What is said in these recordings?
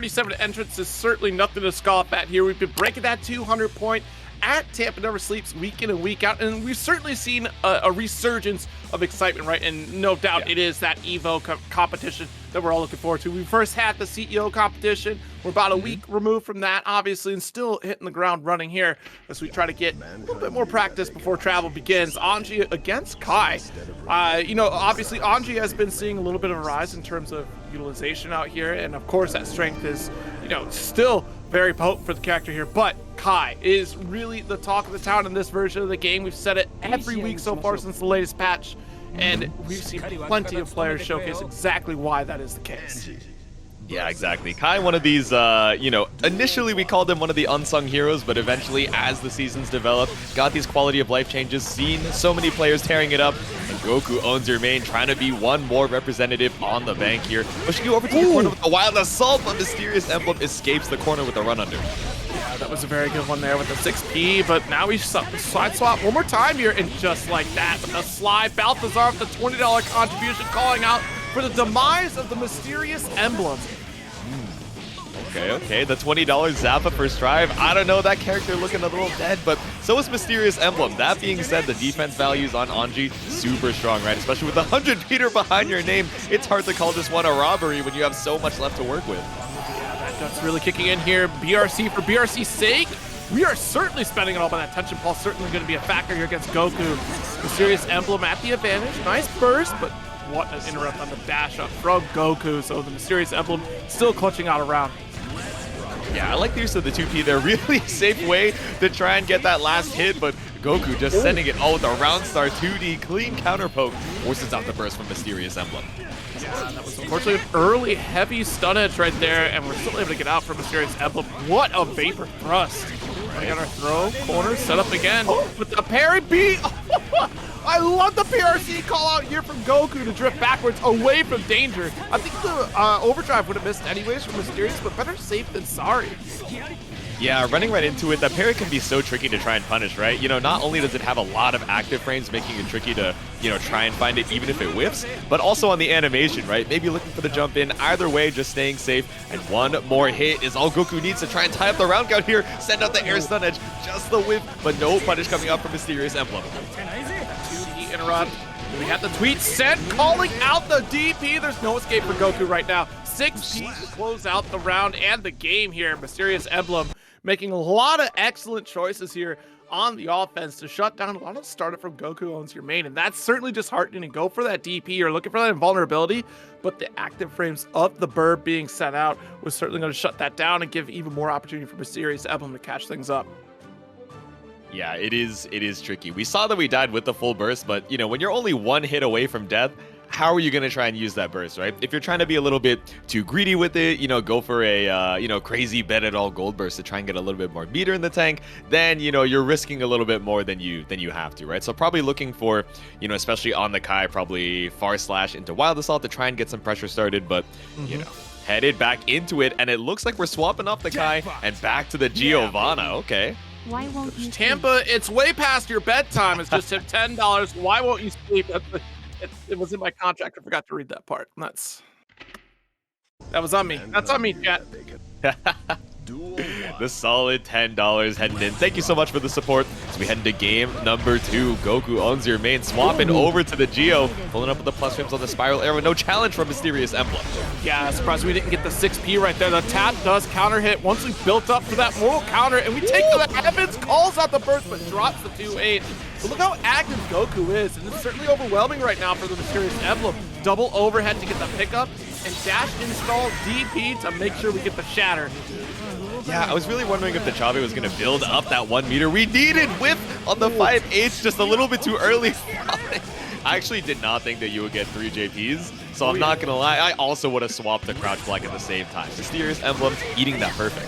37 entrance is certainly nothing to scoff at here. We've been breaking that 200 point at Tampa Never Sleeps week in and week out, and we've certainly seen a resurgence of excitement, right? And no doubt it is that EVO competition that we're all looking forward to. We first had the CEO competition. We're about a week removed from that, obviously, and still hitting the ground running here as we try to get a little bit more practice before travel begins. Anji against Kai. You know, obviously, Anji has been seeing a little bit of a rise in terms of utilization out here, and of course, that strength is, you know, still very potent for the character here, but Kai is really the talk of the town in this version of the game. We've said it every week so far since the latest patch, and we've seen plenty of players showcase exactly why that is the case. Yeah, exactly. Kai, one of these, you know, initially we called him one of the unsung heroes, but eventually, as the seasons developed, got these quality of life changes, seen so many players tearing it up, and Goku owns your main, trying to be one more representative on the bank here. Pushing you over to the corner with a wild assault, but MysteriousEmblem escapes the corner with a run under. Yeah, that was a very good one there with the 6P, but now we side swap one more time here, and just like that, with the slide, Balthazar with the $20 contribution, calling out for the demise of the MysteriousEmblem. Okay, the $20 Zappa first drive. I don't know, that character looking a little dead, but so is MysteriousEmblem. That being said, the defense values on Anji super strong, right? Especially with the 100-meter behind your name. It's hard to call this one a robbery when you have so much left to work with. Yeah, that's really kicking in here. BRC for BRC's sake. We are certainly spending it all, but that tension pulse certainly going to be a factor here against Goku. MysteriousEmblem at the advantage. Nice burst, but what an interrupt on the dash up from Goku. So the MysteriousEmblem still clutching out a round. Yeah, I like the use of the 2P there. Really safe way to try and get that last hit, but Goku just sending it all with a round star 2D clean counter poke, forces out the burst from MysteriousEmblem. Yeah, that was unfortunately an early heavy stun edge right there, and we're still able to get out from MysteriousEmblem. What a vapor thrust. Right on our throw, corner, set up again with the parry beat. I love the PRC call out here from Goku to drift backwards away from danger. I think the overdrive would have missed anyways from Mysterious, but better safe than sorry. Yeah, running right into it, that parry can be so tricky to try and punish, right? You know, not only does it have a lot of active frames, making it tricky to, you know, try and find it even if it whiffs, but also on the animation, right? Maybe looking for the jump in. Either way, just staying safe. And one more hit is all Goku needs to try and tie up the round count here. Send out the air stun edge, just the whiff, but no punish coming up from MysteriousEmblem. 2D interrupt. We have the tweet sent, calling out the DP. There's no escape for Goku right now. 6P to close out the round and the game here. MysteriousEmblem making a lot of excellent choices here on the offense to shut down a lot of startup from Goku Owns Your Main, and that's certainly disheartening. And go for that DP, you're looking for that invulnerability, but the active frames of the bird being sent out was certainly going to shut that down and give even more opportunity for MysteriousEmblem to catch things up. Yeah, it is tricky. We saw that we died with the full burst, but, you know, when you're only one hit away from death, how are you going to try and use that burst, right? If you're trying to be a little bit too greedy with it, you know, go for a, you know, crazy bet at all gold burst to try and get a little bit more meter in the tank, then, you know, you're risking a little bit more than you have to, right? So probably looking for, you know, especially on the Kai, probably far slash into wild assault to try and get some pressure started, but, you know, headed back into it, and it looks like we're swapping off the Kai and back to the Giovanna. Okay. Why won't you Tampa, it's way past your bedtime. It's just hit $10. Why won't you sleep? It was in my contract. I forgot to read that part. That was on me. That's on me, chat. The solid $10 heading in. Thank you so much for the support. As we head into game number 2, Goku owns your main, swapping over to the Geo, pulling up with the plus frames on the spiral arrow. No challenge from MysteriousEmblem. Yeah, surprised we didn't get the 6P right there. The tap does counter hit once we built up for that mortal counter, and we take to the heavens, calls out the burst, but drops the 2-8. But look how active Goku is, and it's certainly overwhelming right now for the MysteriousEmblem. Double overhead to get the pickup, and dash install DP to make sure we get the shatter. Yeah, I was really wondering if the Chabe was going to build up that 1 meter. We needed whip on the 5H just a little bit too early. I actually did not think that you would get 3 JPs, so I'm not going to lie. I also would have swapped the crouch block at the same time. MysteriousEmblem eating that perfect.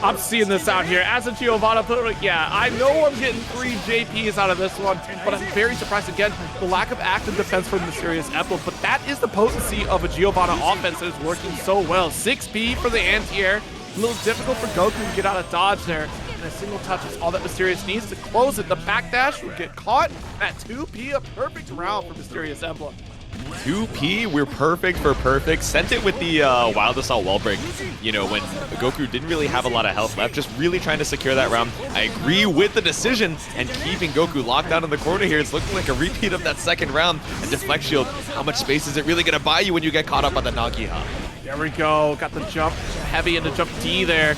I'm seeing this out here. As a Giovanna player, yeah, I know I'm getting 3 JPs out of this one, but I'm very surprised again, the lack of active defense from MysteriousEmblem, but that is the potency of a Giovanna offense that is working so well. 6P for the anti-air. A little difficult for Goku to get out of dodge there, and a single touch is all that Mysterious needs to close it. The backdash will get caught. That 2P, a perfect round for MysteriousEmblem. 2P, we're perfect for perfect. Sent it with the Wild Assault wall break, you know, when Goku didn't really have a lot of health left, just really trying to secure that round. I agree with the decision and keeping Goku locked down in the corner here. It's looking like a repeat of that second round. And Deflect Shield, how much space is it really going to buy you when you get caught up on the Nagiha? There we go. Got the jump heavy into jump D there.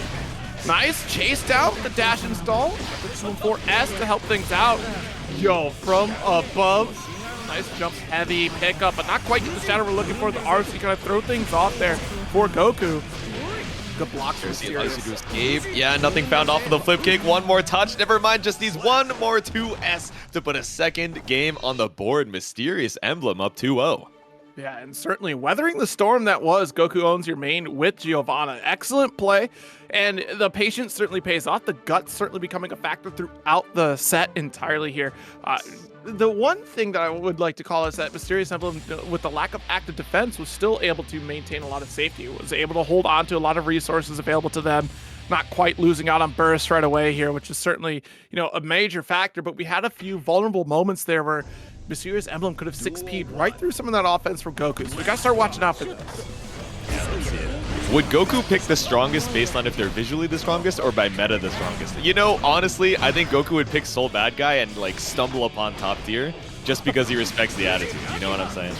Nice chase down the dash install. The 2-4S to help things out. Yo, from above. Nice jump heavy pickup, but not quite get the shadow we're looking for. The RC kind of throw things off there for Goku. Good blocks for Mysterious. To escape. Yeah, nothing found off of the flip kick. One more touch. Never mind, just needs one more 2S to put a second game on the board. MysteriousEmblem up 2-0. Yeah, and certainly weathering the storm that was GokuOwnsYourMain with Giovanna. Excellent play, and the patience certainly pays off. The guts certainly becoming a factor throughout the set entirely here. The one thing that I would like to call is that MysteriousEmblem, with the lack of active defense, was still able to maintain a lot of safety. Was able to hold on to a lot of resources available to them, not quite losing out on burst right away here, which is certainly, you know, a major factor. But we had a few vulnerable moments there where MysteriousEmblem could have 6P'd right through some of that offense from Goku. So we gotta start watching out for this. Yeah, let's see it. Would Goku pick the strongest based on if they're visually the strongest or by meta the strongest? You know, honestly, I think Goku would pick Soul Badguy and like stumble upon top tier just because he respects the attitude. You know what I'm saying?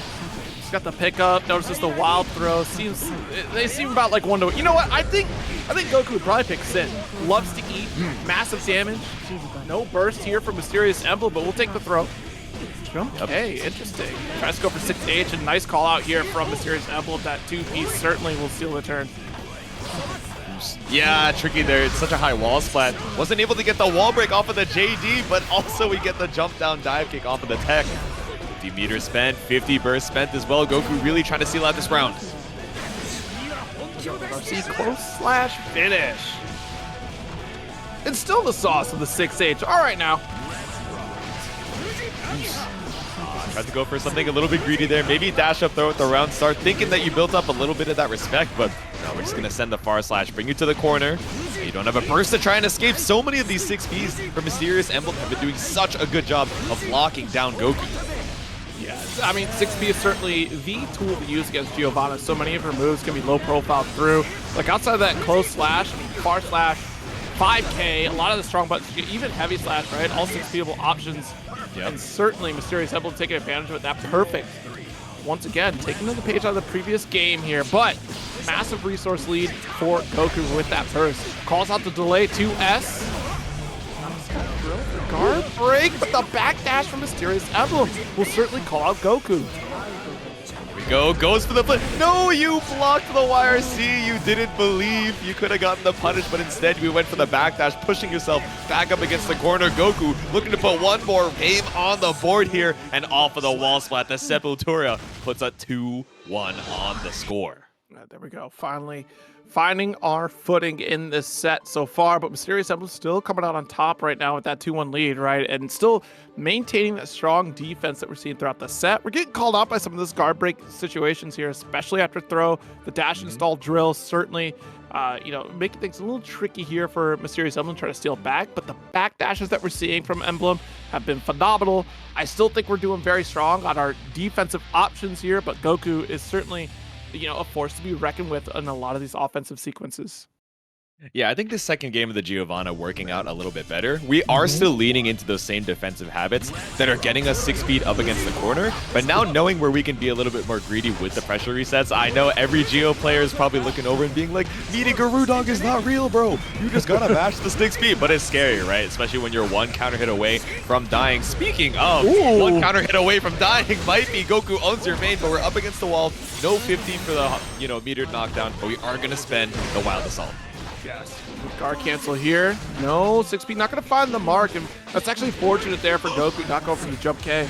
He's got the pickup, notices the wild throw. They seem about like 1-to-1. You know what? I think Goku would probably pick Sin. Loves to eat, massive damage. No burst here from MysteriousEmblem, but we'll take the throw. Okay, interesting. Tries to go for 6H, and nice call out here from MysteriousEmblem. That 2P certainly will seal the turn. Yeah, tricky there. It's such a high wall splat. Wasn't able to get the wall break off of the JD, but also we get the jump down dive kick off of the tech. 50 meters spent, 50 burst spent as well. Goku really trying to seal out this round. RC close slash finish. And still the sauce of the 6H. All right now. Tried to go for something a little bit greedy there. Maybe dash up throw at the round start, thinking that you built up a little bit of that respect, but no, we're just going to send the far slash, bring you to the corner. You don't have a burst to try and escape. So many of these 6Ps from MysteriousEmblem have been doing such a good job of locking down Goku. Yeah, I mean, 6P is certainly the tool to use against Giovanna. So many of her moves can be low profile through. Like outside of that close slash, far slash, 5K, a lot of the strong buttons, even heavy slash, right? All 6P-able options. Yep. And certainly MysteriousEmblem taking advantage of it. That's perfect. Once again, taking another page out of the previous game here, but massive resource lead for Goku with that burst. Calls out the delay 2S. Guard break, but the backdash from MysteriousEmblem will certainly call out Goku. Here we go, goes for the flip. No, you blocked the YRC. You didn't believe you could have gotten the punish, but instead you went for the backdash, pushing yourself back up against the corner. Goku looking to put one more game on the board here, and off of the wall splat, the Sepultura puts a 2-1 on the score. There we go. Finally finding our footing in this set so far, but MysteriousEmblem still coming out on top right now with that 2-1 lead, right? And still maintaining that strong defense that we're seeing throughout the set. We're getting called out by some of those guard break situations here, especially after throw. The dash install drill certainly, you know, making things a little tricky here for MysteriousEmblem trying to steal back, but the back dashes that we're seeing from Emblem have been phenomenal. I still think we're doing very strong on our defensive options here, but Goku is certainly, you know, a force to be reckoned with in a lot of these offensive sequences. Yeah, I think the second game of the Giovanna working out a little bit better. We are still leaning into those same defensive habits that are getting us 6 feet up against the corner, but now knowing where we can be a little bit more greedy with the pressure resets. I know every Geo player is probably looking over and being like, meeting Guru Dog is not real, bro. You just gotta mash the 6 feet, but it's scary, right? Especially when you're one counter hit away from dying. Speaking of, one counter hit away from dying might be GokuOwnsYourMain, but we're up against the wall. No 50 for the, you know, metered knockdown, but we are gonna spend the Wild Assault. Yes. Guard cancel here. No, 6P not going to find the mark, and that's actually fortunate there for Goku, not going for the jump K.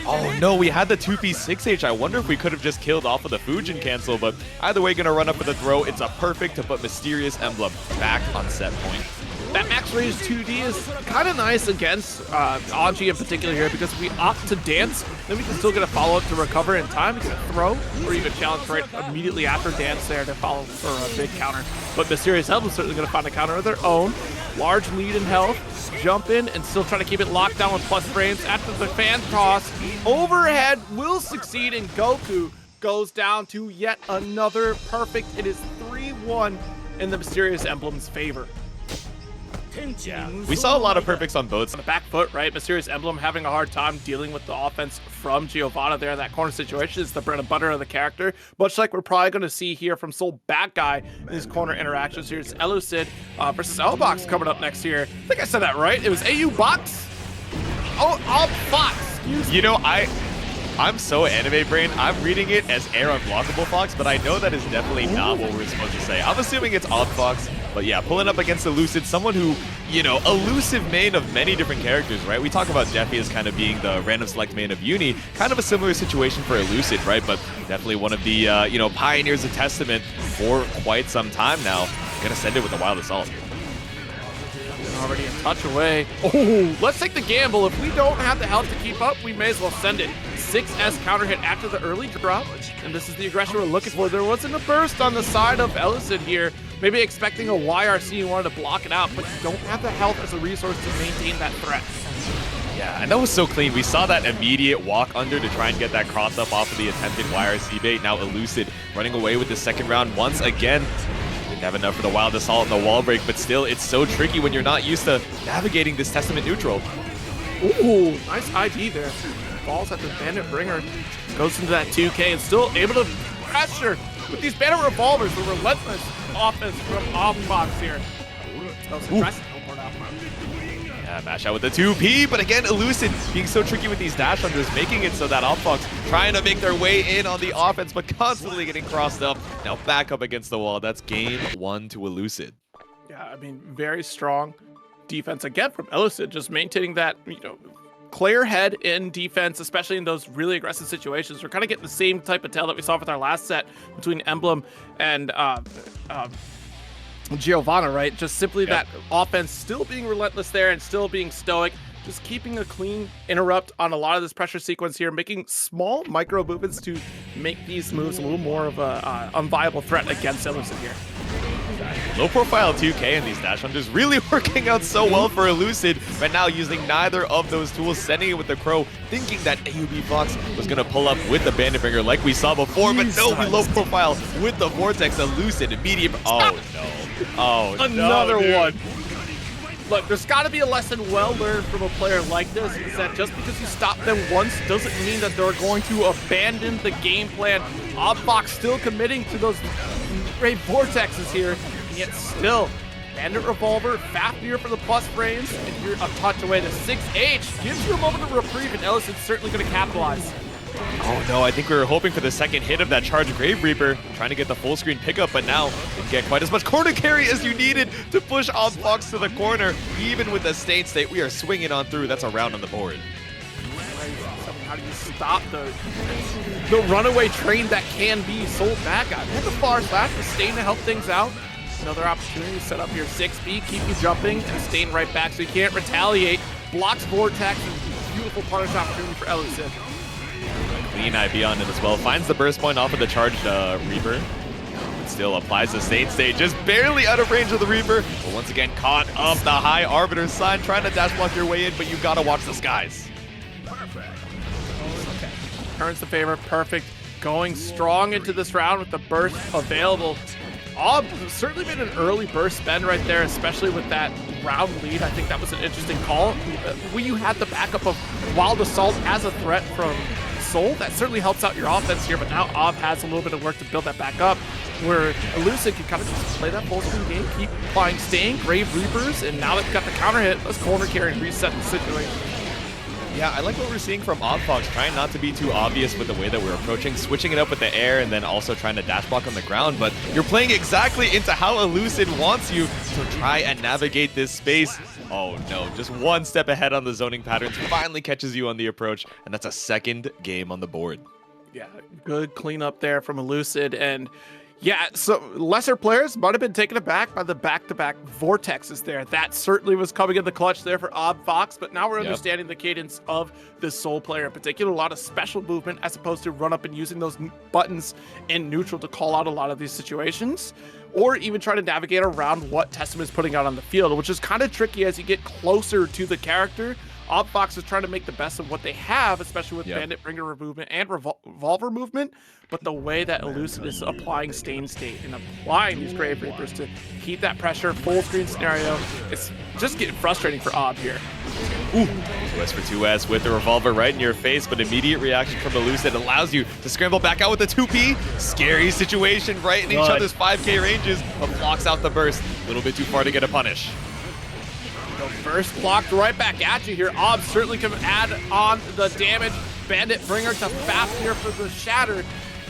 Oh no, we had the 2P 6H. I wonder if we could have just killed off of the Fujin cancel, but either way, going to run up for the throw. It's a perfect to put MysteriousEmblem back on set point. That max range 2D is kind of nice against Anji in particular here, because we opt to dance, then we can still get a follow-up to recover in time, we can throw, or even challenge right immediately after dance there to follow for a big counter. But MysteriousEmblem is certainly going to find a counter of their own. Large lead in health. Nice jump in and still trying to keep it locked down with plus frames after the fan toss. Overhead will succeed, and Goku goes down to yet another perfect. It is 3-1 in the Mysterious Emblem's favor. Yeah, we saw a lot of perfects on both. On the back foot, right? Mysterious Emblem having a hard time dealing with the offense from Giovanna there in that corner situation. Is the bread and butter of the character, much like we're probably going to see here from Soul Badguy in these corner interactions. Here's Elucid versus Aubfox coming up next year. I think I said that right. It was AU Box. Oh, Aubfox. Excuse me. You know, I'm so anime brain. I'm reading it as Air Unblockable Fox, but I know that is definitely not what we're supposed to say. I'm assuming it's Aubfox, but yeah, pulling up against Elucid, someone who, you know, elusive main of many different characters, right? We talk about Jeffy as kind of being the random select main of Uni, kind of a similar situation for Elucid, right? But definitely one of the, you know, pioneers of Testament for quite some time now. Gonna send it with a Wild Assault. Already a touch away. Oh, let's take the gamble. If we don't have the health to keep up, we may as well send it. 6S counter hit after the early drop, and this is the aggression we're looking for. There wasn't a burst on the side of Elucid here. Maybe expecting a YRC and wanted to block it out, but you don't have the health as a resource to maintain that threat. Yeah, and that was so clean. We saw that immediate walk under to try and get that cross up off of the attempted YRC bait. Now Elucid running away with the second round once again. Didn't have enough for the Wild Assault and the wall break, but still, it's so tricky when you're not used to navigating this Testament neutral. Ooh, nice ID there. Falls at the Bandit Bringer. Goes into that 2K and still able to pressure with these Bandit Revolvers, the relentless offense from Aubfox here. That was impressive. Yeah, mash out with the 2P, but again, Elucid being so tricky with these dash unders, making it so that Aubfox trying to make their way in on the offense, but constantly getting crossed up. Now back up against the wall. That's game 1 to Elucid. Yeah, I mean, very strong defense again from Elucid, just maintaining that, you know, clear head in defense, especially in those really aggressive situations. We're kind of getting the same type of tell that we saw with our last set between Emblem and Giovanna, right? Just simply that offense still being relentless there and still being stoic, just keeping a clean interrupt on a lot of this pressure sequence here, making small micro movements to make these moves a little more of a unviable threat against Elucid here. Low profile 2K and these dash unders really working out so well for Elucid, but now using neither of those tools, sending it with the Crow, thinking that AUB Fox was going to pull up with the Bandit Bringer like we saw before, but no, we low profile with the Vortex. Elucid immediate. Oh no. Oh, another no, one. Look, there's got to be a lesson well learned from a player like this, is that just because you stop them once doesn't mean that they're going to abandon the game plan. Aubfox still committing to those great vortexes here, and yet still, Bandit Revolver, Fafnir for the plus frames, and you're a touch away to 6H. Gives you a moment of reprieve, and Elucid's certainly going to capitalize. Oh no, I think we were hoping for the second hit of that charged Grave Reaper, trying to get the full screen pickup, but now didn't get quite as much corner carry as you needed to push Aubfox to the corner. Even with the State State, we are swinging on through. That's a round on the board. How do you stop the runaway train that can be Soul Badguy? Hit the far slash, Sustain to help things out. Another opportunity to set up your 6B, keep you jumping, and staying right back so you can't retaliate. Blocks Vortex, beautiful punish opportunity for Elucid. Clean IB on it as well. Finds the burst point off of the charged Reaper. But still applies the State State. Just barely out of range of the Reaper. But once again, caught up the high Arbiter sign. Trying to dash block your way in, but you gotta watch the skies. Perfect. Okay. Turns the favor. Perfect. Going strong into this round with the burst available. Certainly made an early burst spend right there, especially with that round lead. I think that was an interesting call. When you had the backup of Wild Assault as a threat from Soul, that certainly helps out your offense here, but now Aub has a little bit of work to build that back up, where Elucid can kind of just play that full screen game, keep applying Stain, Grave Reapers, and now they've got the counter hit, let's corner carry and reset the situation. Yeah, I like what we're seeing from Aubfox, trying not to be too obvious with the way that we're approaching, switching it up with the air, and then also trying to dash block on the ground, but you're playing exactly into how Elucid wants you to try and navigate this space. Oh no, just one step ahead on the zoning patterns, finally catches you on the approach, and that's a second game on the board. Yeah, good cleanup there from Elucid, and yeah, so lesser players might have been taken aback by the back-to-back vortexes there. That certainly was coming in the clutch there for Aubfox, but now we're understanding the cadence of this Soul player in particular. A lot of special movement as opposed to run up and using those buttons in neutral to call out a lot of these situations. or even try to navigate around what Testament is putting out on the field, which is kind of tricky as you get closer to the character. Aubfox is trying to make the best of what they have, especially with Bandit Bringer movement and Revolver movement, but the way that Elucid is applying Stain State and applying these Grave Reapers to keep that pressure, full screen scenario, it's just getting frustrating for Aub here. Ooh, 2S for 2S with the Revolver right in your face, but immediate reaction from Elucid allows you to scramble back out with the 2P. Scary situation right in each other's 5K ranges, but blocks out the burst. A little bit too far to get a punish. Burst blocked right back at you here. Aub certainly can add on the damage. Bandit Bringer to fast here for the Shatter.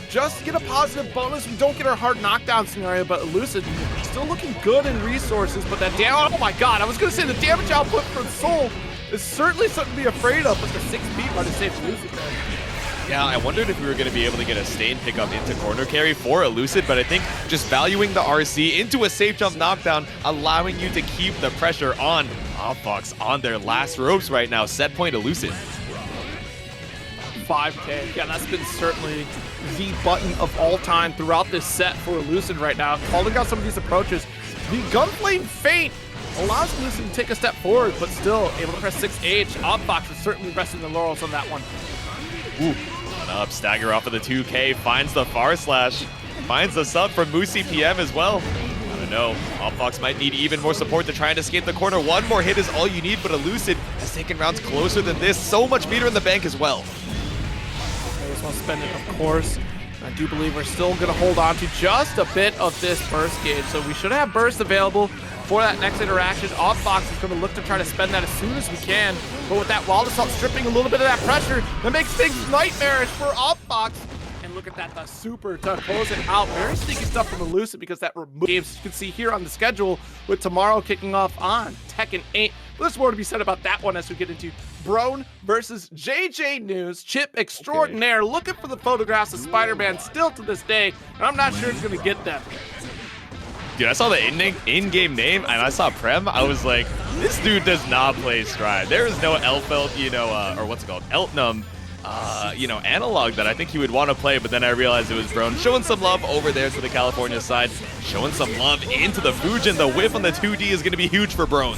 Just to get a positive bonus. We don't get our hard knockdown scenario, but Elucid still looking good in resources. But that damage, oh my god, I was going to say the damage output from Soul is certainly something to be afraid of, but the 6P might have saved Elucid there. Yeah, I wondered if we were going to be able to get a Stain pickup into corner carry for Elucid, but I think just valuing the RC into a safe jump knockdown, allowing you to keep the pressure on Aubfox on their last ropes right now. Set point Elucid. 5K. Yeah, that's been certainly the button of all time throughout this set for Elucid right now. Calling out some of these approaches. The Gunflame Feint allows Elucid to take a step forward, but still able to press 6H. Aubfox is certainly resting the laurels on that one. Ooh. Up, stagger off of the 2K, finds the far slash, finds the sub from Moosey PM as well. I don't know, Aubfox might need even more support to try and escape the corner. One more hit is all you need, but Elucid has taken rounds closer than this. So much meter in the bank as well. They just want to spend it, of course. I do believe we're still going to hold on to just a bit of this burst gauge, so we should have burst available for that next interaction. Aubfox is going to look to try to spend that as soon as we can, but with that Wild Assault stripping a little bit of that pressure, that makes things nightmarish for Aubfox. And look at that, the super to close it out. Very sneaky stuff from Elucid because that games you can see here on the schedule with tomorrow kicking off on Tekken 8. But there's more to be said about that one as we get into Brone versus JJnews. Chipp extraordinaire looking for the photographs of Spider-Man still to this day, and I'm not sure it's going to get them. Dude, I saw the in-game name and I saw Prem. I was like, this dude does not play Stride. There is no Elfelt, or what's it called? Eltnum, analog that I think he would want to play, but then I realized it was Brone. Showing some love over there to the California side. Showing some love into the Fujin. The whiff on the 2D is going to be huge for Brone.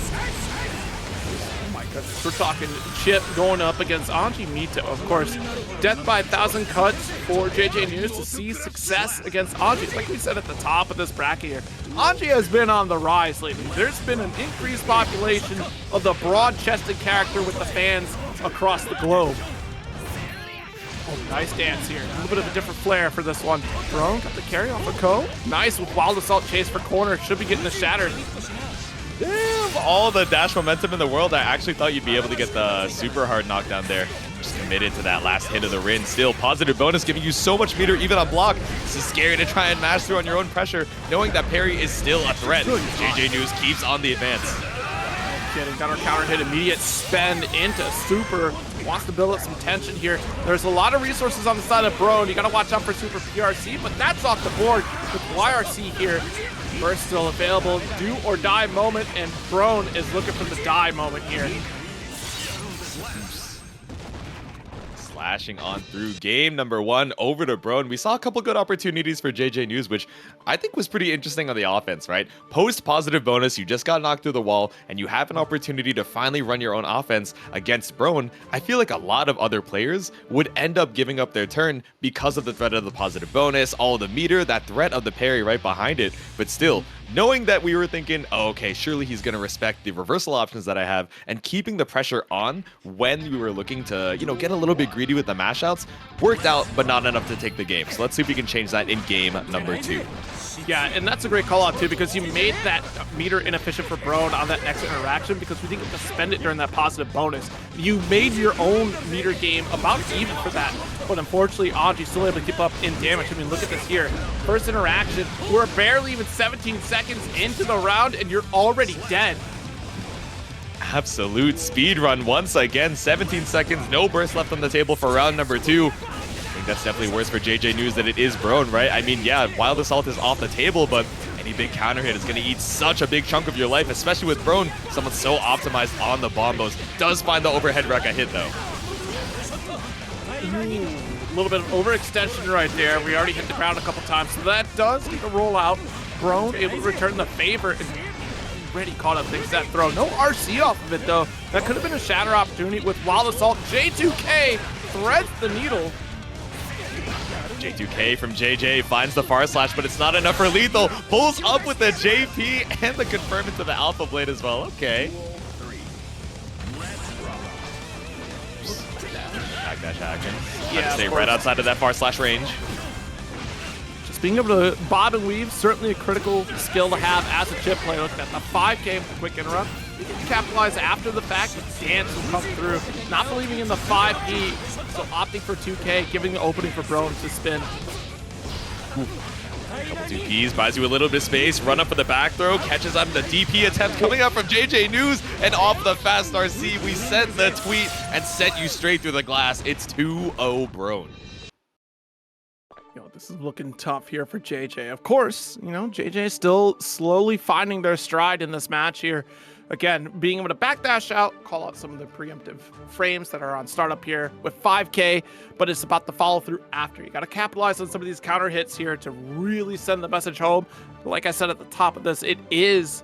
We're talking Chipp going up against Anji Mito. Of course, death by 1,000 cuts for JJnews to see success against Anji. Like we said at the top of this bracket here, Anji has been on the rise lately. There's been an increased population of the broad-chested character with the fans across the globe. Oh, nice dance here. A little bit of a different flair for this one. Brone got the carry off of Ko. Nice with Wild Assault chase for corner. Should be getting the Shattered. Damn, all the dash momentum in the world. I actually thought you'd be able to get the super hard knockdown there. Just committed to that last hit of the Rin. Still, positive bonus giving you so much meter even on block. This is scary to try and mash through on your own pressure, knowing that parry is still a threat. JJnews keeps on the advance. Kidding, got our counter hit, immediate spend into super. Wants to build up some tension here. There's a lot of resources on the side of Brone. You gotta watch out for super PRC, but that's off the board with YRC here. Burst still available, do or die moment, and Brone is looking for the die moment here. Slashing on through game number 1 over to Brone. We saw a couple good opportunities for JJnews, which I think was pretty interesting on the offense, right? Post positive bonus, you just got knocked through the wall, and you have an opportunity to finally run your own offense against Brone. I feel like a lot of other players would end up giving up their turn because of the threat of the positive bonus, all of the meter, that threat of the parry right behind it. But still, knowing that we were thinking, oh, okay, surely he's going to respect the reversal options that I have, and keeping the pressure on when we were looking to, get a little bit greedy with the mash outs, worked out, but not enough to take the game. So let's see if we can change that in game number 2. Yeah, and that's a great call out too, because you made that meter inefficient for Brone on that next interaction because we didn't get to spend it during that positive bonus. You made your own meter game about even for that, but unfortunately Anji's still able to keep up in damage. I mean, look at this here. First interaction, we're barely even 17 seconds into the round and you're already dead. Absolute speed run once again. 17 seconds, no burst left on the table for round number 2. I think that's definitely worse for JJnews than it is Brone, right? I mean, yeah, Wild Assault is off the table, but any big counter hit is going to eat such a big chunk of your life, especially with Brone, someone so optimized on the bombos. Does find the overhead wreck a hit, though. A little bit of overextension right there. We already hit the ground a couple times, so that does get a roll out. Brone able to return the favor and already caught up things that throw. No RC off of it though. That could have been a shatter opportunity with Wild Assault. J2K threads the needle. J2K from JJ finds the far slash, but it's not enough for lethal. Pulls up with the JP and the confirm into the Alpha Blade as well. Okay. Dash hacking. Yeah, stay right outside of that far slash range. Just being able to bob and weave, certainly a critical skill to have as a Chipp player. Look at that, the 5K with a quick interrupt. You can capitalize after the fact, but Dance will come through. Not believing in the 5P, so opting for 2K, giving the opening for Brone to spin. Couple 2Ps, buys you a little bit of space, run up for the back throw, catches on the DP attempt coming up from JJnews, and off the fast RC, we sent the tweet and sent you straight through the glass. It's 2-0 Brone. This is looking tough here for JJ. Of course, JJ is still slowly finding their stride in this match here. Again, being able to backdash out, call out some of the preemptive frames that are on startup here with 5K, but it's about the follow through after. You got to capitalize on some of these counter hits here to really send the message home. But like I said at the top of this, it is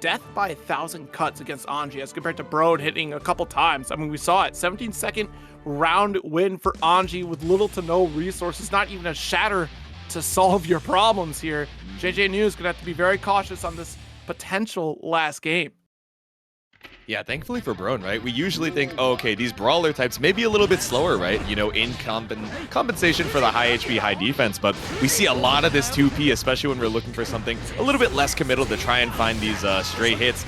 death by 1,000 cuts against Anji as compared to Brone hitting a couple times. I mean, we saw it, 17-second round win for Anji with little to no resources, not even a shatter to solve your problems here. JJnews gonna have to be very cautious on this potential last game. Yeah, thankfully for Brone, right? We usually think, oh, okay, these brawler types may be a little bit slower, right? In compensation for the high HP, high defense, but we see a lot of this 2P, especially when we're looking for something a little bit less committal to try and find these stray hits.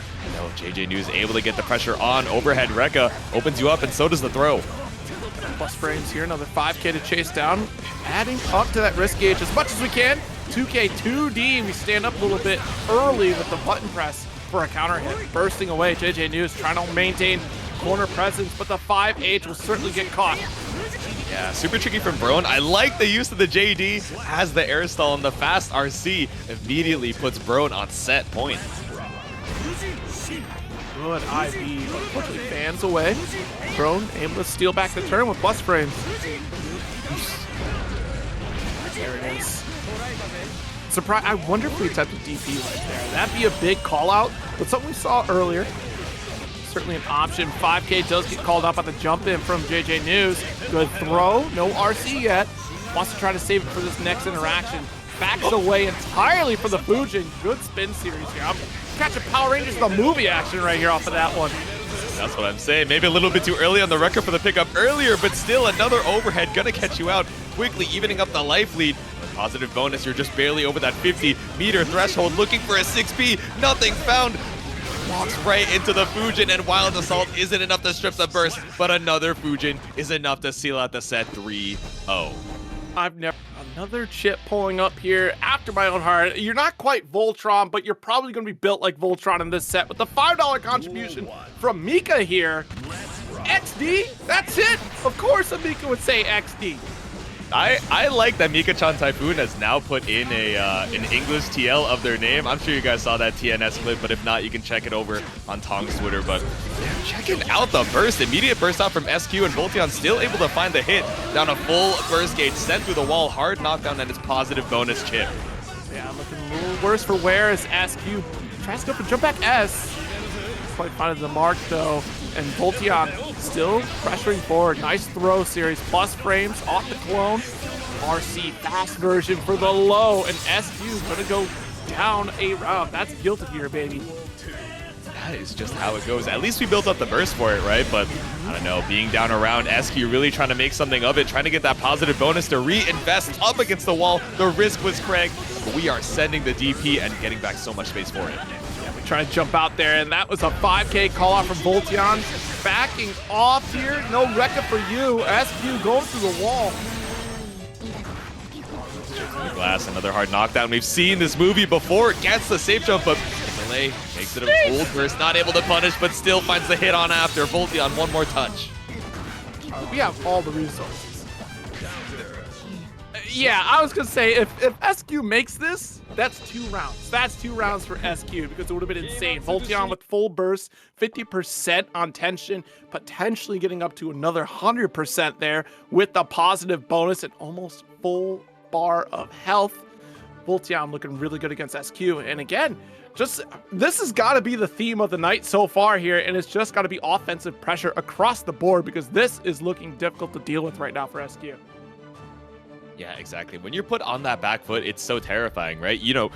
JJnews able to get the pressure on. Overhead Rekka opens you up, and so does the throw. Plus frames here, another 5K to chase down. Adding up to that risk gauge as much as we can. 2K, 2D, we stand up a little bit early with the button press for a counter hit. Bursting away, JJnews trying to maintain corner presence, but the 5H will certainly get caught. Yeah, super tricky from Brone. I like the use of the JD as the air stall, and the fast RC immediately puts Brone on set point. Good IV, but unfortunately fans away. Brone able to steal back the turn with bus frames. There it is. Surprise! I wonder if we attempt a DP right there. That'd be a big call out, but something we saw earlier. Certainly an option. 5K does get called up on the jump in from JJnews. Good throw, no RC yet. Wants to try to save it for this next interaction. Backs away entirely for the Fujin. Good spin series here. I'm catching Power Rangers the movie action right here off of that one. That's what I'm saying. Maybe a little bit too early on the record for the pickup earlier, but still another overhead gonna catch you out, quickly evening up the life lead. Positive bonus, you're just barely over that 50-meter threshold, looking for a 6P, nothing found. Walks right into the Fujin, and Wild Assault isn't enough to strip the burst, but another Fujin is enough to seal out the set 3-0. Another Chipp pulling up here after my own heart. You're not quite Voltron, but you're probably going to be built like Voltron in this set with the $5 contribution from Mika here. XD? That's it. Of course, Mika would say XD. I like that Mika-chan Typhoon has now put in an English TL of their name. I'm sure you guys saw that TNS clip, but if not, you can check it over on Tong's Twitter. But yeah, checking out the burst. Immediate burst out from SQ, and Voltiyon still able to find the hit down a full burst gauge, sent through the wall, hard knockdown, and its positive bonus Chipp. Yeah, looking a little worse for wear as SQ tries to go for jump back S. Quite finding the mark though, and Voltiyon still pressuring forward. Nice throw series, plus frames off the clone. RC fast version for the low, and SQ gonna go down a round. That's Guilty Gear, baby. That is just how it goes. At least we built up the burst for it, right? But I don't know, being down around, SQ really trying to make something of it, trying to get that positive bonus to reinvest up against the wall. The risk was Craig, but we are sending the DP and getting back so much space for it. Trying to jump out there, and that was a 5K call out from Voltiyon. Backing off here, no Rekka for you. SQ going through the wall. The glass, another hard knockdown. We've seen this movie before. Gets the safe jump, but delay makes it a gold burst. Not able to punish, but still finds the hit on after. Voltiyon, one more touch. We have all the resources. Yeah, I was gonna say, if SQ makes this, that's 2 rounds. That's 2 rounds for SQ, because it would have been insane. Voltiyon with full burst, 50% on tension, potentially getting up to another 100% there with the positive bonus and almost full bar of health. Voltiyon looking really good against SQ. And again, this has got to be the theme of the night so far here, and it's just got to be offensive pressure across the board because this is looking difficult to deal with right now for SQ. Yeah, exactly. When you're put on that back foot, it's so terrifying, right? You know,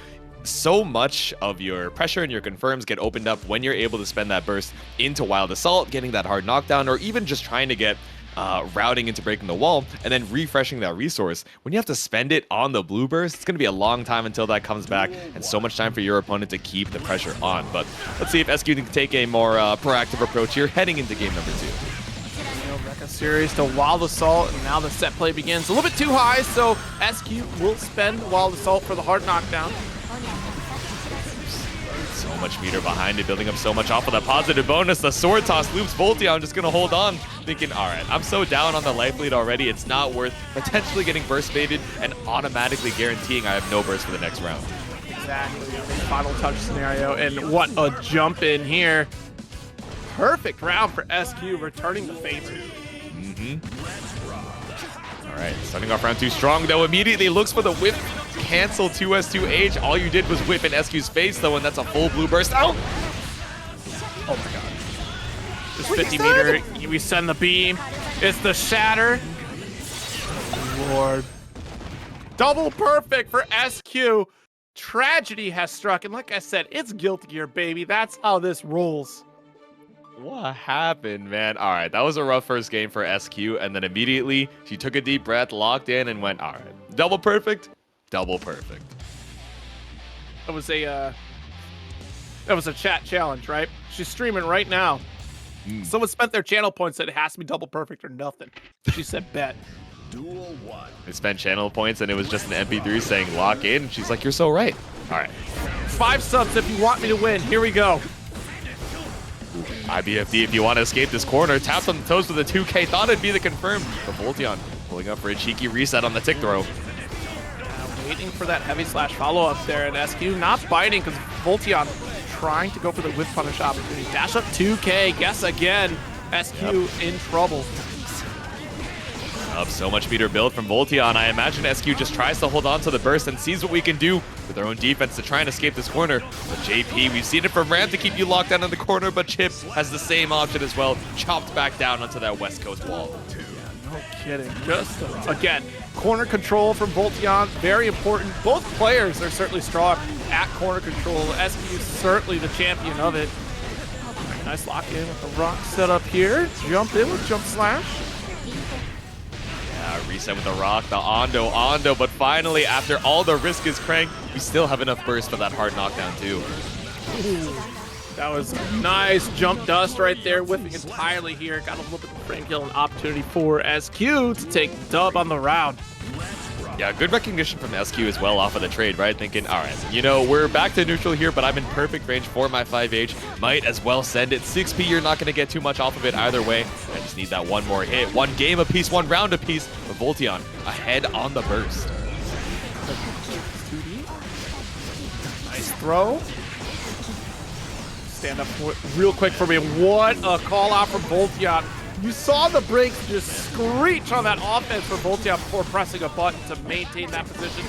so much of your pressure and your confirms get opened up when you're able to spend that burst into Wild Assault, getting that hard knockdown, or even just trying to get routing into breaking the wall and then refreshing that resource. When you have to spend it on the blue burst, it's going to be a long time until that comes back and so much time for your opponent to keep the pressure on. But let's see if SQ can take a more proactive approach here heading into game number 2. Rekka series to Wild Assault, and now the set play begins. A little bit too high, so SQ will spend Wild Assault for the hard knockdown. So much meter behind it, building up so much off of that positive bonus. The sword toss loops Voltiyon, just going to hold on, thinking, all right, I'm so down on the life lead already, it's not worth potentially getting burst baited and automatically guaranteeing I have no burst for the next round. Exactly, final touch scenario, and what a jump in here. Perfect round for SQ, returning the favor. All right, starting off round 2 strong, though. Immediately looks for the whip. Cancel 2S2H. All you did was whip in SQ's face, though, and that's a full blue burst. Oh! Oh my god. This 50 meter, we send the beam. It's the shatter. Lord. Double perfect for SQ. Tragedy has struck, and like I said, it's Guilty Gear, baby. That's how this rolls. What happened, man? All right, that was a rough first game for SQ, and then immediately she took a deep breath, locked in, and went, all right, double perfect, double perfect. That was a chat challenge, right? She's streaming right now. Someone spent their channel points, said it has to be double perfect or nothing. She said bet. Duel 1. They spent channel points, and it was just an MP3 saying lock in. She's like, you're so right. All right. 5 subs if you want me to win. Here we go. IBFD, if you want to escape this corner, tapped on the toes with a 2K. Thought it'd be the confirmed, but Voltiyon pulling up for a cheeky reset on the tick throw. Waiting for that heavy slash follow-up there, and SQ not biting because Voltiyon trying to go for the whip punish opportunity. Dash up 2K, guess again. SQ in trouble. Up so much meter build from Voltiyon. I imagine SQ just tries to hold on to the burst and sees what we can do with their own defense to try and escape this corner. But JP, we've seen it from Ram to keep you locked down in the corner, but Chipp has the same option as well. Chopped back down onto that West Coast wall. No kidding. Just, again, corner control from Voltiyon, very important. Both players are certainly strong at corner control. SQ is certainly the champion of it. Nice lock in with the rock setup here. Jump in with jump slash. Reset with the rock, the Ondo, but finally, after all the risk is cranked, we still have enough burst for that hard knockdown too. Ooh, that was a nice jump dust right there, whipping entirely here. Got a little bit of frame kill and opportunity for SQ to take the dub on the round. Yeah, good recognition from SQ as well off of the trade, right? Thinking, all right, you know, we're back to neutral here, but I'm in perfect range for my 5H. Might as well send it. 6P, you're not going to get too much off of it either way. I just need that one more hit. One game apiece, one round apiece. But Voltiyon ahead on the burst. 2D. Nice throw. Stand up real quick for me. What a call out from Voltiyon. You saw the brakes just screech on that offense for Voltiyon before pressing a button to maintain that position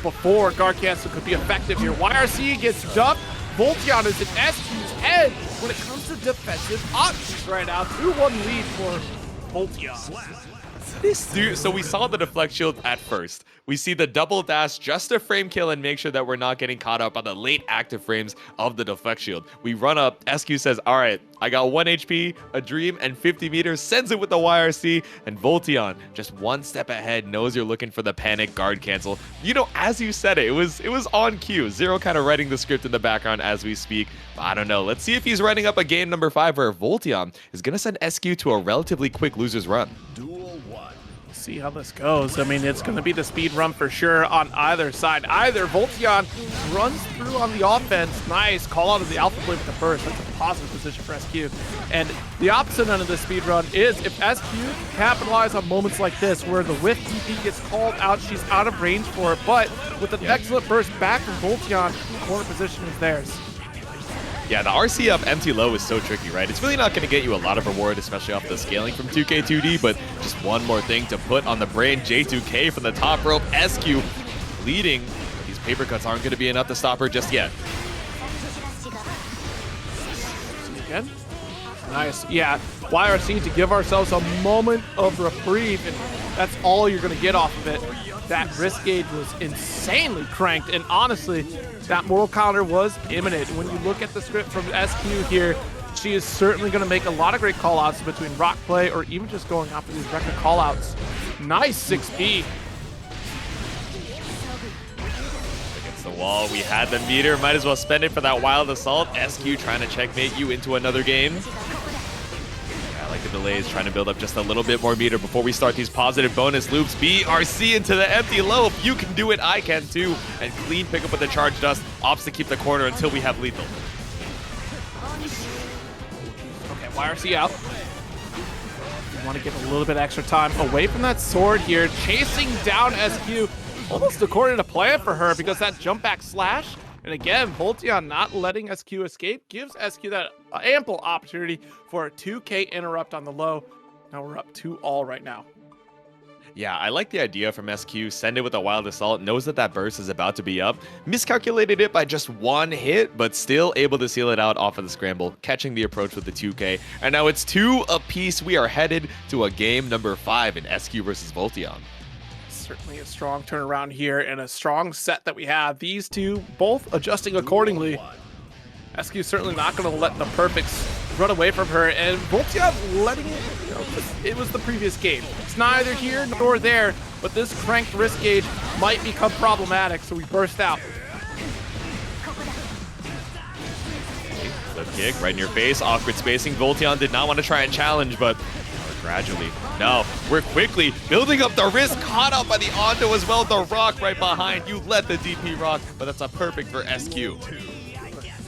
before guard cancel could be effective here. YRC gets dumped. Voltiyon is in SQ's head when it comes to defensive options right now. 2-1 lead for Voltiyon. This dude, so we saw the deflect shield at first. We see the double dash just to frame kill and make sure that we're not getting caught up on the late active frames of the deflect shield. We run up, SQ says, all right, I got 1 HP, a dream, and 50 meters, sends it with the YRC, and Voltiyon, just one step ahead, knows you're looking for the panic guard cancel. You know, as you said it was on cue. Zero kind of writing the script in the background as we speak. But I don't know, let's see if he's writing up a game number 5 where Voltiyon is gonna send SQ to a relatively quick loser's run. See how this goes. I mean, it's going to be the speed run for sure on either side. Either Voltiyon runs through on the offense. Nice call out of the alpha play with the burst. That's a positive position for SQ. And the opposite end of the speed run is if SQ capitalize on moments like this where the whiff TP gets called out, she's out of range for it. But with an excellent burst back from Voltiyon, corner position is theirs. Yeah, the RC up empty low is so tricky, right? It's really not going to get you a lot of reward, especially off the scaling from 2K2D, but just one more thing to put on the brain. J2K from the top rope. SQ leading these paper cuts aren't going to be enough to stop her just yet. Again. Nice. Yeah, YRC to give ourselves a moment of reprieve, and that's all you're going to get off of it. That risk gauge was insanely cranked, and honestly, that moral counter was imminent. When you look at the script from SQ here, she is certainly going to make a lot of great callouts between rock play or even just going after these record callouts. Nice 6B. Against the wall, we had the meter. Might as well spend it for that wild assault. SQ trying to checkmate you into another game. I like the delays, trying to build up just a little bit more meter before we start these positive bonus loops. BRC into the empty low. If you can do it, I can too. And clean pick up with the charge dust. Opts to keep the corner until we have lethal. Okay, YRC out. You want to get a little bit extra time away from that sword here. Chasing down SQ. Almost according to plan for her because that jump back slash. And again, Voltiyon not letting SQ escape gives SQ that ample opportunity for a 2K interrupt on the low. Now we're up 2-all right now. Yeah, I like the idea from SQ. Send it with a wild assault. Knows that that burst is about to be up. Miscalculated it by just one hit, but still able to seal it out off of the scramble, catching the approach with the 2K. And now it's 2 apiece. We are headed to a game number 5 in SQ versus Voltiyon. Certainly a strong turnaround here and a strong set that we have. These two both adjusting accordingly. SQ certainly not going to let the perfects run away from her, and Voltiyon letting it, you know, it was the previous game. It's neither here nor there, but this cranked risk gauge might become problematic, so we burst out. The kick right in your face, awkward spacing. Voltiyon did not want to try and challenge, but gradually. No, we're quickly building up the risk, caught up by the Ondo as well. The rock right behind. You let the DP rock, but that's a perfect for SQ.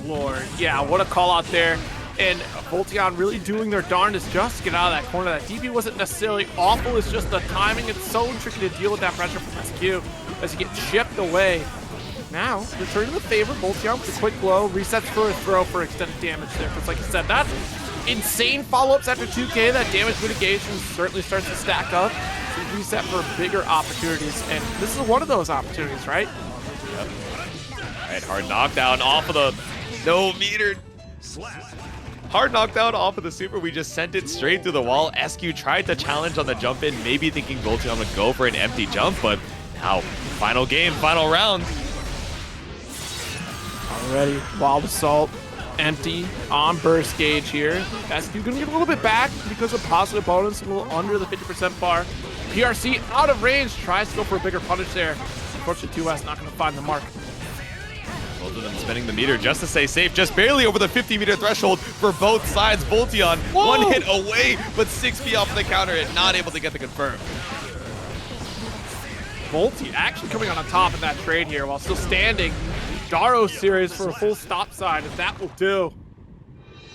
Lord, yeah, what a call out there. And Voltiyon really doing their darndest just to get out of that corner. That DP wasn't necessarily awful, it's just the timing. It's so tricky to deal with that pressure from SQ as you get chipped away. Now, returning the favor, Voltiyon with a quick blow, resets for a throw for extended damage there. Because like I said, that's insane follow-ups after 2K. That damage mitigation certainly starts to stack up. So reset for bigger opportunities, and this is one of those opportunities, right? Yep. All right, hard knockdown off of the no meter. Hard knockdown off of the super. We just sent it straight through the wall. SQ tried to challenge on the jump in, maybe thinking Voltiyon would go for an empty jump, but now final game, final round. Already, wild assault. Empty on burst gauge here. SQ gonna get a little bit back because of positive bonus, a little under the 50% bar. PRC out of range, tries to go for a bigger punish there. Unfortunately, 2S not gonna find the mark. Both of them spending the meter just to stay safe, just barely over the 50-meter threshold for both sides. Voltiyon, one hit away, but 6B off the counter and not able to get the confirm. Voltiyon actually coming on top of that trade here while still standing. Daro series for a full stop sign, if that will do.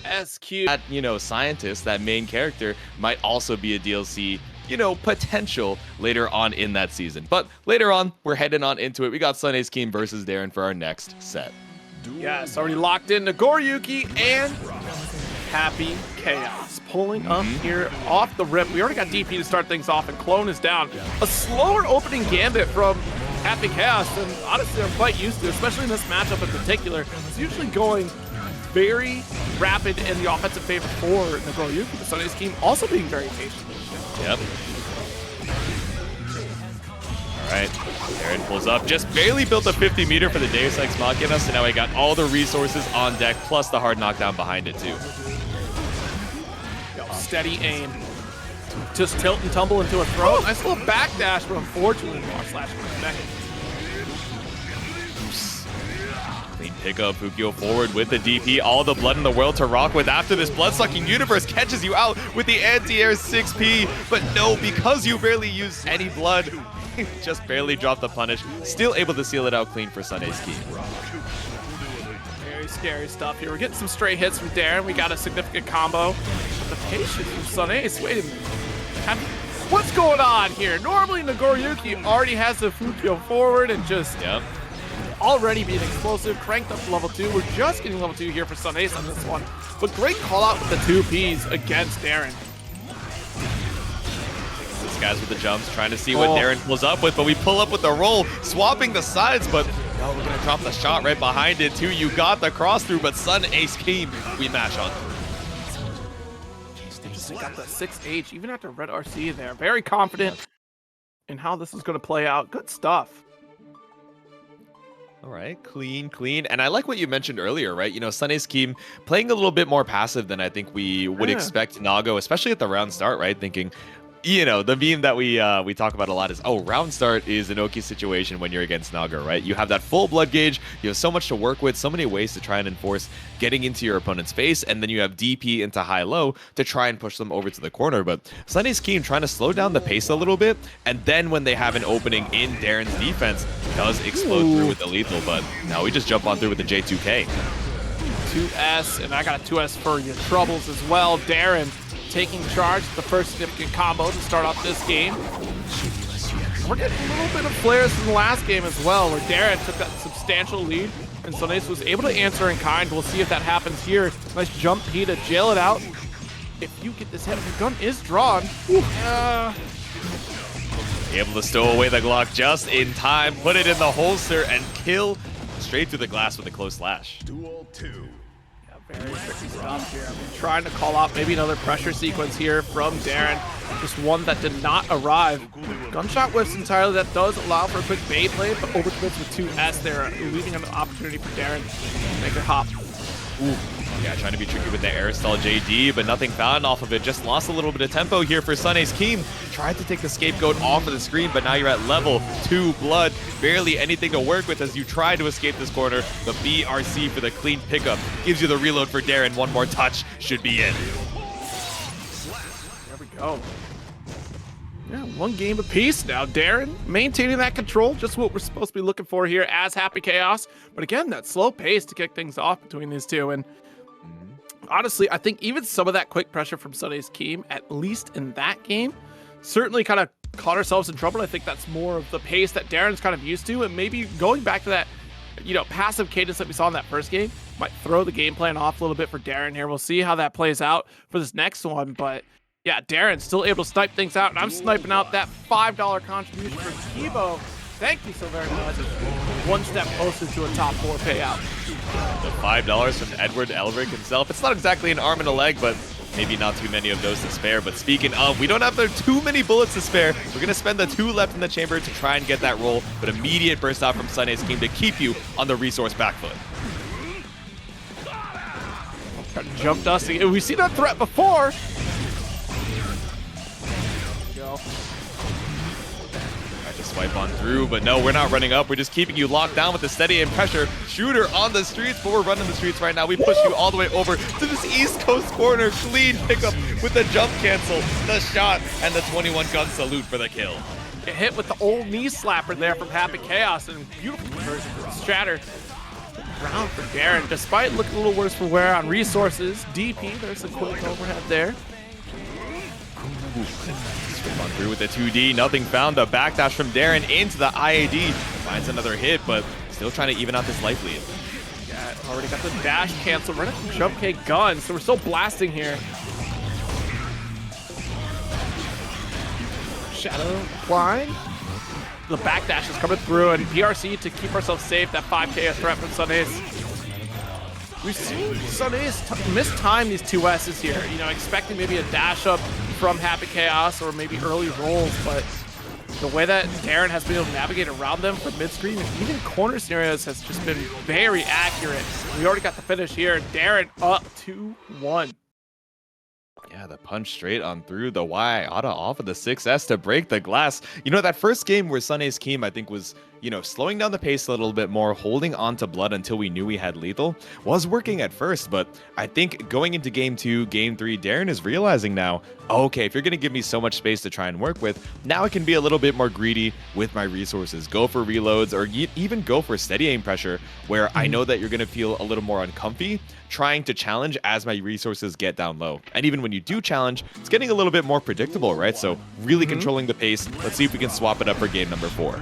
SQ. That, you know, scientist, that main character, might also be a DLC, you know, potential later on in that season. But later on, we're heading on into it. We got SonAceKeem versus Darren for our next set. Yes, already locked in Nagoriyuki and Happy Chaos. Pulling up here off the rip. We already got DP to start things off, and Clone is down. A slower opening gambit from Happy Chaos, and honestly I'm quite used to, especially in this matchup in particular. It's usually going very rapid in the offensive favor for Nagoriyuki. The SonAceKeem also being very patient. Yep. All right, Darren pulls up, just barely built a 50 meter for the Deus Ex Machina, so now we got all the resources on deck, plus the hard knockdown behind it too. Steady aim. Just tilt and tumble into a throw. Nice little backdash, but unfortunately, slash back. Clean pickup, Fukio forward with the DP, all the blood in the world to rock with after this blood-sucking universe catches you out with the anti-air 6P, but no, because you barely used any blood, just barely dropped the punish, still able to seal it out clean for SonAceKeem. Very scary stuff here. We're getting some stray hits from Darren. We got a significant combo. But the patience from SonAce, wait a minute. What's going on here? Normally Nagoriyuki already has the Fukio forward and just already being explosive, cranked up to level 2. We're just getting level 2 here for SonAce on this one. But great call out with the 2Ps against Darren. This guy's with the jumps, trying to see what Darren pulls up with, but we pull up with the roll, swapping the sides, but No, we're gonna drop the shot right behind it too. You got the cross through, but SonAceKeem, we mash on through. They got the 6H, even after red RC there. Very confident in how this is going to play out. Good stuff. All right, clean. And I like what you mentioned earlier, right? You know, SonAceKeem playing a little bit more passive than I think we would expect Nago, especially at the round start, right? Thinking, you know, the meme that we talk about a lot is, oh, round start is an okay situation when you're against Naga, right? You have that full blood gauge, you have so much to work with, so many ways to try and enforce getting into your opponent's face, and then you have DP into high-low to try and push them over to the corner. But SonAceKeem trying to slow down the pace a little bit, and then when they have an opening in Darren's defense, does explode through with the lethal, but now we just jump on through with the J2K. 2S, and I got a 2S for your troubles as well. Darren taking charge, the first significant combo to start off this game. We're getting a little bit of flares from the last game as well, where Darren took that substantial lead, and SonAce was able to answer in kind. We'll see if that happens here. Nice jump P to jail it out. If you get this hit, your gun is drawn. Able to stow away the Glock just in time, put it in the holster, and kill straight through the glass with a close slash. Duel 2. Very tricky stuff here. I'm trying to call out maybe another pressure sequence here from Darren. Just one that did not arrive. Gunshot whiffs entirely. That does allow for a quick Beyblade, but overcommits with 2S there, leaving an opportunity for Darren to make it hop. Ooh. Yeah, trying to be tricky with the air stall JD, but nothing found off of it. Just lost a little bit of tempo here for SonAceKeem. Tried to take the scapegoat off of the screen, but now you're at level 2 blood. Barely anything to work with as you try to escape this corner. The BRC for the clean pickup gives you the reload for Darren. One more touch should be in. There we go. Yeah, one game apiece now. Darren maintaining that control, just what we're supposed to be looking for here as Happy Chaos. But again, that slow pace to kick things off between these two. And honestly, I think even some of that quick pressure from SonAceKeem, at least in that game, certainly kind of caught ourselves in trouble. I think that's more of the pace that Darren's kind of used to, and maybe going back to that, you know, passive cadence that we saw in that first game might throw the game plan off a little bit for Darren here. We'll see how that plays out for this next one, but yeah, Darren's still able to snipe things out, and I'm sniping out that $5 contribution from Kibo. Thank you so very much. One step closer to a top 4 payout. The $5 from Edward Elric himself. It's not exactly an arm and a leg, but maybe not too many of those to spare. But speaking of, we don't have too many bullets to spare. We're going to spend the 2 left in the chamber to try and get that roll, but immediate burst out from SonAceKeem to keep you on the resource back foot. Trying to jump dusting. We've seen that threat before. Go. Tried to swipe on through, but no, we're not running up. We're just keeping you locked down with the steady aim pressure. Shooter on the streets, but we're running the streets right now. We push you all the way over to this East Coast corner. Clean pickup with the jump cancel, the shot, and the 21 gun salute for the kill. Get hit with the old knee slapper there from Happy Chaos, and beautiful conversion from Shatter. Round for Darren, despite looking a little worse for wear on resources. DP, there's a quick overhead there. Straight on through with the 2D, nothing found. The backdash from Darren into the IAD. Finds another hit, but still trying to even out this life lead. Yeah, already got the dash cancel, right up from Jump K gun, so we're still blasting here. Shadow applying. The backdash is coming through, and PRC to keep ourselves safe. That 5K threat from SonAce. We've seen SonAce mistime these 2S's here, you know, expecting maybe a dash up from Happy Chaos or maybe early rolls, but the way that Darren has been able to navigate around them from mid-screen and even corner scenarios has just been very accurate. We already got the finish here. Darren up 2-1. Yeah, the punch straight on through the Y. Auto off of the 6S to break the glass. You know, that first game where SonAceKeem, I think, was, you know, slowing down the pace a little bit more, holding on to blood until we knew we had lethal, was working at first. But I think going into game 2, game 3, Darren is realizing now, okay, if you're going to give me so much space to try and work with, now I can be a little bit more greedy with my resources. Go for reloads or even go for steady aim pressure where I know that you're going to feel a little more uncomfy trying to challenge as my resources get down low. And even when you do challenge, it's getting a little bit more predictable, right? So really controlling the pace. Let's see if we can swap it up for game number 4.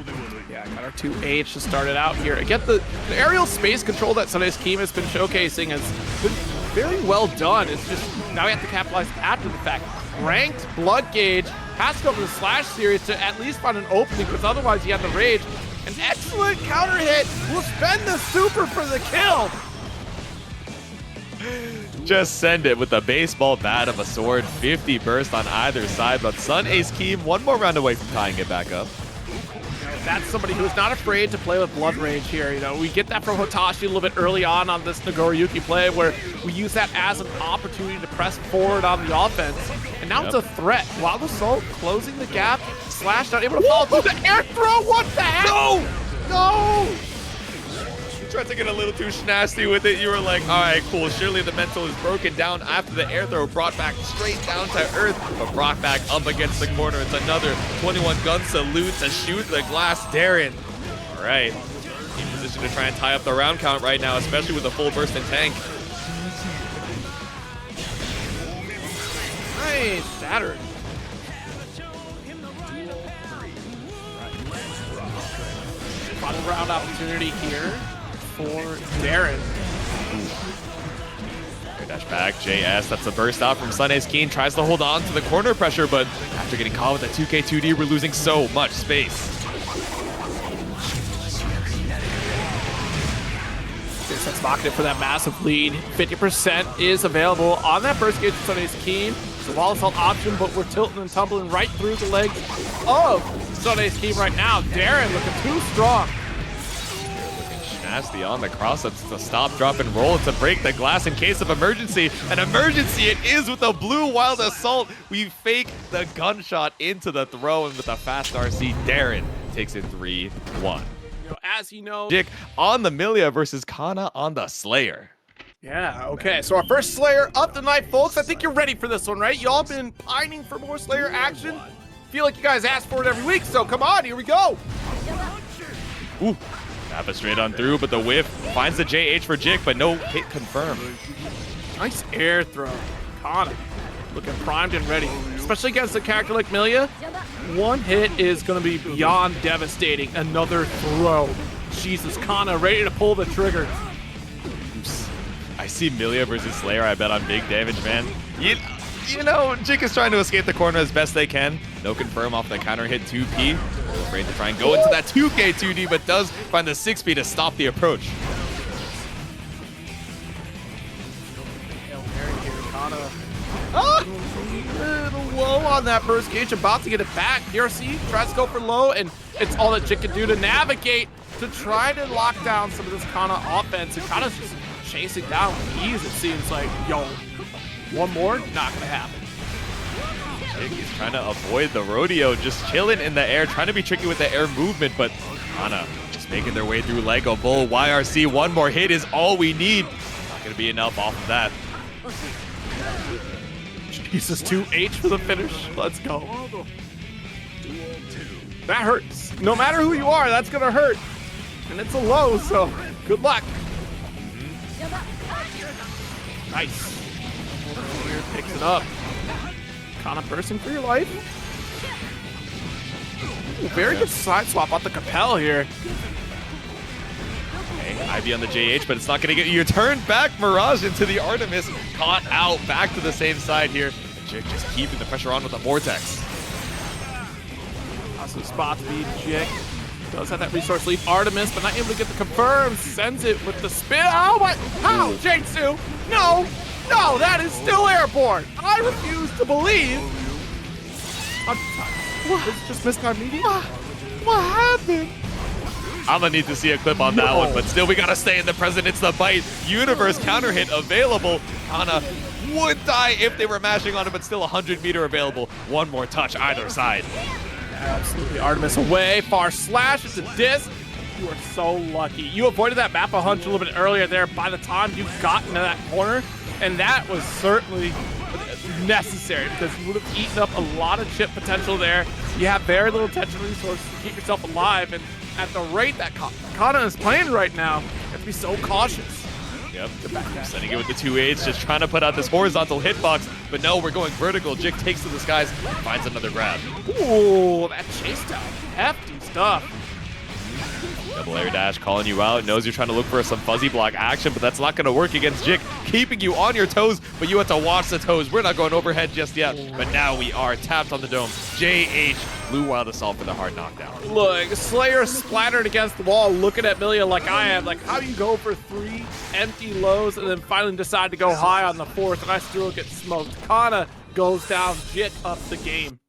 Yeah, got our 2H to start it out here. Again, the aerial space control that SonAceKeem has been showcasing has been very well done. It's just now we have to capitalize after the fact. Ranked blood gauge has to go for the slash series to at least find an opening, because otherwise you have the rage. An excellent counter hit. Will spend the super for the kill. Just send it with the baseball bat of a sword. 50 burst on either side, but SonAceKeem one more round away from tying it back up. That's somebody who's not afraid to play with Blood Rage here. You know, we get that from Hotashi a little bit early on this Nagoriyuki play, where we use that as an opportunity to press forward on the offense. And now it's a threat. Wild Assault closing the gap, slash down, able to follow through the air throw. What the heck? No! No! You tried to get a little too snasty with it. You were like, all right, cool. Surely the mental is broken down after the air throw brought back straight down to earth, but brought back up against the corner. It's another 21 gun salute to shoot the glass. Darren. All right. In position to try and tie up the round count right now, especially with a full burst in tank. Nice. Saturn. Final round opportunity here for Darren. Good dash back, JS. That's a burst out from SonAceKeem. Tries to hold on to the corner pressure, but after getting caught with that 2K2D, we're losing so much space. That's locking it for that massive lead. 50% is available on that first gauge for SonAceKeem. It's a wall assault option, but we're tilting and tumbling right through the legs of SonAceKeem right now. Darren looking too strong. Nasty on the cross. It's a stop, drop, and roll. It's a break the glass in case of emergency. An emergency it is with a blue Wild Assault. We fake the gunshot into the throw, and with a fast RC, Darren takes it 3-1. As you know, Jikh on the Millia versus Kana on the Slayer. Yeah, okay. So our first Slayer up tonight, folks. I think you're ready for this one, right? Y'all been pining for more Slayer action. Feel like you guys ask for it every week, so come on, here we go. Ooh. Nappa straight on through, but the whiff finds the JH for Jikh, but no hit confirmed. Nice air throw. Kana looking primed and ready, especially against a character like Millia. One hit is going to be beyond devastating. Another throw. Jesus, Kana ready to pull the trigger. Oops. I see Millia versus Slayer. I bet on big damage, man. You know, Jikh is trying to escape the corner as best they can. No confirm off the counter hit 2P. Afraid to try and go into that 2K2D, but does find the 6P to stop the approach. A little low on that burst gauge, about to get it back. PRC tries to go for low, and it's all that Jikh can do to navigate to try to lock down some of this Kana offense. And Kana's just chasing down with ease, it seems like. Yo, one more, not gonna happen. Jikh is trying to avoid the rodeo, just chilling in the air, trying to be tricky with the air movement, but Kana just making their way through Lego Bull. YRC, one more hit is all we need. Not gonna be enough off of that. Jesus, 2H for the finish. Let's go. That hurts. No matter who you are, that's gonna hurt. And it's a low, so good luck. Nice. Picks it up. Kana bursting for your life. Ooh, very good side swap off the Capel here. Okay, Ivy on the JH, but it's not going to get you. Turned back Mirage into the Artemis. Caught out, back to the same side here. Jikh just keeping the pressure on with the Vortex. Awesome spot speed. Jikh does have that resource lead. Artemis, but not able to get the confirm. Sends it with the spin. Oh my! How? Jinsu? No! No, that is still airborne. I refuse to believe. What? It's just mistimed media? What happened? I'm gonna need to see a clip on that one, but still we gotta stay in the present. It's the bite. Universe counter hit available. Kana would die if they were mashing on it, but still 100-meter available. One more touch either side. Absolutely. Artemis away. Far slash. It's a disc. You are so lucky. You avoided that map a hunch a little bit earlier there by the time you got into that corner. And that was certainly necessary because you would have eaten up a lot of chip potential there. You have very little tension resources to keep yourself alive. And at the rate that Kana is playing right now, you have to be so cautious. Yep, sending it with the 2H, just trying to put out this horizontal hitbox. But no, we're going vertical. Jikh takes to the skies, finds another grab. Ooh, that chase down. Hefty stuff. Double air dash calling you out. Knows you're trying to look for some fuzzy block action, but that's not going to work against Jikh. Keeping you on your toes, but you have to watch the toes. We're not going overhead just yet, but now we are tapped on the dome. JH, Blue Wild Assault for the hard knockdown. Look, Slayer splattered against the wall, looking at Millia like I am. Like, how do you go for 3 empty lows and then finally decide to go high on the 4th, and I still get smoked? Kana goes down, Jikh up the game.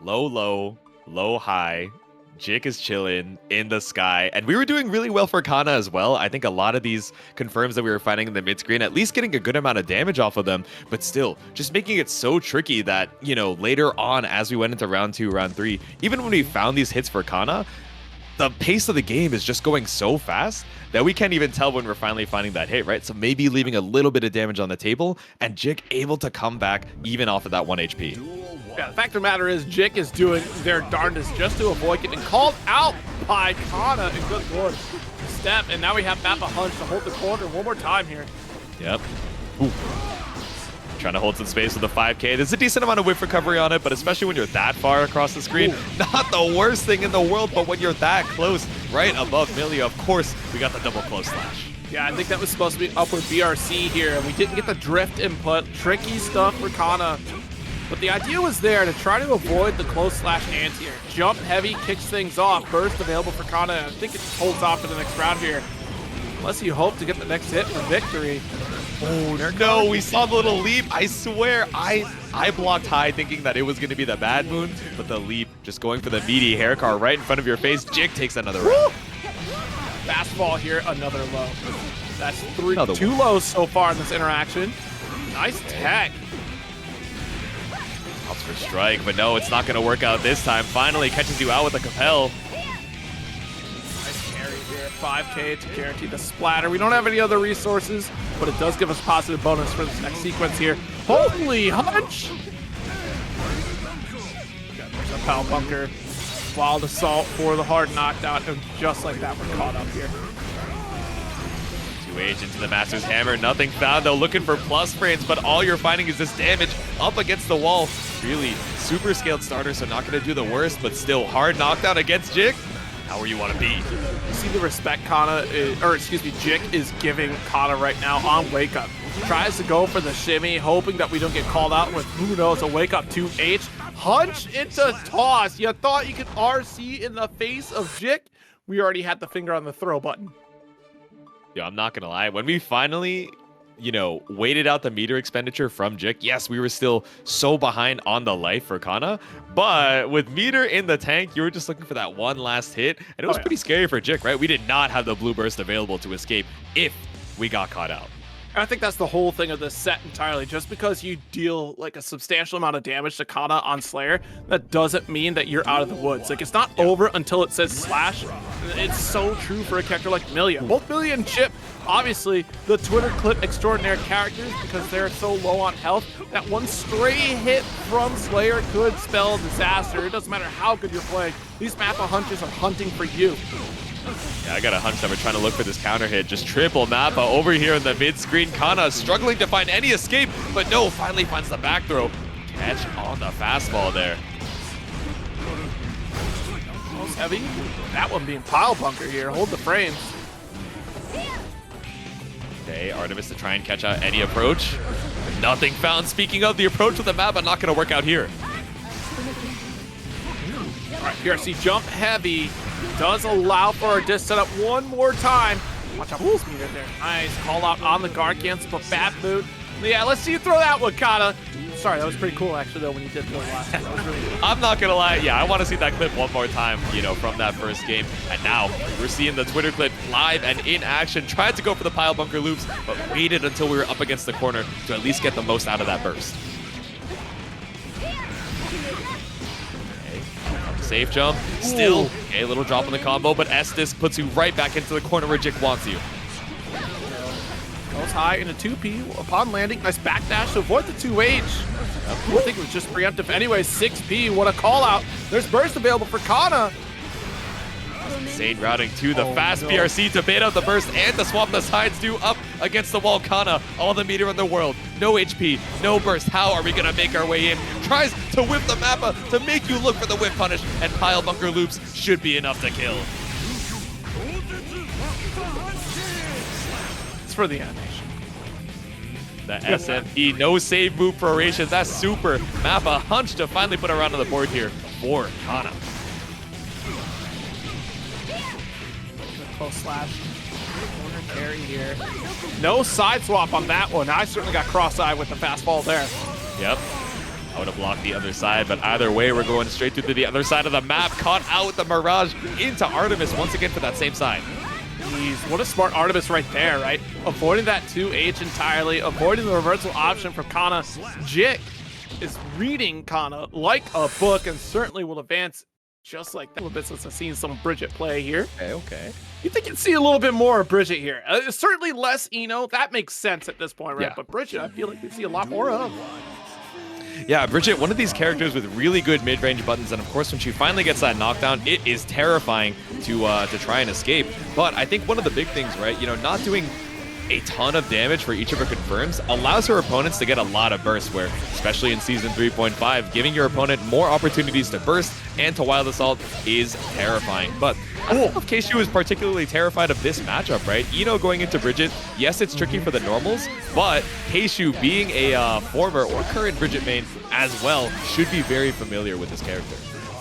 Low, low, low, high. Jikh is chilling in the sky, and we were doing really well for Kana as well. I think a lot of these confirms that we were fighting in the mid screen, at least getting a good amount of damage off of them, but still just making it so tricky that, you know, later on as we went into round 2, round 3, even when we found these hits for Kana, the pace of the game is just going so fast that we can't even tell when we're finally finding that hit, right? So maybe leaving a little bit of damage on the table, and Jikh able to come back even off of that 1 HP. Yeah, the fact of the matter is Jikh is doing their darndest just to avoid getting called out by Kana, and good lord, step, and now we have Mappa Hunch to hold the corner one more time here. Yep. Ooh. Trying to hold some space with the 5K. There's a decent amount of whip recovery on it, but especially when you're that far across the screen, not the worst thing in the world, but when you're that close, right above Millia, of course, we got the double close slash. Yeah, I think that was supposed to be upward BRC here, and we didn't get the drift input. Tricky stuff for Kana. But the idea was there to try to avoid the close slash anti-air. Jump heavy, kicks things off. Burst available for Kana. I think it holds off for the next round here. Unless you hope to get the next hit for victory. Oh, no, we saw the little leap. I swear, I blocked high thinking that it was going to be the bad moon, but the leap, just going for the meaty hair car right in front of your face. Jikh takes another round. Fastball here, another low. That's 2 lows so far in this interaction. Nice tech. Opts for strike, but no, it's not going to work out this time. Finally catches you out with a compel. Nice carry here, 5K to guarantee the splatter. We don't have any other resources, but it does give us positive bonus for this next sequence here. Holy hunch! There's a Pal Bunker. Wild Assault for the hard knockdown, and just like that, we're caught up here. 2H into the Master's Hammer. Nothing found, though. Looking for plus frames, but all you're finding is this damage up against the wall. Really super scaled starter, so not going to do the worst, but still hard knockdown against Jikh. How where you want to be. You see the respect Jikh is giving Kana right now on Wake Up. Tries to go for the shimmy, hoping that we don't get called out with, who knows, a Wake Up 2H. Hunch into toss. You thought you could RC in the face of Jikh? We already had the finger on the throw button. Yeah, I'm not going to lie. When we finally, you know, waited out the meter expenditure from Jikh, yes, we were still so behind on the life for Kana, but with meter in the tank, you were just looking for that one last hit, and it was pretty scary for Jikh, right? We did not have the blue burst available to escape if we got caught out. I think that's the whole thing of this set entirely. Just because you deal like a substantial amount of damage to Kana on Slayer, that doesn't mean that you're out of the woods. Like, it's not over until it says slash. It's so true for a character like Millia. Both Millia and Chipp, obviously, the Twitter clip extraordinary characters because they're so low on health. That one stray hit from Slayer could spell disaster. It doesn't matter how good you're playing. These Mappa Hunches are hunting for you. Yeah, I got a hunch that we're trying to look for this counter hit. Just triple Mappa over here in the mid-screen. Kana struggling to find any escape, but no, finally finds the back throw. Catch on the fastball there. Most heavy. That one being pile bunker here. Hold the frames. Okay, Artemis to try and catch out any approach. Nothing found. Speaking of, the approach with the Mappa, not going to work out here. All right, PRC jump heavy. Does allow for a disc setup one more time. Watch out, Wolf's meter there. Nice call out on the guard cancel, but bad mood. Yeah, let's see you throw that one, Kana. Sorry, that was pretty cool actually though when you did throw it last time. That was really cool. I'm not gonna lie, yeah, I want to see that clip one more time, you know, from that first game. And now we're seeing the Twitter clip live and in action. Tried to go for the pile bunker loops, but waited until we were up against the corner to at least get the most out of that burst. Safe jump, still a little drop on the combo, but S-Disc puts you right back into the corner where Jikh wants you. Goes high in a 2P upon landing. Nice backdash to avoid the 2H. I think it was just preemptive anyway. 6P, what a call out. There's burst available for Kana. Insane routing to the fast PRC to bait out the burst and to swap the sides do up against the wall. Kana, all the meter in the world. No HP, no burst. How are we going to make our way in? Tries to whip the Mappa to make you look for the whip punish, and pile bunker loops should be enough to kill. for the animation. The SMP, no save move for Horatius. That's super. Mappa hunch to finally put a round on the board here for Kana. Close slash. Corner carry here. No side swap on that one. I certainly got cross-eyed with the fastball there. Yep. I would have blocked the other side, but either way, we're going straight through to the other side of the map. Caught out with the Mirage into Artemis once again for that same side. Jeez, what a smart Artemis right there, right? Avoiding that 2H entirely, avoiding the reversal option from Kana. Jikh is reading Kana like a book and certainly will advance just like that. A little bit since I've seen some Bridget play here. Okay. You think you'd see a little bit more of Bridget here. Certainly less Eno. That makes sense at this point, right? Yeah. But Bridget, I feel like we see a lot more of. Yeah, Bridget, one of these characters with really good mid-range buttons, and of course, when she finally gets that knockdown, it is terrifying to try and escape. But I think one of the big things, right, not doing a ton of damage for each of her confirms allows her opponents to get a lot of bursts, where, especially in Season 3.5, giving your opponent more opportunities to burst and to Wild Assault is terrifying. But I don't know if Kshu is particularly terrified of this matchup, right? Going into Bridget, yes, it's tricky for the normals, but Kshu, being a former or current Bridget main as well, should be very familiar with this character.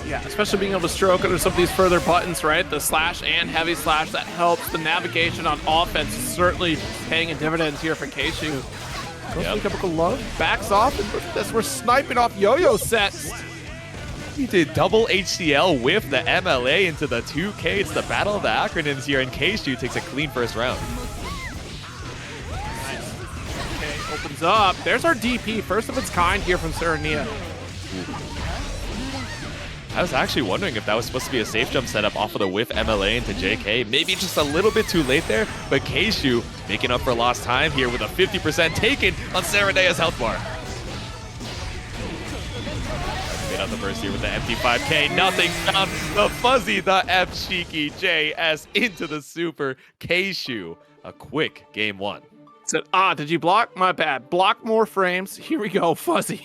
Yeah, especially being able to stroke under some of these further buttons, right? The slash and heavy slash, that helps. The navigation on offense is certainly paying a dividends here for Kshu. Yep. Chemical Love backs off, and look at this, we're sniping off yo-yo sets. He did double HCL with the MLA into the 2K. It's the battle of the acronyms here, and Kshu takes a clean first round. Nice. Okay, opens up. There's our DP, first of its kind here from Ceryneia. I was actually wondering if that was supposed to be a safe jump setup off of the whiff MLA into JK. Maybe just a little bit too late there, but Kshu making up for lost time here with a 50% taken on Cerynia's health bar. Made out the burst here with the empty 5K. Nothing found. The fuzzy, the F cheeky JS into the super. Kshu, a quick game one. Said, did you block? My bad. Block more frames. Here we go, fuzzy.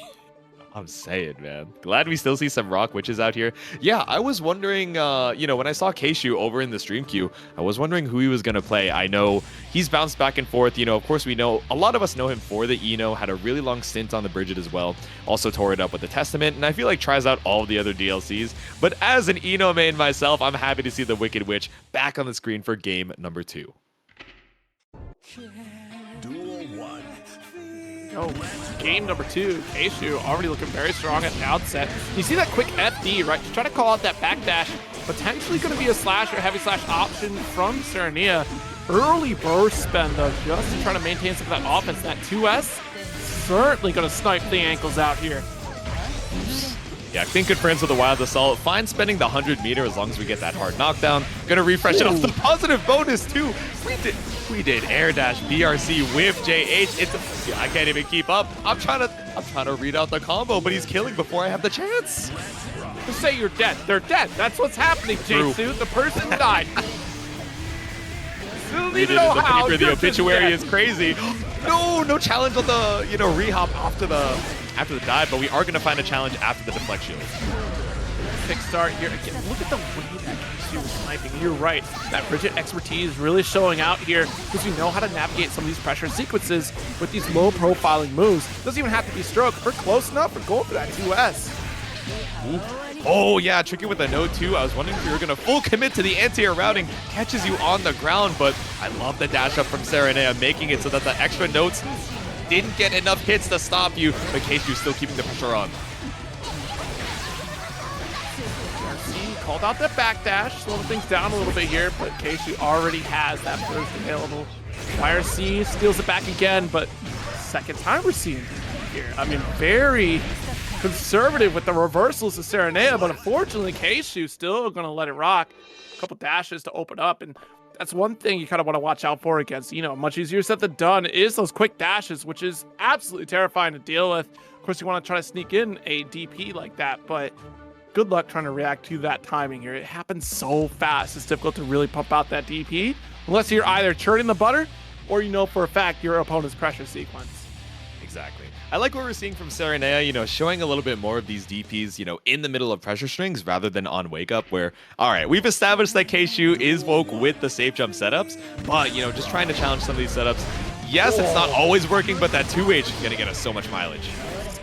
I'm saying, man. Glad we still see some Rock Witches out here. Yeah, I was wondering, when I saw Kshu over in the stream queue, I was wondering who he was going to play. I know he's bounced back and forth. Of course, we know, a lot of us know him for the Eno, had a really long stint on the Bridget as well. Also tore it up with the Testament, and I feel like tries out all the other DLCs. But as an Eno main myself, I'm happy to see the Wicked Witch back on the screen for game number 2. Oh, game number 2, Kshu already looking very strong at the outset. You see that quick FD, right? To try to call out that backdash. Potentially going to be a slash or heavy slash option from Ceryneia. Early burst spend, though, just to try to maintain some of that offense. That 2S certainly going to snipe the ankles out here. Yeah, I think good friends with the Wild Assault. Fine spending the 100 meter as long as we get that hard knockdown. Gonna refresh it off the positive bonus too. We did air dash BRC with JH. I can't even keep up. I'm trying to read out the combo, but he's killing before I have the chance. Just say you're dead. They're dead. That's what's happening, Jsu. The person died. Still need to know how. The obituary is crazy. No challenge on the rehop after the dive, but we are going to find a challenge after the deflect shield. Quick start here. Again, look at the way that Kshu was sniping. You're right. That Bridget expertise is really showing out here because we know how to navigate some of these pressure sequences with these low profiling moves. Doesn't even have to be stroke. We're close enough. We're going for that 2S. Ooh. Oh yeah, tricky with the node too. I was wondering if you were going to full commit to the anti-air routing. Catches you on the ground, but I love the dash up from Ceryneia, making it so that the extra nodes didn't get enough hits to stop you, but Kshu's still keeping the pressure on. Called out that backdash, slowing things down a little bit here, but Kshu already has that burst available. YRC steals it back again, but second time we're seeing it here. I mean, very conservative with the reversals of Ceryneia, but unfortunately, Kshu still going to let it rock. A couple dashes to open up, and that's one thing you kind of want to watch out for against, much easier said than done, is those quick dashes, which is absolutely terrifying to deal with. Of course, you want to try to sneak in a DP like that, but good luck trying to react to that timing here. It happens so fast. It's difficult to really pump out that DP unless you're either churning the butter or for a fact your opponent's pressure sequence. Exactly. I like what we're seeing from Ceryneia, you know, showing a little bit more of these DPs, you know, in the middle of pressure strings rather than on wake up where, all right, we've established that Kshu is woke with the safe jump setups, but, you know, just trying to challenge some of these setups. Yes, it's not always working, but that 2H is going to get us so much mileage.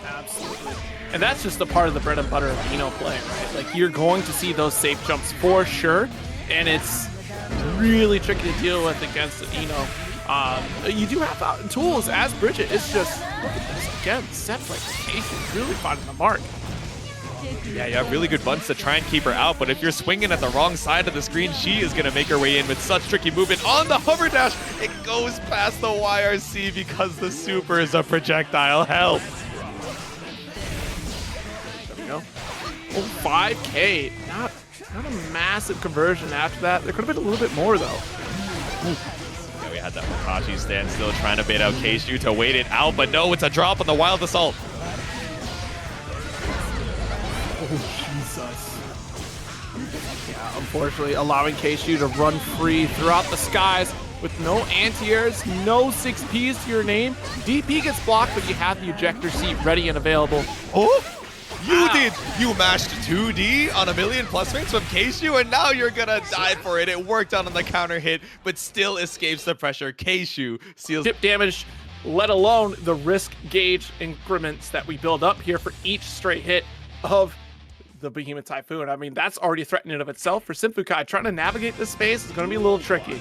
Absolutely. And that's just a part of the bread and butter of Eno play, right? Like, you're going to see those safe jumps for sure, and it's really tricky to deal with against Eno. You do have tools as Bridget. It's just, look at this again, set like really finding the mark. Yeah, you have really good bunts to try and keep her out, but if you're swinging at the wrong side of the screen, she is going to make her way in with such tricky movement on the hover dash. It goes past the YRC because the super is a projectile. Help. There we go. Oh, 5K. Not a massive conversion after that. There could have been a little bit more, though. Ooh. We had that Makashi stand still trying to bait out Kshu to wait it out, but no, it's a drop on the Wild Assault. Oh, Jesus. Yeah, unfortunately, allowing Kshu to run free throughout the skies with no anti-airs, no 6Ps to your name. DP gets blocked, but you have the ejector seat ready and available. Oh! You did! You mashed 2D on 1,000,000 plus rates from Kshu, and now you're gonna die for it. It worked out on the counter hit, but still escapes the pressure. Kshu seals chip damage, let alone the risk gauge increments that we build up here for each straight hit of the Behemoth Typhoon. I mean, that's already threatening of itself. For Simfukai, trying to navigate this space is gonna be a little tricky.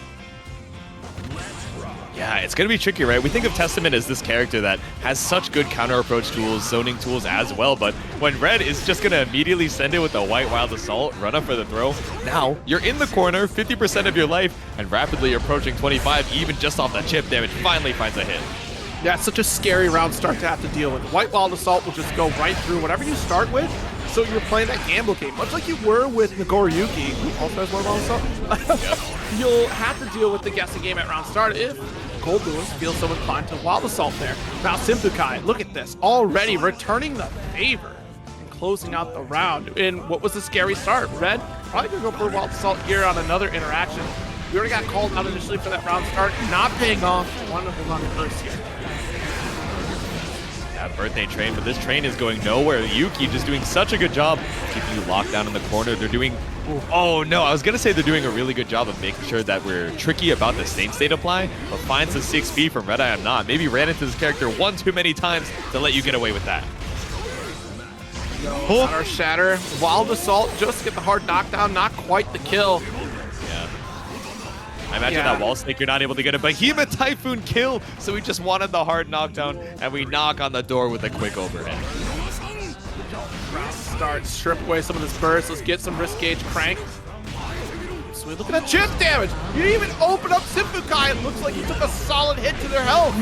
Yeah, it's going to be tricky, right? We think of Testament as this character that has such good counter approach tools, zoning tools as well, but when Red is just going to immediately send it with the White Wild Assault, run up for the throw, now you're in the corner, 50% of your life, and rapidly approaching 25, even just off that chip damage, finally finds a hit. Yeah, it's such a scary round start to have to deal with. White Wild Assault will just go right through whatever you start with, so you're playing that gamble game, much like you were with Nagoriyuki, who also has White Wild Assault. Yep. You'll have to deal with the guessing game at round start if Goldlewis feels so inclined to Wild Assault there. Now Simfukai, look at this, already returning the favor and closing out the round in what was a scary start. Red probably gonna go for Wild Assault here on another interaction. We already got called out initially for that round start, not paying off. Wonderful on the first here. Birthday train, but this train is going nowhere. Yuki just doing such a good job keeping you locked down in the corner. They're doing, oh no, I was gonna say they're doing a really good job of making sure that we're tricky about the state apply, but finds the 6B from RedIAmNot. Maybe ran into this character one too many times to let you get away with that. Our shatter, Wild Assault, just to get the hard knockdown, not quite the kill. I imagine that wall snake, you're not able to get a Behemoth Typhoon kill, so we just wanted the hard knockdown, and we knock on the door with a quick overhead. Start, strip away some of this burst. Let's get some risk gauge crank. So we look at that chip damage. You even open up Simfukai. It looks like you took a solid hit to their health.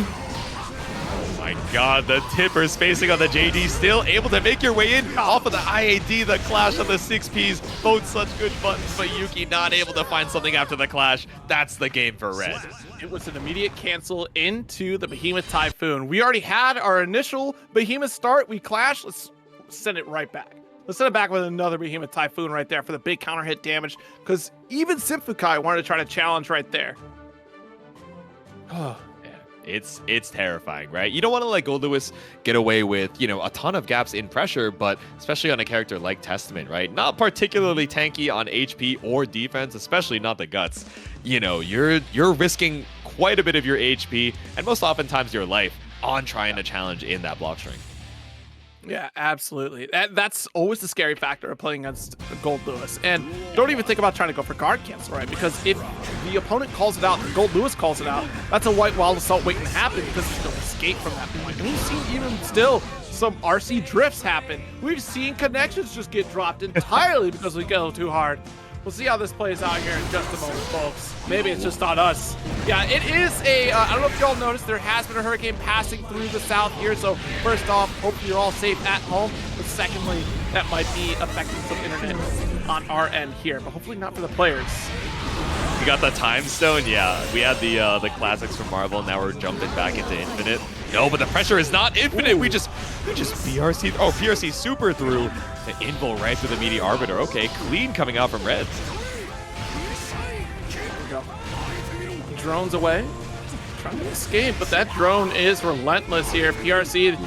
Oh my god, the tipper spacing on the JD, still able to make your way in off of the IAD, the clash of the 6Ps, both such good buttons, but Yuki not able to find something after the clash. That's the game for Red. It was an immediate cancel into the Behemoth Typhoon. We already had our initial Behemoth start. We clashed. Let's send it right back. Let's send it back with another Behemoth Typhoon right there for the big counter hit damage, because even Simfukai wanted to try to challenge right there. Oh. It's terrifying, right? You don't want to let Goldlewis get away with, you know, a ton of gaps in pressure, but especially on a character like Testament, right? Not particularly tanky on HP or defense, especially not the guts. You know, you're risking quite a bit of your HP and most oftentimes your life on trying to challenge in that block string. Yeah, absolutely. That's always the scary factor of playing against Goldlewis. And don't even think about trying to go for guard cancel, right? Because if the opponent calls it out and Goldlewis calls it out, that's a White Wild Assault waiting to happen because there's no escape from that point. And we've seen even still some RC drifts happen. We've seen connections just get dropped entirely because we go too hard. We'll see how this plays out here in just a moment, folks. Maybe it's just on us. Yeah, it is I don't know if y'all noticed, there has been a hurricane passing through the south here. So first off, hope you're all safe at home. But secondly, that might be affecting some internet on our end here, but hopefully not for the players. We got the time stone. Yeah, we had the classics from Marvel. Now we're jumping back into Infinite. No, but the pressure is not infinite. We just PRC. Oh, PRC super through the invul right through the meaty arbiter. Okay, clean coming out from Red. There we go. Drones away. trying to escape, but that drone is relentless here. PRC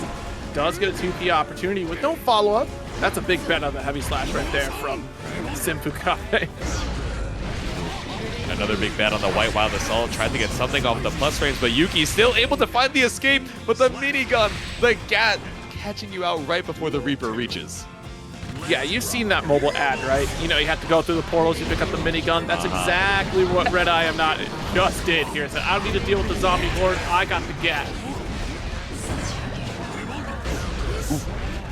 does get a 2P opportunity with no follow-up. That's a big bet on the heavy slash right there from Simfukai. Another big bet on the White Wild Assault. Tried to get something off the plus range, but Yuki still able to find the escape. But the minigun, the Gat, catching you out right before the Reaper reaches. Yeah, you've seen that mobile ad, right? You know, you have to go through the portals, you pick up the minigun. That's exactly what RedIAmNot just did here. So I don't need to deal with the zombie horde. I got the Gat.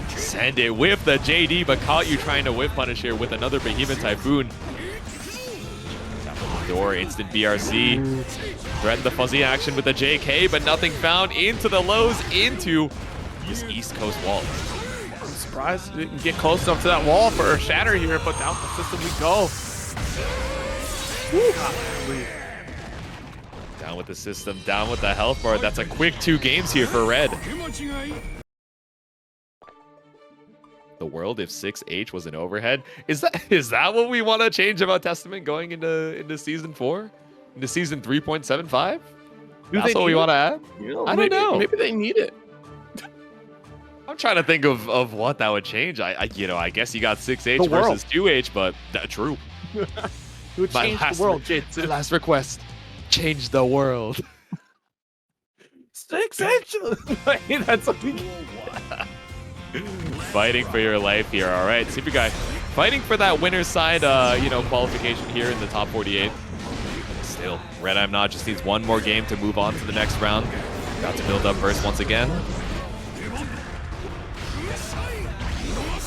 Send it with the JD, but caught you trying to whip punish here with another Behemoth Typhoon. Door, instant BRC. Threaten the fuzzy action with the JK, but nothing found. Into the lows, into this East Coast wall. I'm surprised we didn't get close enough to that wall for a shatter here, but down the system we go. Down with the system, down with the health bar. That's a quick 2 games here for Red. The world if 6H was an overhead. Is that what we want to change about Testament going into season 4? Into season 3.75? That's what we want to add? I don't know. Maybe they need it. I'm trying to think of what that would change. I guess you got 6H versus 2H, but true. It would change the world, Jade. My last request. Change the world. 6H! That's what we Fighting for your life here. All right, Super Guy fighting for that winner's side, qualification here in the top 48. Still, RedIAmNot just needs one more game to move on to the next round. Got to build up burst once again.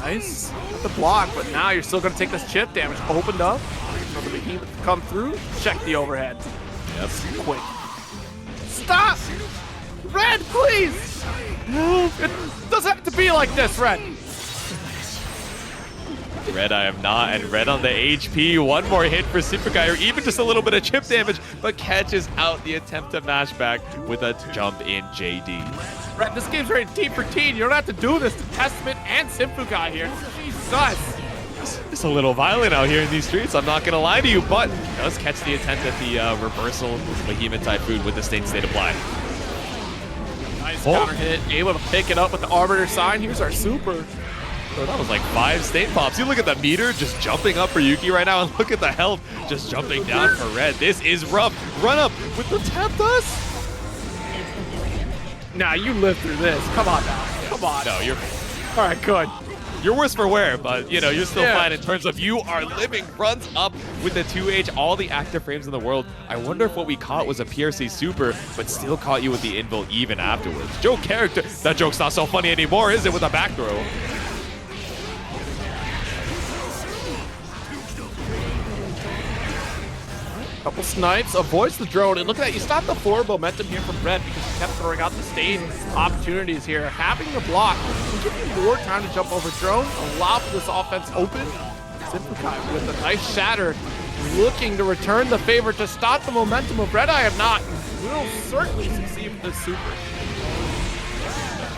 Nice. Got the block, but now you're still going to take this chip damage. Opened up. For the Behemoth to come through. Check the overhead. Yep. Quick. Stop! Red, please! It doesn't have to be like this, Red. RedIAmNot and Red on the HP. One more hit for Simfukai, or even just a little bit of chip damage, but catches out the attempt to mash back with a jump in JD. Red, this game's rated T for teen. You don't have to do this to Testament and Simfukai here. Jesus. It's a little violent out here in these streets, I'm not going to lie to you, but does catch the attempt at the reversal Behemoth Typhoon with the state apply. Nice counter hit, able to pick it up with the Arbiter sign. Here's our super. So that was like 5 state pops. You look at the meter just jumping up for Yuki right now, and look at the health just jumping down for Red. This is rough. Run up with the tap dust. Nah, you lived through this. Come on now. Come on. No, you're... All right, good. You're worse for wear, but you're still fine in terms of you are living. Runs up with the 2H, all the active frames in the world. I wonder if what we caught was a PRC super, but still caught you with the invul even afterwards. Joke character. That joke's not so funny anymore, is it, with a back throw? Couple snipes, avoids the drone, and look at that, you stopped the forward momentum here from Red because you kept throwing out the stage opportunities here. Having the block will give you more time to jump over drone, allow for this offense open. Simfukai with a nice shatter, looking to return the favor to stop the momentum of RedIAmNot. Will certainly succeed with this super.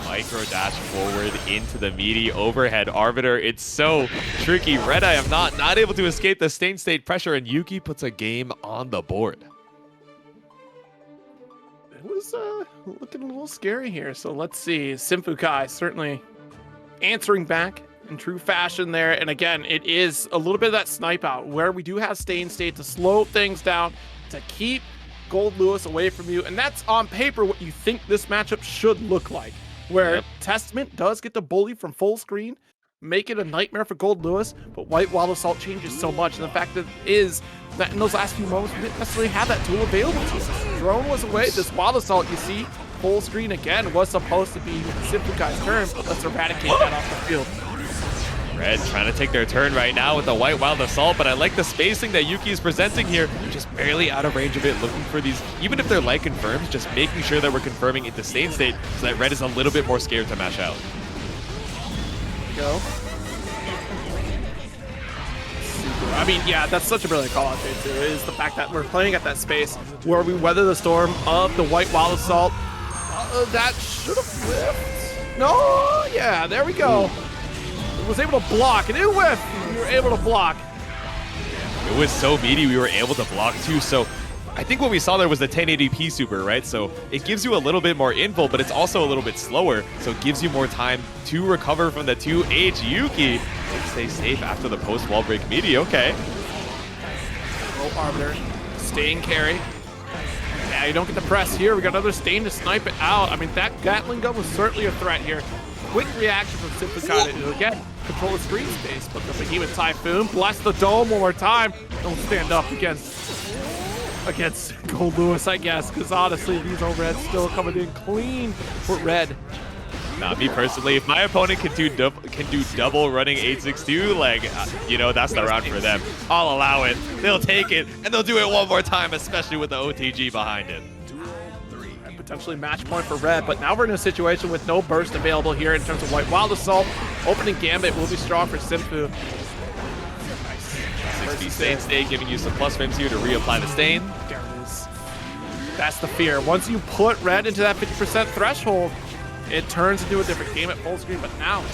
Micro dash forward into the meaty overhead Arbiter. It's so tricky. RedIAmNot not able to escape the state pressure, and Yuki puts a game on the board. It was looking a little scary here. So let's see. Simfukai certainly answering back in true fashion there. And again, it is a little bit of that snipe out where we do have stay in state to slow things down, to keep Goldlewis away from you. And that's on paper what you think this matchup should look like. Where Testament does get the bully from full screen, make it a nightmare for Goldlewis, but White Wild Assault changes so much. And the fact that is that in those last few moments, we didn't necessarily have that tool available to us. Drone was away. This Wild Assault, you see, full screen again was supposed to be Simfukai's turn, but let's eradicate that off the field. Red trying to take their turn right now with the White Wild Assault, but I like the spacing that Yuki is presenting here. Just barely out of range of it, looking for these, even if they're light confirms, just making sure that we're confirming into state so that Red is a little bit more scared to mash out. Go. I mean, yeah, that's such a brilliant call out there too, is the fact that we're playing at that space where we weather the storm of the White Wild Assault. That should have whiffed. No, yeah, there we go. Was able to block, and it whiffed. We were able to block. It was so meaty, we were able to block too. So I think what we saw there was the 1080p super, right? So it gives you a little bit more info, but it's also a little bit slower, so it gives you more time to recover from the 2H. Yuki stay safe after the post-wall break meaty. Okay. Low Arbiter, staying carry. Yeah, you don't get the press here. We got another Stain to snipe it out. I mean, that Gatling gun was certainly a threat here. Quick reaction from Simplekana to, again, control the screen space, but the Behemoth Typhoon, bless the dome one more time. Don't stand up against Goldlewis, I guess, because honestly, these overheads still coming in clean for Red. Nah, me personally, if my opponent can do double running 862, like, you know, that's the round for them. I'll allow it. They'll take it, and they'll do it one more time, especially with the OTG behind it. And potentially match point for Red, but now we're in a situation with no burst available here in terms of White Wild Assault. Opening Gambit will be strong for Simfu. Nice. 60 Stain Stay, giving you some plus frames here to reapply the Stain. There it is. That's the fear. Once you put Red into that 50% threshold, it turns into a different game at full screen, but now,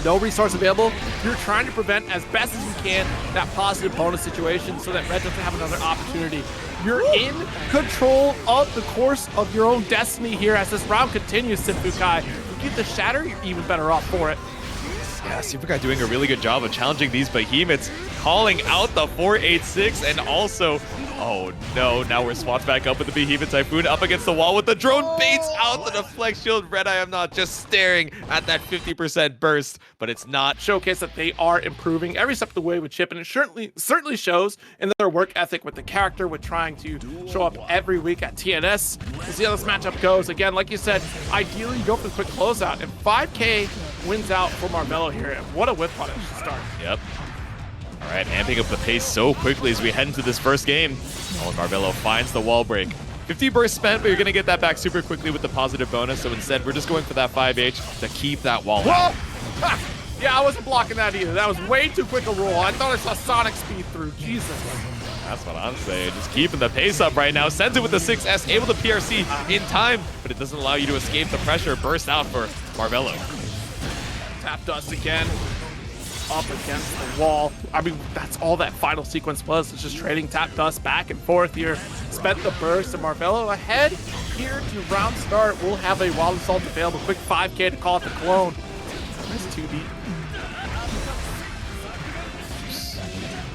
no resource available. You're trying to prevent as best as you can that positive bonus situation so that Red doesn't have another opportunity. You're in control of the course of your own destiny here as this round continues, Simfukai. If you get the Shatter, you're even better off for it. Yeah, Superguy doing a really good job of challenging these behemoths, calling out the 486, and also, oh no, now we're swapped back up with the Behemoth Typhoon up against the wall with the drone, baits out the deflect shield. RedIAmNot just staring at that 50% burst, but it's not. Showcase that they are improving every step of the way with Chipp, and it certainly shows in their work ethic with the character, with trying to show up every week at TNS. We'll see how this matchup goes. Again, like you said, ideally you go for the quick closeout, and 5K wins out for Marvello here. And what a whip punish to start. Yep. All right, amping up the pace so quickly as we head into this first game. Oh, Marvello finds the wall break. 50 burst spent, but you're going to get that back super quickly with the positive bonus. So instead, we're just going for that 5H to keep that wall out. Yeah, I wasn't blocking that either. That was way too quick a roll. I thought I saw Sonic speed through. Jesus. That's what I'm saying. Just keeping the pace up right now. Sends it with the 6S, able to PRC in time, but it doesn't allow you to escape the pressure. Burst out for Marvello. Tap dust again. Up against the wall. I mean, that's all that final sequence was. It's just trading tap dust back and forth here. Spent the burst, and Marvello ahead here to round start. We'll have a Wild Assault available. Quick 5K to call it the clone. Nice 2D.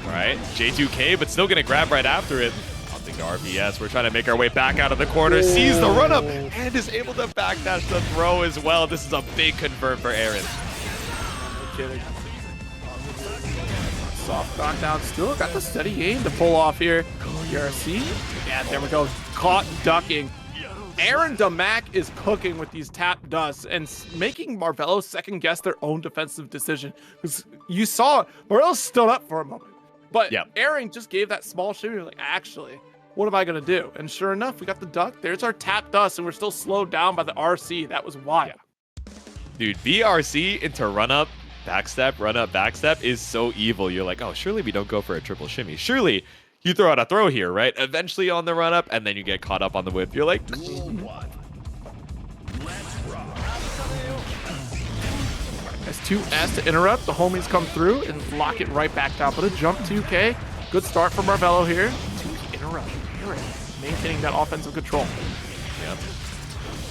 All right, J2K, but still gonna grab right after it. Opting to RPS. We're trying to make our way back out of the corner. Sees the run up and is able to backdash the throw as well. This is a big convert for Aaron. No kidding. Soft knockdown, still got the steady aim to pull off here. PRC, yeah, there we go. Caught ducking. Aaron Damac is cooking with these tap dusts and making Marvello second guess their own defensive decision. Because you saw Marvello stood up for a moment, but Aaron just gave that small shimmy. Like, actually, what am I gonna do? And sure enough, we got the duck. There's our tap dust, and we're still slowed down by the RC. That was wild. Dude, BRC into run up, backstep, run up, backstep is so evil. You're like, oh, surely we don't go for a triple shimmy. Surely you throw out a throw here, right? Eventually on the run up, and then you get caught up on the whip. You're like, There's 2S to interrupt. The homies come through and lock it right back down. But a jump 2K. Good start from Marvello here. 2K interrupt. Aaron maintaining that offensive control. Yep.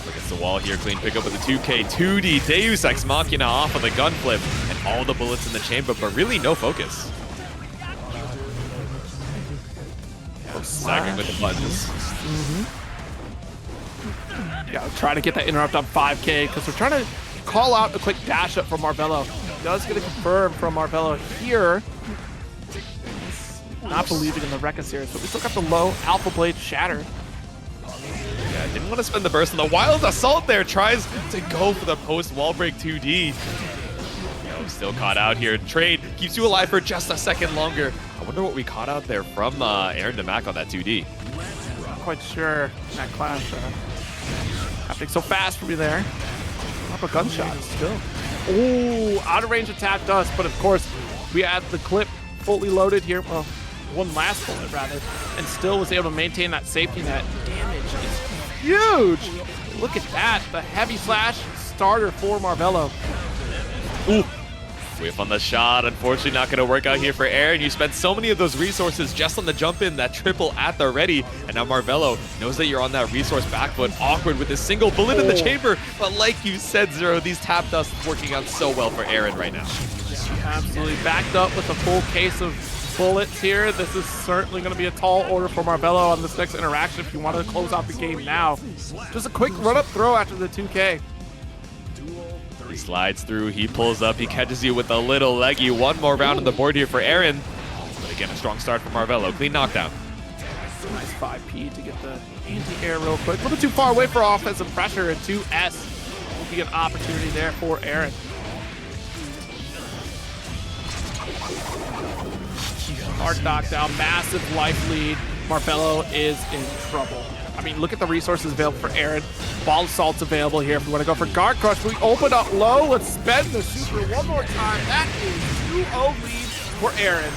Against the wall here, clean pickup with the 2K, 2D, Deus Ex Machina off of the gun flip, and all the bullets in the chamber, but really no focus. Stacking with the buttons. Yeah, trying to get that interrupt on 5K because we're trying to call out a quick dash up from Marvello. Does get a confirm from Marvello here. Not believing in the Rekka series, but we still got the low Alpha Blade Shatter. Yeah, didn't want to spend the burst on the Wild Assault there. Tries to go for the post wall break 2D. Still caught out here. Trade keeps you alive for just a second longer. I wonder what we caught out there from Aaron Damac on that 2D. Not quite sure that clash happening so fast for me there. Up a gunshot still. Oh, out of range of tap dust, but of course we had the clip fully loaded here. Well, one last bullet rather, and still was able to maintain that safety net. Damage is huge. Look at that, the heavy slash starter for Marvello. Ooh. Whiff on the shot, unfortunately not going to work out here for Aaron. You spent so many of those resources just on the jump in, that triple at the ready, and now Marvelo knows that you're on that resource back foot, awkward with a single bullet in the chamber, but like you said, Zero, these tap dusts working out so well for Aaron right now. Yeah, absolutely backed up with a full case of bullets here. This is certainly going to be a tall order for Marvelo on this next interaction if you want to close out the game now. Just a quick run-up throw after the 2K. He slides through, he pulls up, he catches you with a little leggy. One more round on the board here for Aaron. But again, a strong start for Marvelo. Clean knockdown. Nice 5P to get the anti-air real quick. A little too far away for offensive pressure, and 2S will be an opportunity there for Aaron. Hard knockdown, massive life lead. Marvelo is in trouble. I mean, look at the resources available for Aaron. Ball assault's available here if we want to go for guard crush. We open up low. Let's spend the super one more time. That is 2-0 lead for Aaron.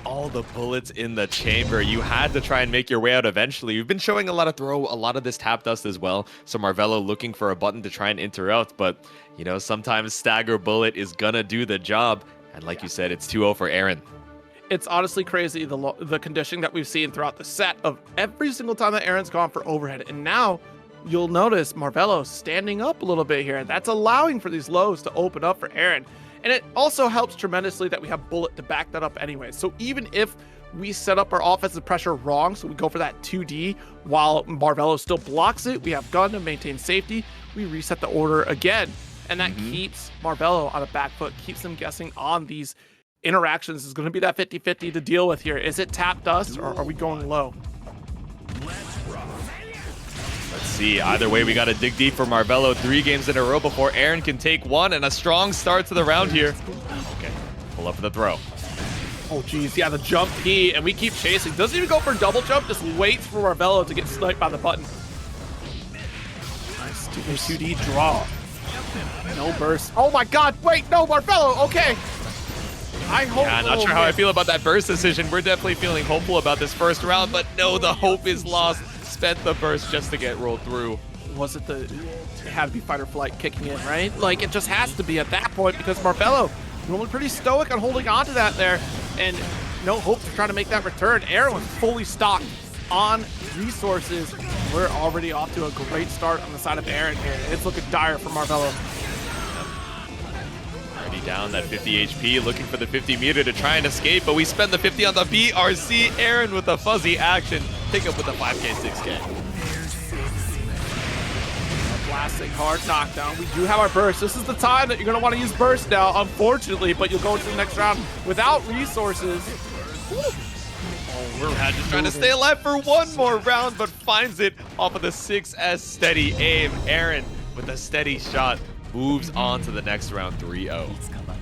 All the bullets in the chamber. You had to try and make your way out eventually. You've been showing a lot of throw, a lot of this tap dust as well. So Marvelo looking for a button to try and interrupt. But, you know, sometimes stagger bullet is gonna do the job. And like you said, it's 2-0 for Aaron. It's honestly crazy, the conditioning that we've seen throughout the set of every single time that Aaron's gone for overhead. And now you'll notice Marvelo standing up a little bit here. That's allowing for these lows to open up for Aaron. And it also helps tremendously that we have bullet to back that up anyway. So even if we set up our offensive pressure wrong, so we go for that 2D while Marvelo still blocks it, we have gun to maintain safety, we reset the order again. And that keeps Marvelo on a back foot, keeps them guessing on these interactions. Is going to be that 50-50 to deal with here. Is it tap dust or are we going low? Let's see. Either way, we got to dig deep for Marvelo. 3 games in a row before Aaron can take one, and a strong start to the round here. Okay, pull up for the throw. Oh, geez. Yeah, the jump P, and we keep chasing. Doesn't even go for double jump, just waits for Marvelo to get sniped by the button. Nice 2D draw. No burst. Oh my god, wait, no, Marvelo, okay. I hope. Yeah, not sure how I feel about that burst decision. We're definitely feeling hopeful about this first round, but no, the hope is lost. Spent the burst just to get rolled through. Was it it had to be fight or flight kicking in, right? Like, it just has to be at that point because Marvelo normally pretty stoic on holding on to that there, and no hope to try to make that return. Aaron was fully stocked on resources. We're already off to a great start on the side of Aaron here. It's looking dire for Marvelo. Already down that 50 HP, looking for the 50 meter to try and escape, but we spend the 50 on the BRC. Aaron with a fuzzy action. Pick up with the 5K, 6K. Blasting hard knockdown. We do have our burst. This is the time that you're going to want to use burst now, unfortunately, but you'll go into the next round without resources. Oh, we're just trying to stay alive for one more round, but finds it off of the 6S steady aim. Aaron with a steady shot moves on to the next round, 3-0.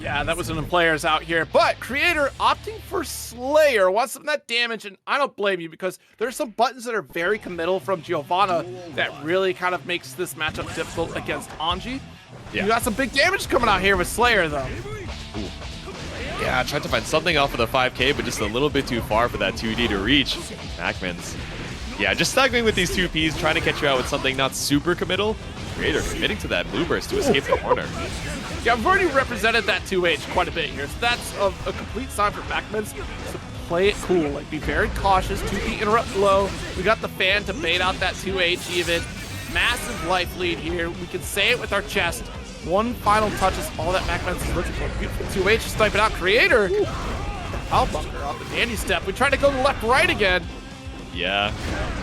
Yeah, that was an players out here, but Kreator opting for Slayer wants some of that damage, and I don't blame you because there's some buttons that are very committal from Giovanna that really kind of makes this matchup difficult against Anji. Yeah. You got some big damage coming out here with Slayer, though. Ooh. Yeah, I tried to find something off of the 5K, but just a little bit too far for that 2D to reach. Macman's, yeah, just staggering with these 2Ps, trying to catch you out with something not super committal. Kreator committing to that blue burst to escape the corner. Yeah, I've already represented that 2H quite a bit here, so that's a complete sign for Macman's to play it cool. Like, be very cautious, 2P interrupt low. We got the fan to bait out that 2H even. Massive life lead here. We can say it with our chest. One final touch is all that Macman's is looking for. Beautiful 2H, snipe it out. Kreator. Foul bunker off the Dany step. We try to go left-right again. Yeah,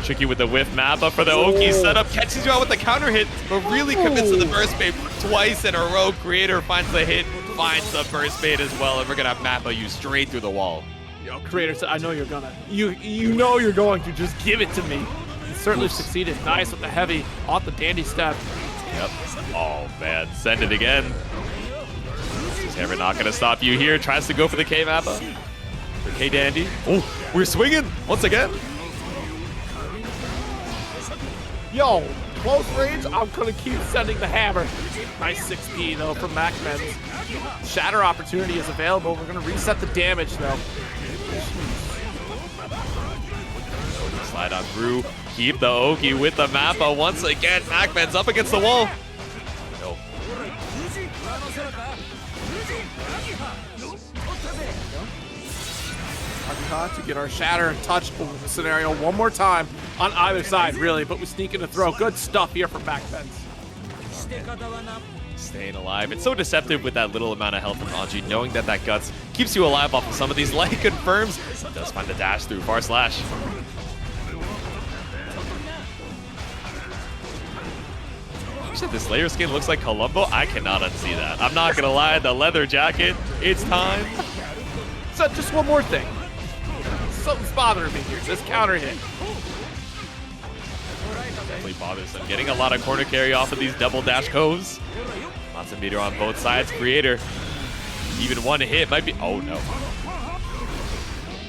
tricky with the whiff Mappa for the Oki setup. Catches you out with the counter hit, but really commits to the burst bait twice in a row. Kreator finds the hit, finds the burst bait as well, and we're gonna have Mappa you straight through the wall. Yo, Kreator said, I know you're gonna. You know you're going to. Just give it to me. He certainly succeeded. Nice with the heavy off the Dany step. Yep. Oh man, send it again. He's never not gonna stop you here. Tries to go for the K Mappa. For K Dandy. Oh, we're swinging once again. Yo, close range, I'm gonna keep sending the hammer. Nice 6P though from Macman's. Shatter opportunity is available. We're gonna reset the damage though. Slide on through. Keep the Oki with the Mappa once again. Macman's up against the wall. No. To get our shatter and touch scenario one more time on either side, really, but we sneak in a throw. Good stuff here for backbends. Staying alive. It's so deceptive with that little amount of health from Anji, knowing that that guts keeps you alive off of some of these. Light confirms. Does find the dash through far slash. You said this Slayer skin looks like Columbo? I cannot unsee that. I'm not gonna lie, the leather jacket, it's time. So just one more thing. Something's bothering me here. This counter hit. Definitely bothersome. Getting a lot of corner carry off of these double dash coves. Lots of meter on both sides. Kreator. Even one hit might be. Oh no.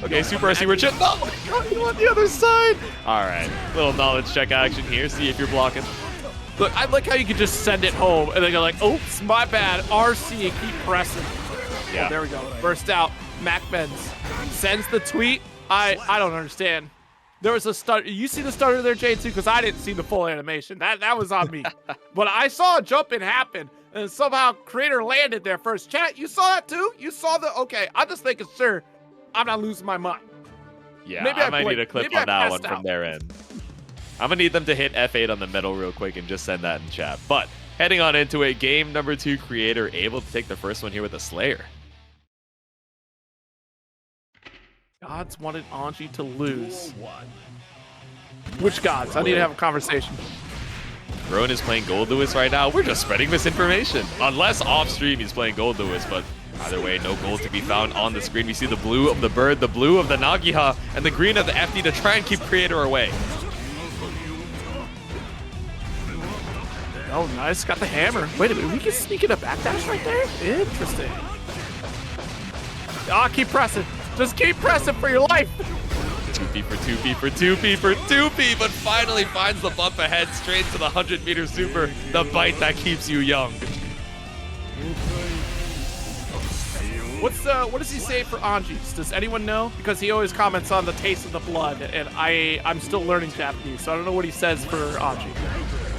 Okay, Super SC Richard. No, on the other side. All right, little knowledge check action here. See if you're blocking. Look, I like how you can just send it home and then go like, oops, my bad. RC and keep pressing. Yeah. Oh, there we go. Burst out. Macbens sends the tweet. I don't understand. There was a stutter. You see the stutter there, Jade, too? Because I didn't see the full animation. That was on me. But I saw a jump in happen, and somehow Kreator landed there first. Chat, you saw that too? You saw the... Okay, I'm just making sure I'm not losing my mind. Yeah, maybe I might need a clip on that one from their end. I'm going to need them to hit F8 on the middle real quick and just send that in chat. But heading on into it, game number 2, Kreator able to take the first one here with a Slayer. Gods wanted Anji to lose. Which gods? I need to have a conversation. Brone is playing Goldlewis right now. We're just spreading misinformation. Unless off stream he's playing Goldlewis, but either way, no gold to be found on the screen. We see the blue of the bird, the blue of the Nagoriyuki, and the green of the FD to try and keep Kreator away. Oh, nice. Got the hammer. Wait a minute. We can sneak in a backdash right there? Interesting. Ah, keep pressing. Just keep pressing for your life. 2P for 2P for 2P for 2P, but finally finds the bump ahead straight to the 100-meter super. The bite that keeps you young. What does he say for Anji's? Does anyone know? Because he always comments on the taste of the blood, and I'm still learning Japanese, so I don't know what he says for Anji.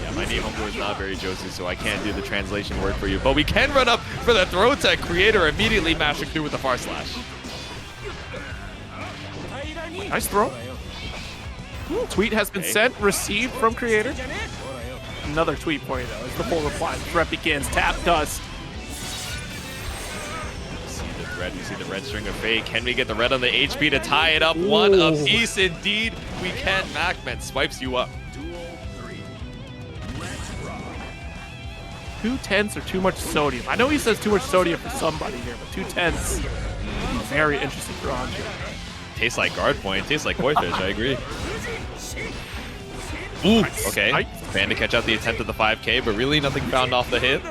Yeah, my name is not very Josu, so I can't do the translation word for you. But we can run up for the throw tech. Kreator immediately mashing through with the far slash. Nice throw. Tweet has been sent, received from Kreator. Another tweet for you, though. It's the full reply. The threat begins. Tap dust. You see the red string of fate. Can we get the red on the HP to tie it up? Ooh. One apiece indeed. We can. Macman swipes you up. 2 tenths or too much sodium. I know he says too much sodium for somebody here, but 2 tenths. Very interesting for Anji. Tastes like guard point. Tastes like koi fish. I agree. Ooh. Okay. Man to catch out the attempt of the 5K, but really nothing found off the hit.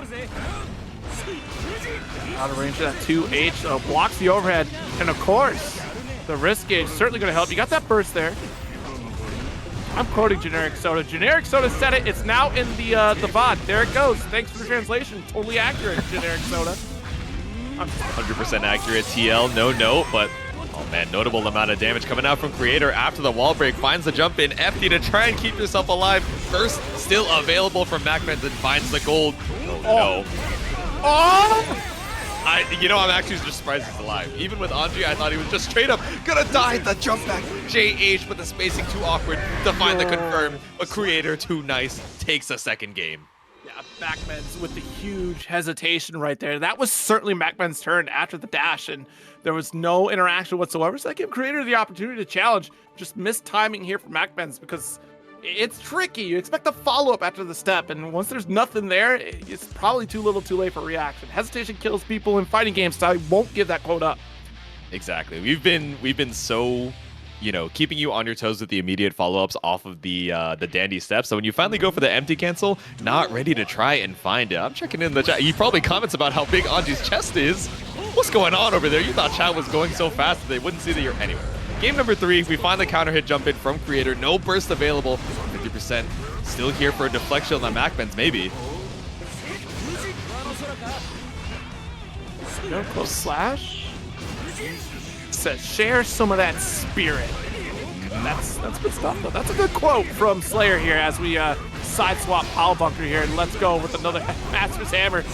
Out of range of that 2H, so blocks the overhead. And of course, the wrist gauge certainly going to help. You got that burst there. I'm quoting Generic Soda. Generic Soda said it. It's now in the VOD. There it goes. Thanks for the translation. Totally accurate, Generic Soda. 100% accurate TL. No note, but oh man, notable amount of damage coming out from Kreator after the wall break. Finds the jump in. FD to try and keep yourself alive. First, still available from Macman, and finds the gold. Oh no. Oh! I'm actually just surprised he's alive. Even with Anji, I thought he was just straight up gonna die. The jump back. JH, but the spacing too awkward to find the confirm. But Kreator, too nice, takes a second game. Yeah, Macman's with the huge hesitation right there. That was certainly Macman's turn after the dash, and there was no interaction whatsoever. So that gave Kreator the opportunity to challenge. Just missed timing here for Macman's because it's tricky. You expect a follow-up after the step, and once there's nothing there, it's probably too little too late for reaction. Hesitation kills people in fighting games, so I won't give that quote up. Exactly. We've been so, keeping you on your toes with the immediate follow-ups off of the dandy steps. So when you finally go for the empty cancel, not ready to try and find it. I'm checking in the chat. He probably comments about how big Anji's chest is. What's going on over there? You thought chat was going so fast that they wouldn't see that you're anyway. Game number 3, we find the counter hit jump in from Kreator. No burst available. 50% still here for a deflection on the Macbens, maybe. No close slash. Says share some of that spirit. That's good stuff, though. That's a good quote from Slayer here as we side swap Power Bunker here, and let's go with another Master's Hammer.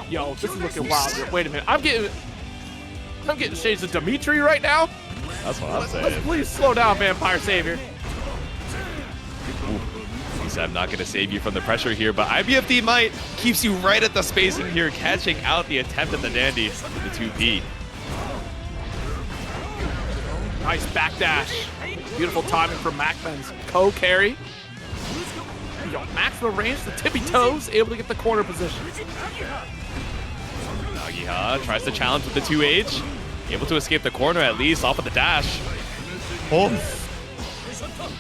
Yo, this is looking wild here. Wait a minute. I'm getting shades of Dimitri right now. That's what I'm saying. Let's please slow down, Vampire Savior. I'm not going to save you from the pressure here, but IBFD might. Keeps you right at the spacing here, catching out the attempt at the Dandy, the 2P. Nice backdash. Beautiful timing from Macman's co-carry. Yo, maximum range, the tippy toes, able to get the corner position. Nagoriyuki tries to challenge with the 2H. Able to escape the corner at least, off of the dash.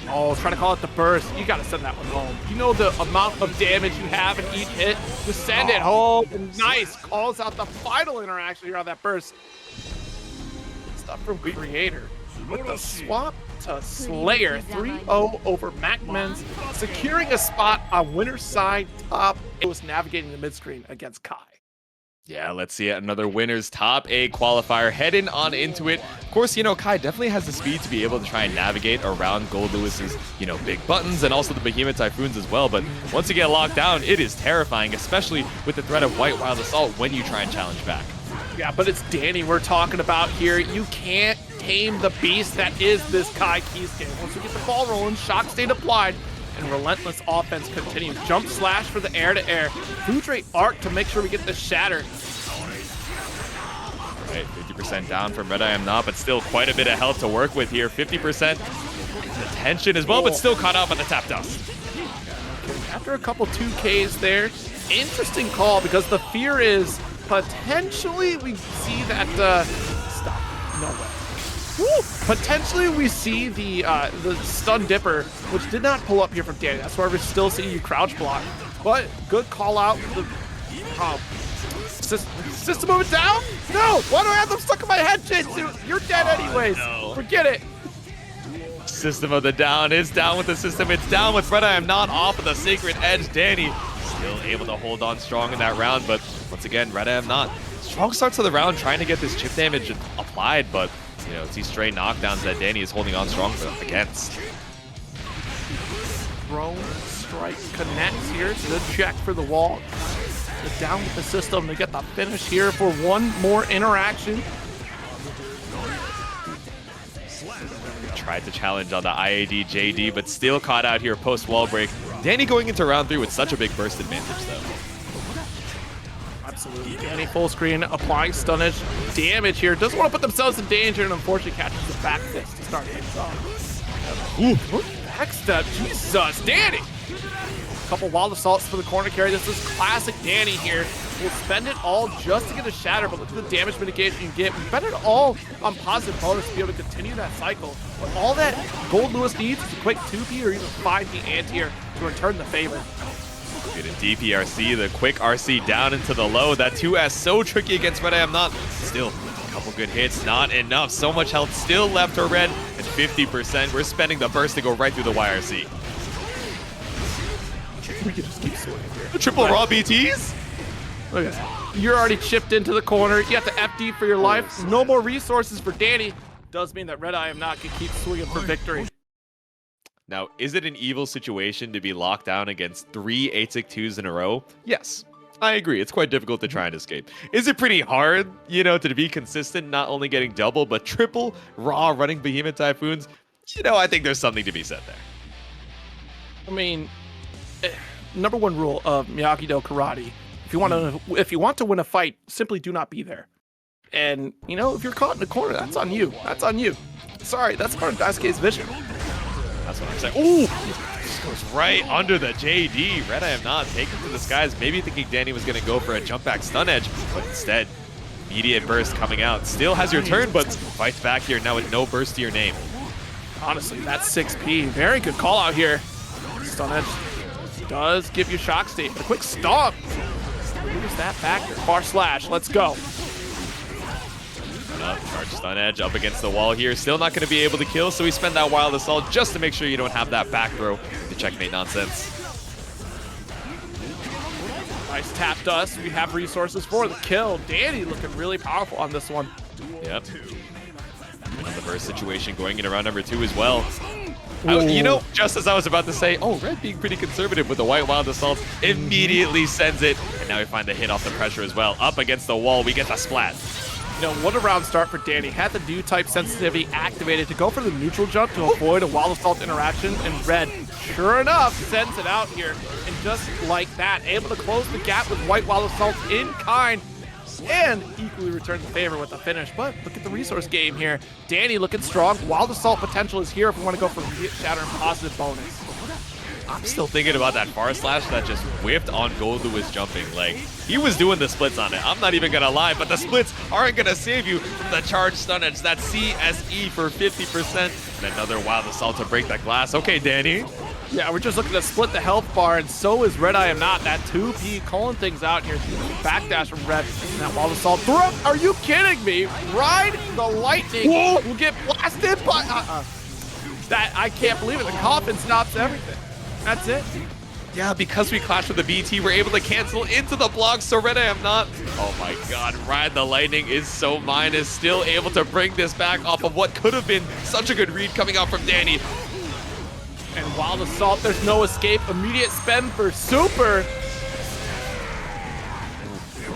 Oh, trying to call it the burst. You got to send that one home. You know the amount of damage you have in each hit. Just send it home. And nice. Calls out the final interaction here on that burst. Stuff from Kreator. With the swap to Slayer. 3-0 over Macmans. Securing a spot on winner's side top. It was navigating the mid-screen against Kai. Yeah, let's see it. Another winner's top 8 qualifier heading on into it. Of course, Kai definitely has the speed to be able to try and navigate around Goldlewis's, big buttons and also the Behemoth Typhoons as well. But once you get locked down, it is terrifying, especially with the threat of White Wild Assault when you try and challenge back. Yeah, but it's Dany we're talking about here. You can't tame the beast that is this Kai Kiske. Once we get the ball rolling, shock state applied, and relentless offense continues. Jump slash for the air-to-air. Foudre arc to make sure we get the shatter. Right, 50% down from RedIAmNot, but still quite a bit of health to work with here. 50% the tension as well, but still caught up on the tap dust. After a couple 2Ks there, interesting call because the fear is potentially we see that, stop, no way. Woo! Potentially we see the stun dipper, which did not pull up here from Dany. That's why we're still seeing you crouch block. But good call out. The system move it down? No! Why do I have them stuck in my head, J-Suit? You're dead anyways. No. Forget it. System of the down is down with the system. It's down with RedIAmNot off of the Sacred Edge. Dany still able to hold on strong in that round, but once again, RedIAmNot strong starts of the round trying to get this chip damage applied, but it's these stray knockdowns that Dany is holding on strong against. Brone strike connects here. Good check for the wall. Get down with the system to get the finish here for one more interaction. Tried to challenge on the IAD JD, but still caught out here post wall break. Dany going into round 3 with such a big burst advantage though. Absolutely. Dany full screen, applying stunnage. Damage here. Doesn't want to put themselves in danger and unfortunately catches the back fist to start things off. Ooh, backstep. Jesus, Dany! Couple wild assaults for the corner carry. This is classic Dany here. We'll spend it all just to get a shatter, but look at the damage mitigation you get. We spend it all on positive bonus to be able to continue that cycle. But all that Goldlewis needs is a quick 2P or even 5P anti-air to return the favor. Get a DPRC, the quick RC down into the low. That 2S so tricky against RedIAmNot. Still, a couple good hits, not enough. So much health still left to Red at 50%. We're spending the burst to go right through the YRC. We can just keep swinging here. The triple raw BTs? Look at that. You're already chipped into the corner. You have to FD for your life. No more resources for Dany. Does mean that RedIAmNot can keep swinging for victory. Now, is it an evil situation to be locked down against 3 8-6-2s in a row? Yes, I agree. It's quite difficult to try and escape. Is it pretty hard, to be consistent, not only getting double, but triple raw running Behemoth Typhoons? I think there's something to be said there. I mean, number one rule of Miyagi-Do karate: if you want to win a fight, simply do not be there. And if you're caught in the corner, that's on you. That's on you. Sorry, that's part of Daisuke's vision. That's what I'm saying. Ooh! Just goes right under the JD. RedIAmNot taken to the skies, maybe thinking Dany was going to go for a jump back stun edge, but instead, immediate burst coming out. Still has your turn, but fights back here now with no burst to your name. Honestly, that's 6P. Very good call out here. Stun edge does give you shock state, but a quick stomp. Who's that back there? Far slash. Let's go. Charge stun edge up against the wall here. Still not going to be able to kill, so we spend that wild assault just to make sure you don't have that back throw. The checkmate nonsense. Nice tap dust. We have resources for the kill. Dany looking really powerful on this one. Yep. The burst situation going into round number 2 as well. You know, just as I was about to say, oh, Red being pretty conservative with the White Wild Assault, immediately sends it. And now we find the hit off the pressure as well. Up against the wall, we get the splat. You know, what a round start for Dany. Had the new type sensitivity activated to go for the neutral jump to avoid a Wild Assault interaction, and Red, sure enough, sends it out here. And just like that, able to close the gap with White Wild Assault in kind, and equally return the favor with the finish. But look at the resource game here. Dany looking strong. Wild Assault potential is here if we want to go for immediate shatter and positive bonus. I'm still thinking about that far slash that just whipped on Goldlewis jumping. Like, he was doing the splits on it. I'm not even gonna lie, but the splits aren't gonna save you from the charged stun edge. That's CSE for 50%. And another Wild Assault to break that glass. Okay, Dany. Yeah, we're just looking to split the health bar, and so is RedIAmNot. That 2P calling things out here. Backdash from Red. And that Wild Assault throw. Are you kidding me? Ride the lightning. Whoa. Will get blasted by... That, I can't believe it. The coffin stops everything. That's it. Yeah, because we clashed with the BT, we're able to cancel into the block, so RedIAmNot. Oh my god, Ride the Lightning is so mine, is still able to bring this back off of what could have been such a good read coming out from Dany. And Wild Assault, there's no escape. Immediate spend for Super.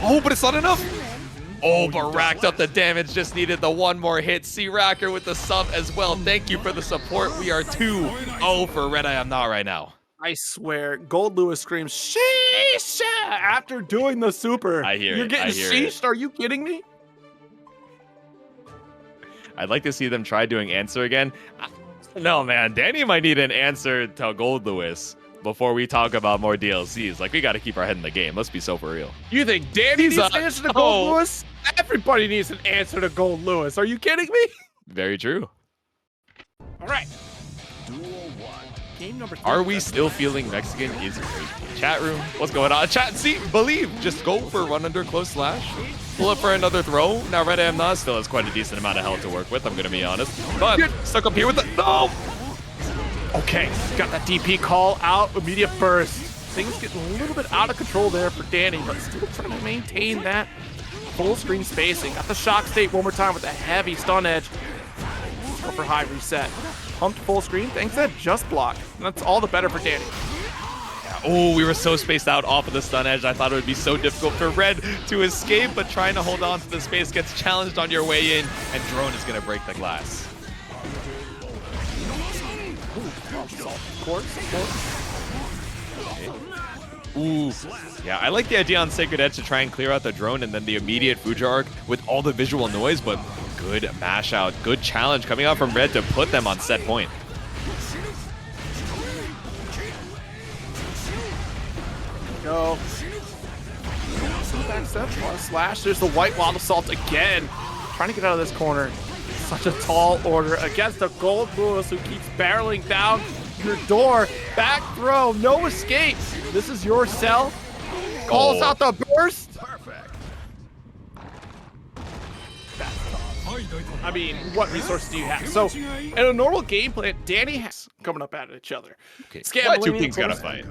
Oh, but it's not enough. Oh, but racked up the damage, just needed the one more hit. C-Racker with the sub as well. Thank you for the support. We are 2-0 for RedIAmNot right now. I swear, Goldlewis screams, sheesh, after doing the super. I hear it. You're getting sheeshed? Are you kidding me? I'd like to see them try doing answer again. No, man, Dany might need an answer to Goldlewis before we talk about more DLCs. Like, we got to keep our head in the game. Let's be so for real. You think Dany needs an answer to Goldlewis? Everybody needs an answer to Goldlewis. Are you kidding me? Very true. All right. Game number 3. Are we still feeling Mexican is great? Chat room, what's going on? Chat, see, believe. Just go for run under close slash. Pull up for another throw. Now RedIAmNot still has quite a decent amount of health to work with, I'm going to be honest. But stuck up here with the... No! Okay, got that DP call out, immediate burst. Things getting a little bit out of control there for Dany, but still trying to maintain that full screen spacing. Got the shock state one more time with a heavy stun edge. Go for high reset. Pumped full screen, thanks to that just block. And that's all the better for Dany. Oh, we were so spaced out off of the stun edge. I thought it would be so difficult for Red to escape, but trying to hold on to the space gets challenged on your way in, and Drone is going to break the glass. Of course. Ooh. Yeah, I like the idea on Sacred Edge to try and clear out the drone and then the immediate Fuja arc with all the visual noise, but good mash out, good challenge coming out from Red to put them on set point. Go. Back step, slash. There's the White Wild Assault again. Trying to get out of this corner. Such a tall order against a Goldlewis who keeps barreling down your door. Back throw, no escape. This is your cell. Calls out the burst. Perfect. That's tough. I mean, what resources do you have? So, in a normal game plan, Dany has coming up at each other. Okay. Why two kings gotta fight?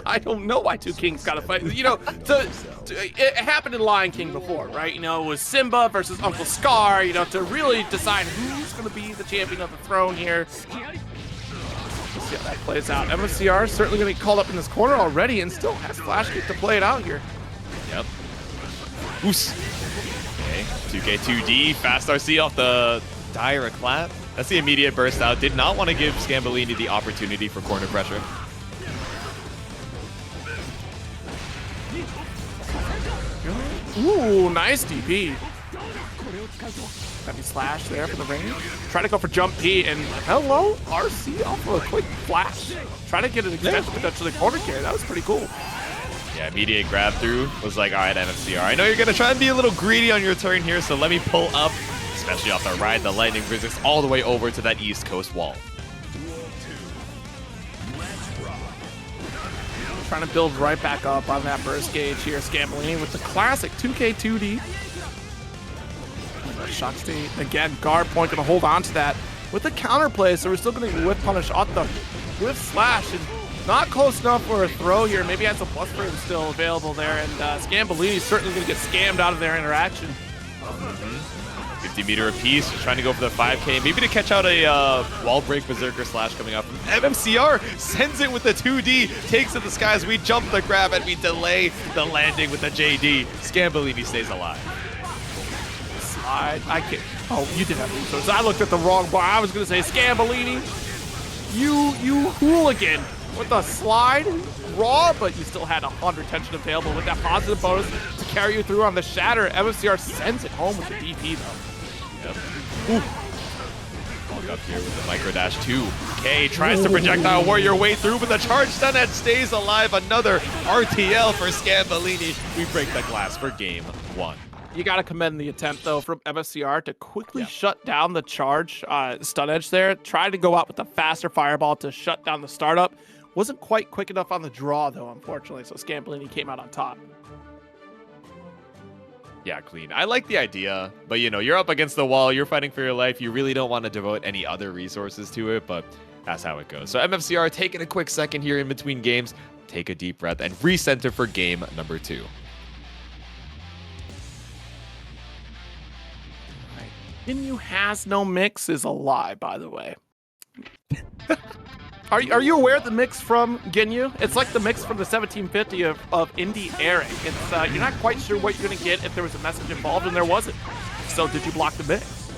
I don't know why two kings gotta fight. You know, it happened in Lion King before, right? You know, it was Simba versus Uncle Scar, you know, to really decide who's gonna be the champion of the throne here. Let's see how that plays out. MSCR is certainly gonna get called up in this corner already and still has Flash Kick to play it out here. Yep. Oos. Okay, 2K2D, fast RC off the dire clap. That's the immediate burst out. Did not want to give Scambolini the opportunity for corner pressure. Ooh, nice DP. Heavy slash there for the range. Try to go for jump P, and hello, RC off of a quick flash. Try to get an extension potentially corner carry. That was pretty cool. Yeah, immediate grab through was like, all right, MFCR. I know you're going to try and be a little greedy on your turn here, so let me pull up, especially off the Ride the Lightning physics, all the way over to that East Coast wall. Trying to build right back up on that burst gauge here. Scambolini with the classic 2K2D. Shock state. Again, guard point going to hold on to that with the counterplay, so we're still going to whiff punish off the whiff slash. And not close enough for a throw here. Maybe has a plus frame still available there, and Scambolini's certainly going to get scammed out of their interaction. Could 50-meter apiece, just trying to go for the 5K, maybe to catch out a wall break berserker slash coming up. MMCR sends it with the 2D, takes it to the skies. We jump the grab and we delay the landing with the JD. Scambolini stays alive. I can't. Oh, you did have resources. I looked at the wrong bar. I was gonna say Scambolini. You hooligan with the slide raw, but you still had 100 tension available with that positive bonus to carry you through on the shatter. MFCR sends it home with the DP though. Yep. Walk up here with the micro dash 2. K tries to projectile warrior way through, but the charge stun head stays alive. Another RTL for Scambolini. We break the glass for game 1. You got to commend the attempt, though, from MFCR to quickly shut down the charge stun edge there. Tried to go out with a faster fireball to shut down the startup. Wasn't quite quick enough on the draw, though, unfortunately, so Scambolini came out on top. Yeah, clean. I like the idea, but, you know, you're up against the wall. You're fighting for your life. You really don't want to devote any other resources to it, but that's how it goes. So MFCR taking a quick second here in between games. Take a deep breath and recenter for game number 2. Ginyu has no mix is a lie, by the way. Are you aware of the mix from Ginyu? It's like the mix from the 1750 of Indie airing. It's you're not quite sure what you're gonna get if there was a message involved, and there wasn't. So did you block the mix?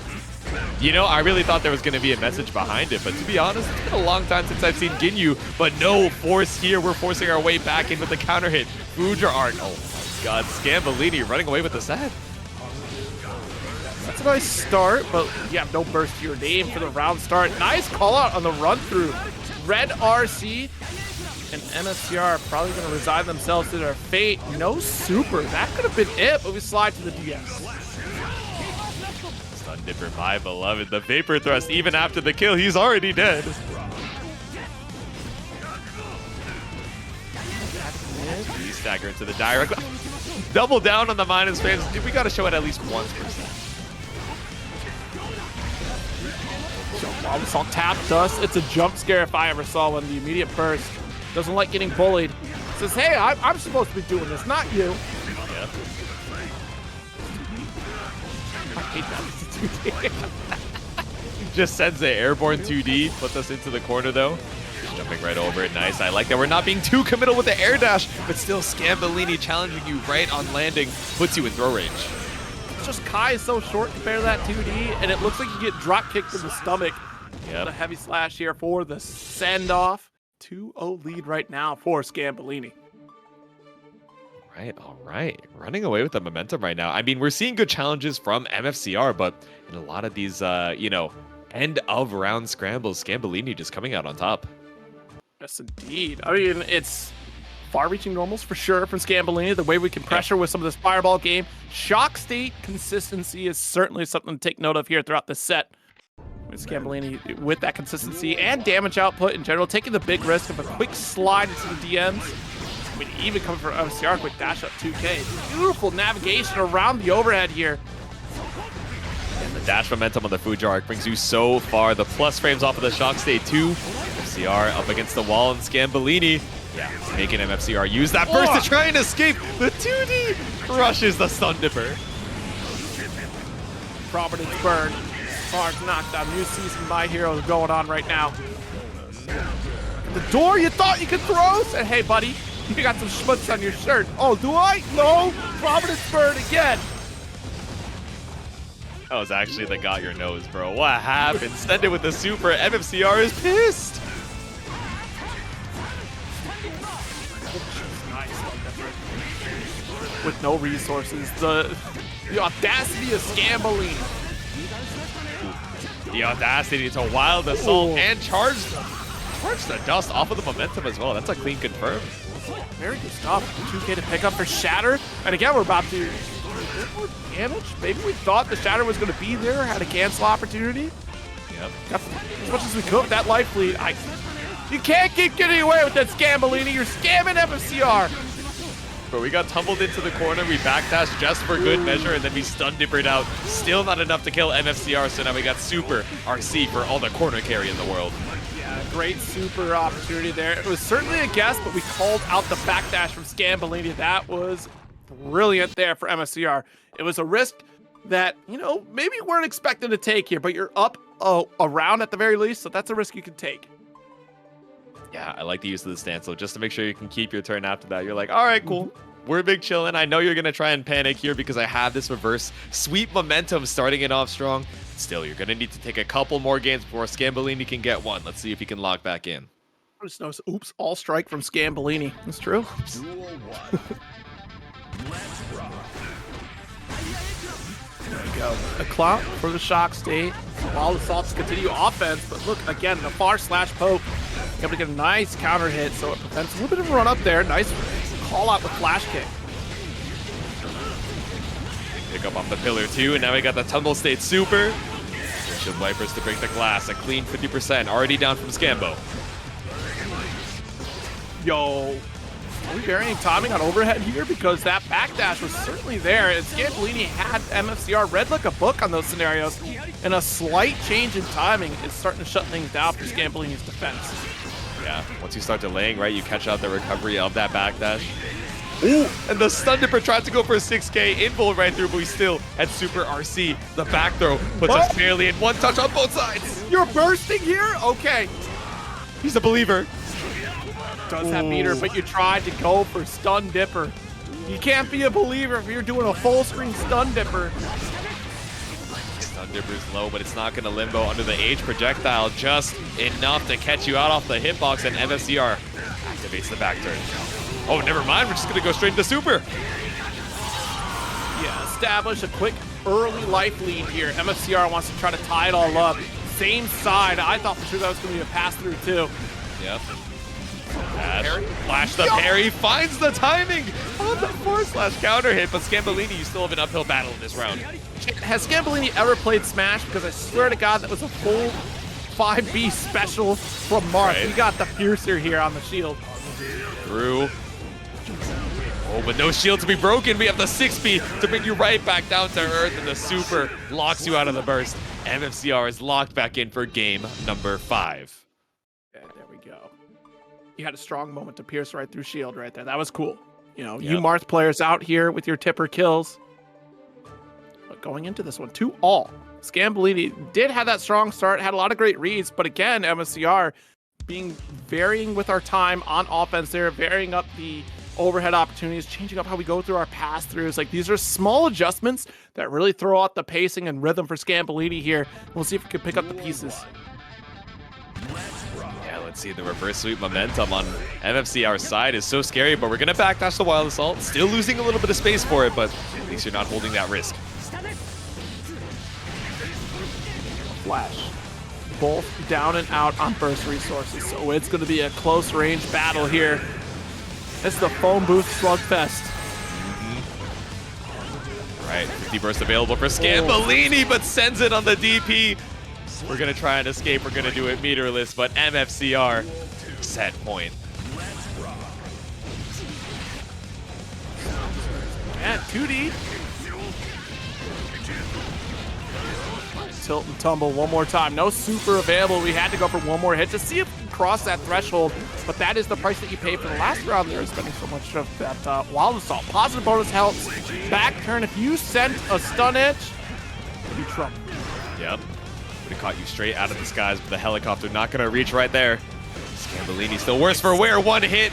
You know, I really thought there was gonna be a message behind it, but to be honest, it's been a long time since I've seen Ginyu. But no force here. We're forcing our way back in with the counter hit. Fuja art. Oh my God, Scambolini running away with the set. That's a nice start, but you have no burst to your name for the round start. Nice call out on the run through. Red RC and MFCR probably going to resign themselves to their fate. No super. That could have been it, but we slide to the DS. Stun Dipper, my beloved. The Vapor Thrust, even after the kill, he's already dead. Stagger into the direct. Double down on the minus frames. We got to show it at least once per set. Assault tapped us. It's a jump scare if I ever saw one. The immediate burst. Doesn't like getting bullied. Says, hey, I'm supposed to be doing this, not you. Yeah. I hate that. Just sends the airborne 2D. Puts us into the corner, though. Jumping right over it. Nice. I like that we're not being too committal with the air dash, but still Scambolini challenging you right on landing. Puts you in throw range. Just Kai is so short compared to that 2D, and it looks like you get drop kicked in the stomach. Yep. The heavy slash here for the send-off. 2-0 lead right now for Scambolini. All right. Running away with the momentum right now. I mean, we're seeing good challenges from MFCR, but in a lot of these, you know, end-of-round scrambles, Scambolini just coming out on top. Yes, indeed. I mean, it's far-reaching normals for sure from Scambolini. The way we can pressure with some of this fireball game. Shock state consistency is certainly something to take note of here throughout the set. With Scambolini with that consistency and damage output in general, taking the big risk of a quick slide into the DMs. I mean, even coming from MCR, quick dash up 2K. Beautiful navigation around the overhead here. And the dash momentum on the Fuja arc brings you so far. The plus frames off of the shock state too. MFCR up against the wall and Scambolini. Yeah, making MFCR use that burst to try and escape. The 2D crushes the Stun Dipper. Providence burn. Hard knockdown. New season My Hero is going on right now. The door you thought you could throw? Said, hey, buddy, you got some schmutz on your shirt. Oh, do I? No. Providence burn again. That was actually the got your nose, bro. What happened? Send it with the super. MFCR is pissed. With no resources, the audacity of Scambolini. The audacity to wild assault and charge the dust off of the momentum as well. That's a clean confirm. Very good stuff. 2K to pick up for Shatter. And again, we're about to more damage. Maybe we thought the Shatter was going to be there, had a cancel opportunity. Yep. Got as much as we could with that life lead. You can't keep getting away with that Scambolini. You're scamming FFCR. But we got tumbled into the corner. We backdashed just for good measure, and then we stun dippered out. Still not enough to kill MFCR, so now we got Super RC for all the corner carry in the world. Yeah, great super opportunity there. It was certainly a guess, but we called out the backdash from Scambolini. That was brilliant there for MFCR. It was a risk that, you know, maybe weren't expecting to take here, but you're up a round at the very least, so that's a risk you can take. Yeah, I like the use of the stance, so just to make sure you can keep your turn after that. You're like, all right, cool. We're big chillin'. I know you're going to try and panic here because I have this reverse sweep momentum starting it off strong. Still, you're going to need to take a couple more games before Scambolini can get one. Let's see if he can lock back in. I just noticed, oops, all strike from Scambolini. That's true. There we go. A clout for the shock state. While the assaults continue offense, but look, again, the far slash poke. Able to get a nice counter hit, so it prevents a little bit of a run up there. Nice call out with flash kick. Pick up off the pillar too, and now we got the tumble state super. Shield wipers to break the glass. A clean 50%, already down from Scambo. Yo. Are we varying timing on overhead here? Because that backdash was certainly there. And Scambolini had MFCR read like a book on those scenarios. And a slight change in timing is starting to shut things down for Scambolini's defense. Yeah, once you start delaying, right, you catch out the recovery of that backdash. Ooh, and the stun dipper tried to go for a 6K invul right through, but we still had super RC. The back throw puts us barely in one touch on both sides. You're bursting here? Okay. He's a believer. Does have meter, but you tried to go for stun dipper. You can't be a believer if you're doing a full screen stun dipper. Stun dipper's low, but it's not going to limbo under the H projectile. Just enough to catch you out off the hitbox, and MFCR activates the back turn. Oh, never mind. We're just going to go straight into super. Yeah, establish a quick early life lead here. MFCR wants to try to tie it all up. Same side. I thought for sure that was going to be a pass through too. Yep. Flash the parry, finds the timing on the forward slash counter hit, but Scambolini, you still have an uphill battle in this round. Has Scambolini ever played Smash? Because I swear to God, that was a full 5B special from Marth. Right. We got the Piercer here on the shield. Through. Oh, but no shield to be broken. We have the 6B to bring you right back down to earth, and the super locks you out of the burst. MFCR is locked back in for game number 5. Yeah, there we go. You had a strong moment to pierce right through shield right there. That was cool. You know, you Marth players out here with your tipper kills. But going into this one, 2-all. Scambolini did have that strong start, had a lot of great reads, but again, MSCR being varying with our time on offense there, varying up the overhead opportunities, changing up how we go through our pass-throughs. Like, these are small adjustments that really throw out the pacing and rhythm for Scambolini here. We'll see if we can pick up the pieces. Yeah, let's see. The reverse sweep momentum on MFCR's side is so scary, but we're going to backdash the Wild Assault. Still losing a little bit of space for it, but at least you're not holding that risk. Flash. Both down and out on burst resources, so it's going to be a close range battle here. It's the phone booth slugfest. Right, 50 burst available for Scambolini, but sends it on the DP. We're going to try and escape. We're going to do it meterless, but MFCR set point. And 2D. Tilt and tumble one more time. No super available. We had to go for one more hit to see if we can cross that threshold, but that is the price that you pay for the last round there, spending so much of that Wild Assault. Positive bonus helps. Back turn. If you sent a stun edge, it'd be trouble. Yep. Would have caught you straight out of the skies with the helicopter. Not going to reach right there. Scambolini still worse for wear. One hit,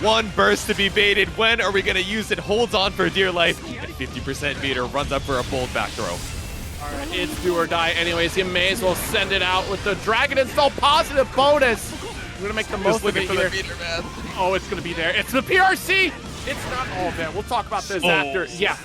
one burst to be baited. When are we going to use it? Holds on for dear life. And 50% meter runs up for a bold back throw. All right, it's do or die anyways. You may as well send it out with the Dragon Install positive bonus. We're going to make the most of it here. Meter, man. Oh, it's going to be there. It's the PRC. It's not all there. We'll talk about this after. Yeah,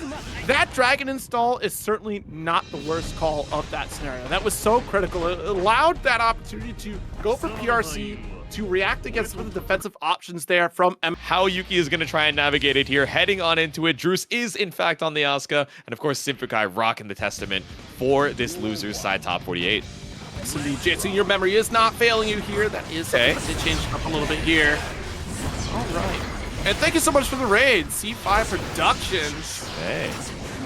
that Dragon Install is certainly not the worst call of that scenario. That was so critical. It allowed that opportunity to go for PRC, to react against some of the defensive options there from How Yuki is going to try and navigate it here, heading on into it. Druice is, in fact, on the Asuka. And, of course, Simfukai rocking the testament for this loser's side top 48. So the Jitsu, your memory is not failing you here. That is something that did change up a little bit here. All right. And thank you so much for the raid, C5 Productions. Hey,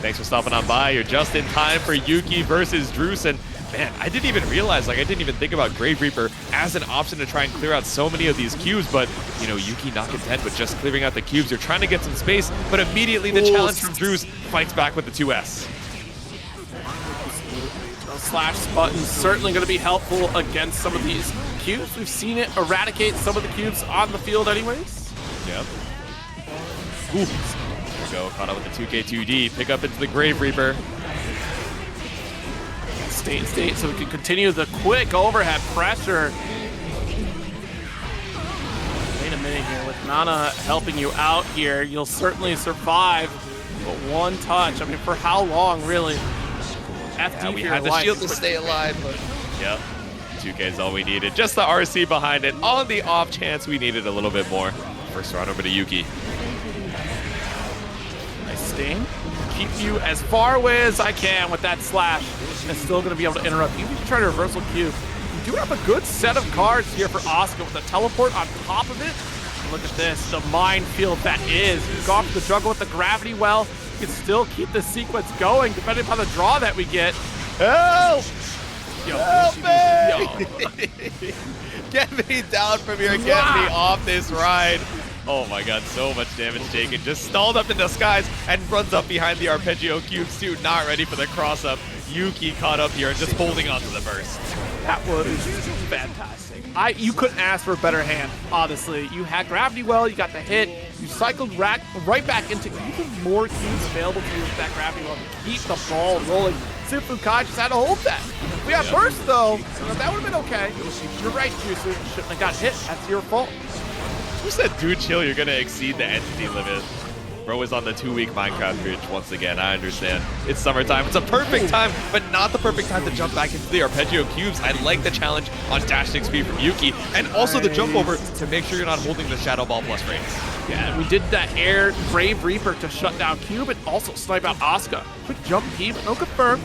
thanks for stopping on by. You're just in time for Yuki versus Druice. And man, I didn't even realize, I didn't even think about Grave Reaper as an option to try and clear out so many of these cubes. But, you know, Yuki not content with just clearing out the cubes. You're trying to get some space, but immediately the challenge from Druice fights back with the 2S. Those slash buttons certainly going to be helpful against some of these cubes. We've seen it eradicate some of the cubes on the field anyways. Yep. Ooh. There we go. Caught up with the 2K2D. Pick up into the Grave Reaper. Stay, so we can continue the quick overhead pressure. Wait a minute here. With Nana helping you out here, you'll certainly survive. But one touch, I mean, for how long, really? Yeah, we had the shield to stay alive, but... Yep. 2K is all we needed. Just the RC behind it on the off chance we needed a little bit more. First round over to Yuki. Nice sting. Keep you as far away as I can with that slash. And still going to be able to interrupt. Even if you try to reversal Q. You do have a good set of cards here for Asuka with a teleport on top of it. And look at this, the minefield that is. You've gone for the juggle with the gravity well. You can still keep the sequence going depending upon the draw that we get. Help! Yo, help me! Get me down from here, get me off this ride. Oh my god, so much damage taken. Just stalled up in the skies and runs up behind the Arpeggio cubes too. Not ready for the cross up. Yuki caught up here and just holding on to the burst. That was fantastic. You couldn't ask for a better hand, honestly. You had gravity well, you got the hit, you cycled right back into even more cubes available to you with that gravity well to keep the ball rolling. Simfu Kai just had to hold that. We got burst though, so that would have been okay. You're right, Juicer. You shouldn't have got hit. That's your fault. Who said, dude, chill, you're going to exceed the entity limit? Bro is on the 2-week Minecraft bridge once again. I understand. It's summertime. It's a perfect time, but not the perfect time to jump back into the Arpeggio cubes. I like the challenge on dash 6 speed from Yuki, and also the jump over to make sure you're not holding the Shadow Ball plus frames. Yeah, we did that air Grave Reaper to shut down Cube and also snipe out Asuka. Quick jump P, but no confirm.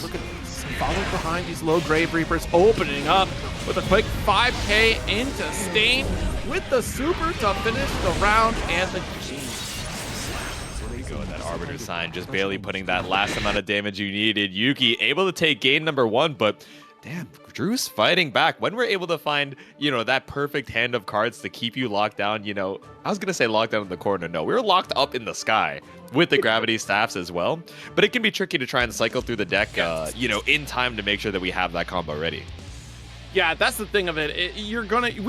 Look at this. Following behind these low Grave Reapers, opening up with a quick 5K into Stain with the super to finish the round and the G. There we go, that Arbiter sign, just barely putting that last amount of damage you needed. Yuki able to take game number 1, but damn, Drew's fighting back. When we're able to find, that perfect hand of cards to keep you locked down, I was going to say locked down in the corner. No, we were locked up in the sky with the gravity staffs as well. But it can be tricky to try and cycle through the deck, in time to make sure that we have that combo ready. Yeah, that's the thing of it. We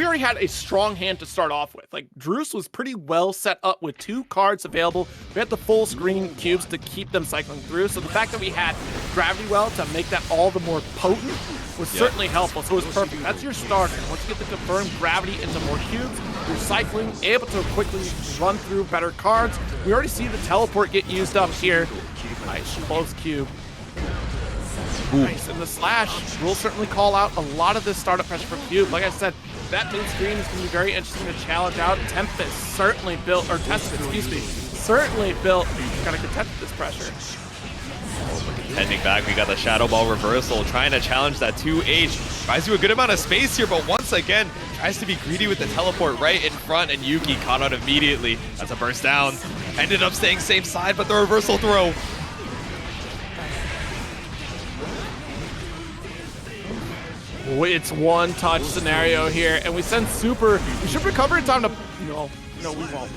already had a strong hand to start off with. Like, Druice was pretty well set up with 2 cards available. We had the full screen cubes to keep them cycling through. So the fact that we had Gravity Well to make that all the more potent was certainly helpful. So it was perfect. That's your starter. Once you get the confirmed gravity into more cubes, you're cycling, able to quickly run through better cards. We already see the teleport get used up here. Nice, close cube. Nice, and the slash will certainly call out a lot of this startup pressure from Cube. Like I said, that mid screen is going to be very interesting to challenge out. Tempest certainly built, or Tested, excuse me, certainly built, kind of contest this pressure. Heading back, we got the Shadow Ball reversal, trying to challenge that 2H. Buys you a good amount of space here, but once again, tries to be greedy with the teleport right in front, and Yuki caught out immediately. That's a burst down. Ended up staying same side, but the reversal throw. It's one touch scenario here, and we send super. We should recover in time to. No, we won't.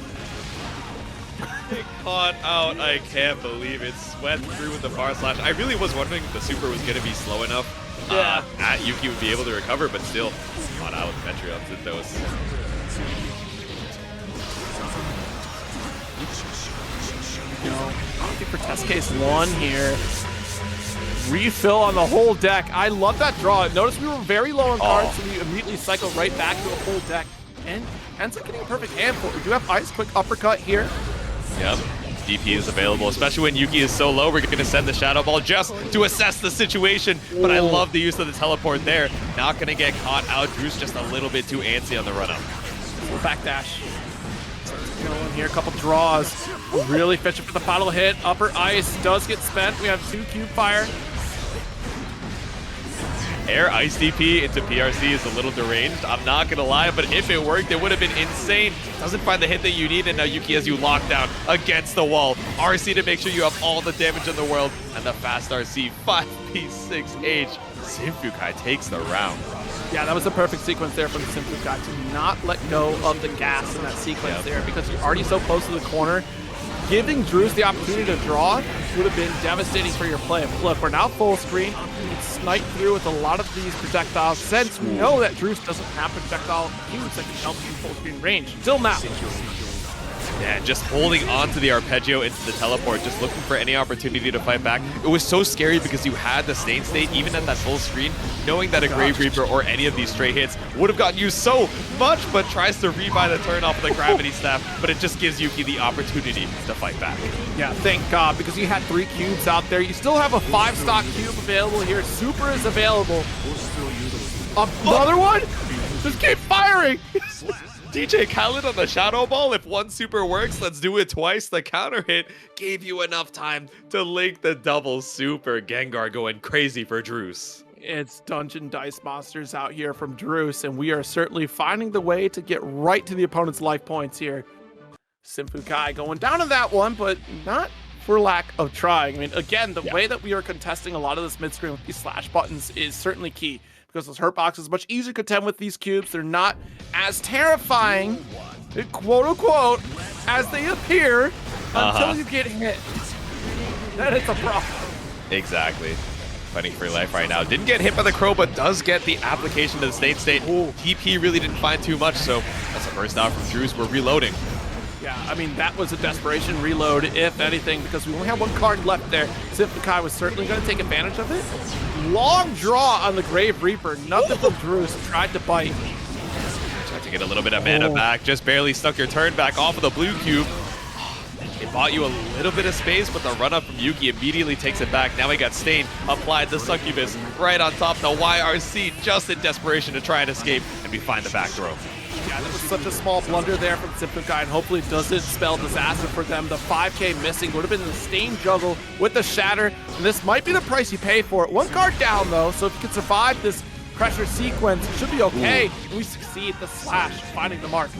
Caught out. I can't believe it. Swept through with the far slash. I really was wondering if the super was going to be slow enough that Yuki would be able to recover, but still caught out with Metreons at those. Opting for test case 1 here. Refill on the whole deck. I love that draw. Notice we were very low on cards, so we immediately cycle right back to a full deck. And ends up getting a perfect hand for it. We do have Ice Quick Uppercut here. Yep. DP is available, especially when Yuki is so low. We're going to send the Shadow Ball just to assess the situation. But I love the use of the teleport there. Not going to get caught out. Drew's just a little bit too antsy on the run-up. Backdash. Going here, a couple draws. Really fishing for the final hit. Upper Ice does get spent. We have 2 Cube Fire. Air Ice DP into PRC is a little deranged, I'm not gonna lie, but if it worked, it would have been insane. Doesn't find the hit that you need, and now Yuki has you locked down against the wall. RC to make sure you have all the damage in the world, and the fast RC 5P6H. Simfukai takes the round. Yeah, that was a perfect sequence there from the Simfukai to not let go of the gas in that sequence there, because you're already so close to the corner. giving druice the opportunity to draw would have been devastating for your play. But look, we're now full screen. You can snipe through with a lot of these projectiles, since we know that druice doesn't have projectile cubes that can help you full screen range. Till now. Yeah, just holding on to the arpeggio into the teleport, just looking for any opportunity to fight back. It was so scary because you had the Stain State, even at that full screen, knowing that a Grave Reaper or any of these stray hits would have gotten you so much, but tries to rebuy the turn off of the Gravity Staff, but it just gives Yuki the opportunity to fight back. Yeah, thank God, because you had 3 cubes out there. You still have a 5-stock cube available here. Super is available. Another one? Just keep firing! DJ Khaled on the Shadow Ball. If one super works, let's do it twice. The counter hit gave you enough time to link the double super. Gengar going crazy for druice. It's Dungeon Dice Monsters out here from druice, and we are certainly finding the way to get right to the opponent's life points here. Simfukai going down on that one, but not for lack of trying. I mean, again, the way that we are contesting a lot of this mid-screen with these slash buttons is certainly key, because those hurt boxes much easier to contend with these cubes. They're not as terrifying, quote unquote, as they appear until you get hit. Then it's a problem. Exactly. Fighting for your life right now. Didn't get hit by the crow, but does get the application to the Stain State. TP really didn't find too much, so that's a burst out from druice. We're reloading. Yeah, I mean, that was a desperation reload, if anything, because we only have 1 card left there. Simfukai was certainly going to take advantage of it. Long draw on the Grave Reaper. Nothing from druice. Tried to bite. Tried to get a little bit of mana back. Just barely stuck your turn back off of the blue cube. It bought you a little bit of space, but the run-up from Yuki immediately takes it back. Now he got Stain, applied the Succubus right on top. The YRC just in desperation to try and escape, and we find the back throw. Yeah, that was such a small blunder there from Simfukai, and hopefully it doesn't spell disaster for them. The 5K missing would have been the Stain juggle with the Shatter, and this might be the price you pay for it. 1 card down, though, so if you can survive this pressure sequence, it should be okay. And we succeed the slash, finding the mark.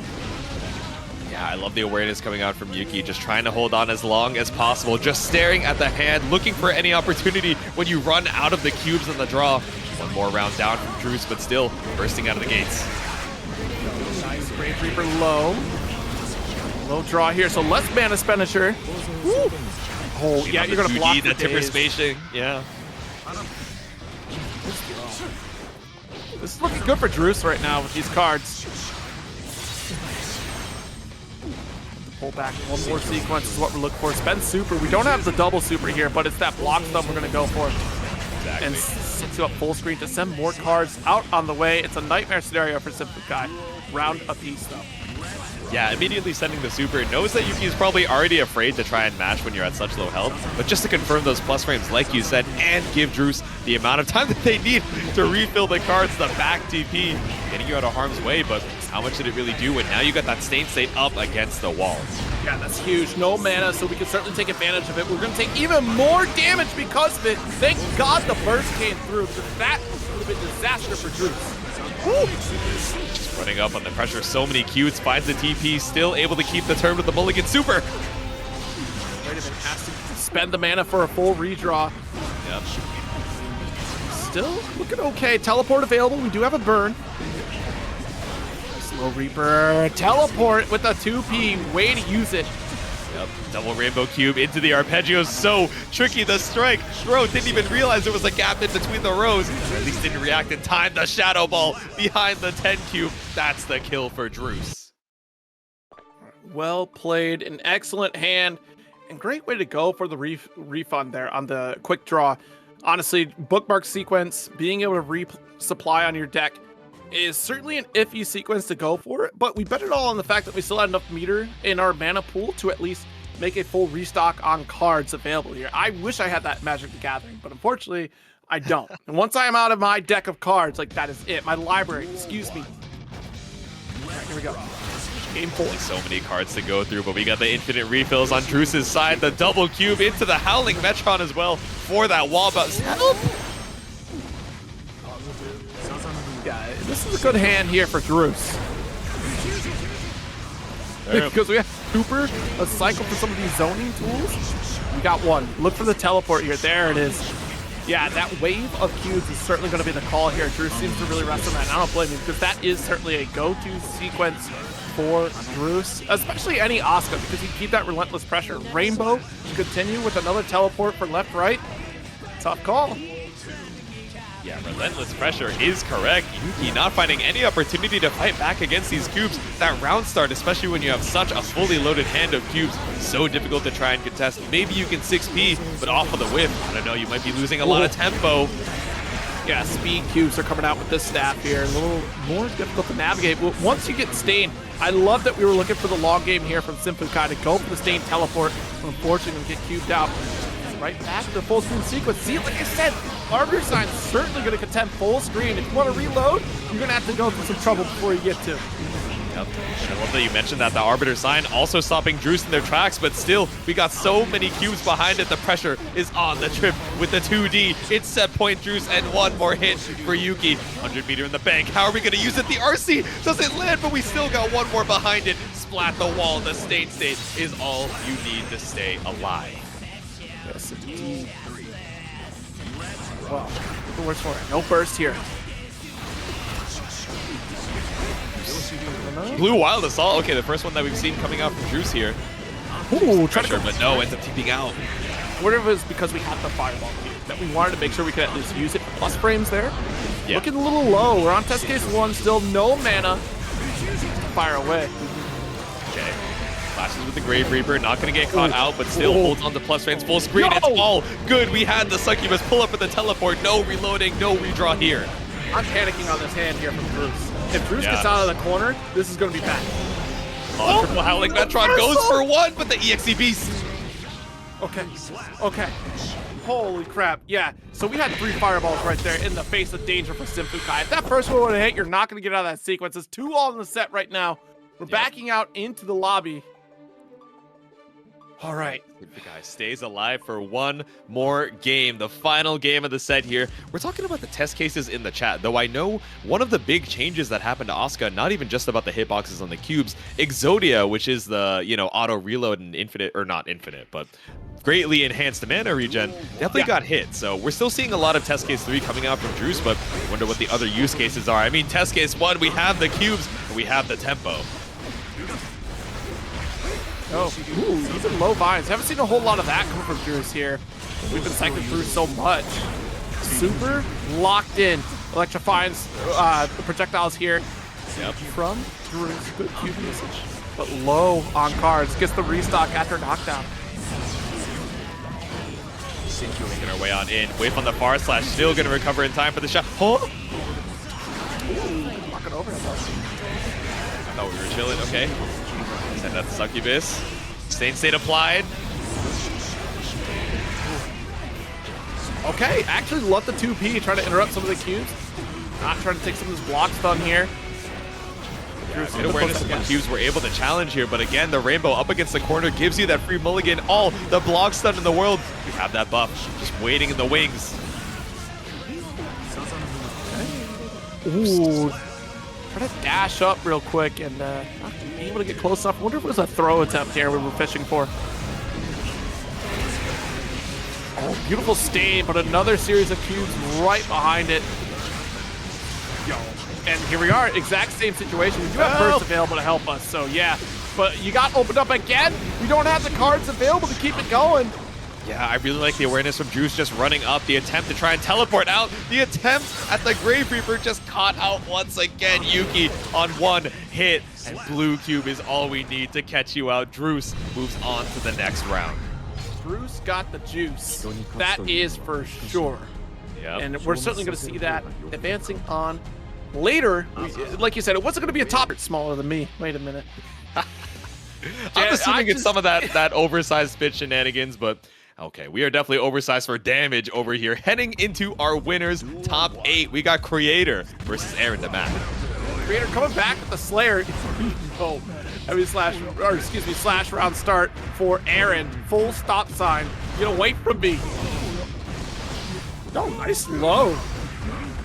Yeah, I love the awareness coming out from Yuki, just trying to hold on as long as possible, just staring at the hand, looking for any opportunity when you run out of the cubes in the draw. 1 more round down from druice, but still bursting out of the gates. Nice Grave Reaper low. Low draw here, so less mana expenditure. Woo. Oh, yeah, you're going to block the Timber spacing. Yeah. This is looking good for druice right now with these cards. Pull back 1 more sequence is what we're looking for. Spend super. We don't have the double super here, but it's that block stuff we're going to go for. Exactly. And sets you up full screen to send more cards out on the way. It's a nightmare scenario for Simfukai. Round a piece, though. Yeah, immediately sending the super. Knows that Yuki is probably already afraid to try and mash when you're at such low health, but just to confirm those plus frames, like you said, and give druice the amount of time that they need to refill the cards, the back TP, getting you out of harm's way, but how much did it really do? And now you got that Stain State up against the wall. Yeah, that's huge. No mana, so we can certainly take advantage of it. We're going to take even more damage because of it. Thank God the burst came through, because that would have been disaster for druice. Just running up on the pressure. So many cutes. Finds the TP. Still able to keep the turn with the mulligan super. Wait a minute. Has to spend the mana for a full redraw. Yep. Still looking okay. Teleport available. We do have a burn. Slow Reaper. Teleport with a 2P. Way to use it. Yep. Double rainbow cube into the arpeggio. So tricky. The strike. Bro didn't even realize there was a gap in between the rows. Or at least didn't react in time. The Shadow Ball behind the 10 cube. That's the kill for druice. Well played. An excellent hand. And great way to go for the refund there on the quick draw. Honestly, bookmark sequence, being able to resupply on your deck is certainly an iffy sequence to go for, but we bet it all on the fact that we still had enough meter in our mana pool to at least make a full restock on cards available here. I wish I had that Magic the Gathering, but unfortunately, I don't. And once I am out of my deck of cards, like, that is it. My library, excuse me. All right, here we go. Game 4. So many cards to go through, but we got the infinite refills on druice's side. The double cube into the Howling Metron as well for that wall bounce. Help! Yeah, this is a good hand here for druice. Because we have super, a cycle for some of these zoning tools. We got one. Look for the teleport here. There it is. Yeah, that wave of cubes is certainly going to be the call here. Druice seems to really rest on that, and I don't blame him, because that is certainly a go-to sequence for druice, especially any Asuka, because you keep that relentless pressure. Rainbow continue with another teleport for left-right. Tough call. Yeah, relentless pressure is correct. Yuki not finding any opportunity to fight back against these cubes. That round start, especially when you have such a fully loaded hand of cubes, so difficult to try and contest. Maybe you can 6P, but off of the whip, I don't know, you might be losing a lot of tempo. Yeah, speed cubes are coming out with this staff here. A little more difficult to navigate. But once you get Stain, I love that we were looking for the long game here from Simfukai to go for the Stain teleport. Unfortunately, we get cubed out. Right back to the full screen sequence. See, like I said, Arbiter Sign's certainly going to contend full screen. If you want to reload, you're going to have to go through some trouble before you get to. Yep. And I love that you mentioned that the Arbiter Sign also stopping druice in their tracks, but still, we got so many cubes behind it. The pressure is on the Tripp with the 2D. It's set point druice and one more hit for Yuki. 100 meter in the bank. How are we going to use it? The RC doesn't land, but we still got one more behind it. Splat the wall. The state is all you need to stay alive. Yes, indeed. Wow. Where's for it? No burst here. Blue Wild Assault. Okay, the first one that we've seen coming out from druice here. Ooh, Pressure, but no, ends up TPing out. Whatever it was because we had the fireball cube, that we wanted to make sure we could at least use it. Plus frames there. Yeah. Looking a little low. We're on test case 1, still no mana. Fire away. Okay. Flashes with the Grave Reaper, not going to get caught out, but still holds on to plus frames full screen. It's all good. We had the Succubus pull up with the teleport. No reloading, no redraw here. I'm panicking on this hand here from druice. If druice gets out of the corner, this is going to be bad. Triple Howling Metron goes for one, but the EXE Beast. Okay. Holy crap. Yeah, so we had 3 fireballs right there in the face of danger for Simfukai. If that first one would have hit, you're not going to get out of that sequence. There's 2 all in the set right now. We're backing out into the lobby. All right. The guy stays alive for one more game, the final game of the set here. We're talking about the test cases in the chat, though I know one of the big changes that happened to Asuka, not even just about the hitboxes on the cubes, Exodia, which is the, auto reload and infinite, or not infinite, but greatly enhanced mana regen, definitely got hit. So we're still seeing a lot of test case 3 coming out from druice, but I wonder what the other use cases are. I mean, test case 1, we have the cubes, and we have the tempo. Oh, ooh, even low vines. Haven't seen a whole lot of that come from druice here. We've been cycling through so much. Super locked in. Electrifying the projectiles here. From druice. Good cube usage. But low on cards. Gets the restock after knockdown. Making our way on in. Wave on the far slash. Still going to recover in time for the shot. Oh! Ooh, knock it over. I thought we were chilling. Okay. Send that Succubus. State applied. Okay, actually love the 2P, trying to interrupt some of the cubes. Not trying to take some of this block stun here. Good awareness of what cubes were able to challenge here, but again, the Rainbow up against the corner gives you that free mulligan. All the block stun in the world. We have that buff just waiting in the wings. Ooh. Try to dash up real quick and not able to get close enough. I wonder if it was a throw attempt here we were fishing for. Oh, beautiful stain, but another series of cubes right behind it. And here we are, exact same situation. We do have bursts available to help us, so yeah. But you got opened up again. We don't have the cards available to keep it going. Yeah, I really like the awareness from druice just running up. The attempt to try and teleport out. The attempt at the Grave Reaper just caught out once again. Yuki on one hit. And blue cube is all we need to catch you out. druice moves on to the next round. druice got the juice. That is for sure. Yep. And we're certainly going to see that advancing on later. Like you said, it wasn't going to be a top. It's smaller than me. Wait a minute. I'm assuming it's some of that oversized spit shenanigans, but okay, we are definitely oversized for damage over here. Heading into our winners top 8, we got Kreator versus Aaron Demand. Kreator coming back with the Slayer. Oh, I mean slash round start for Aaron. Full stop sign. Get away from me. Oh, nice low.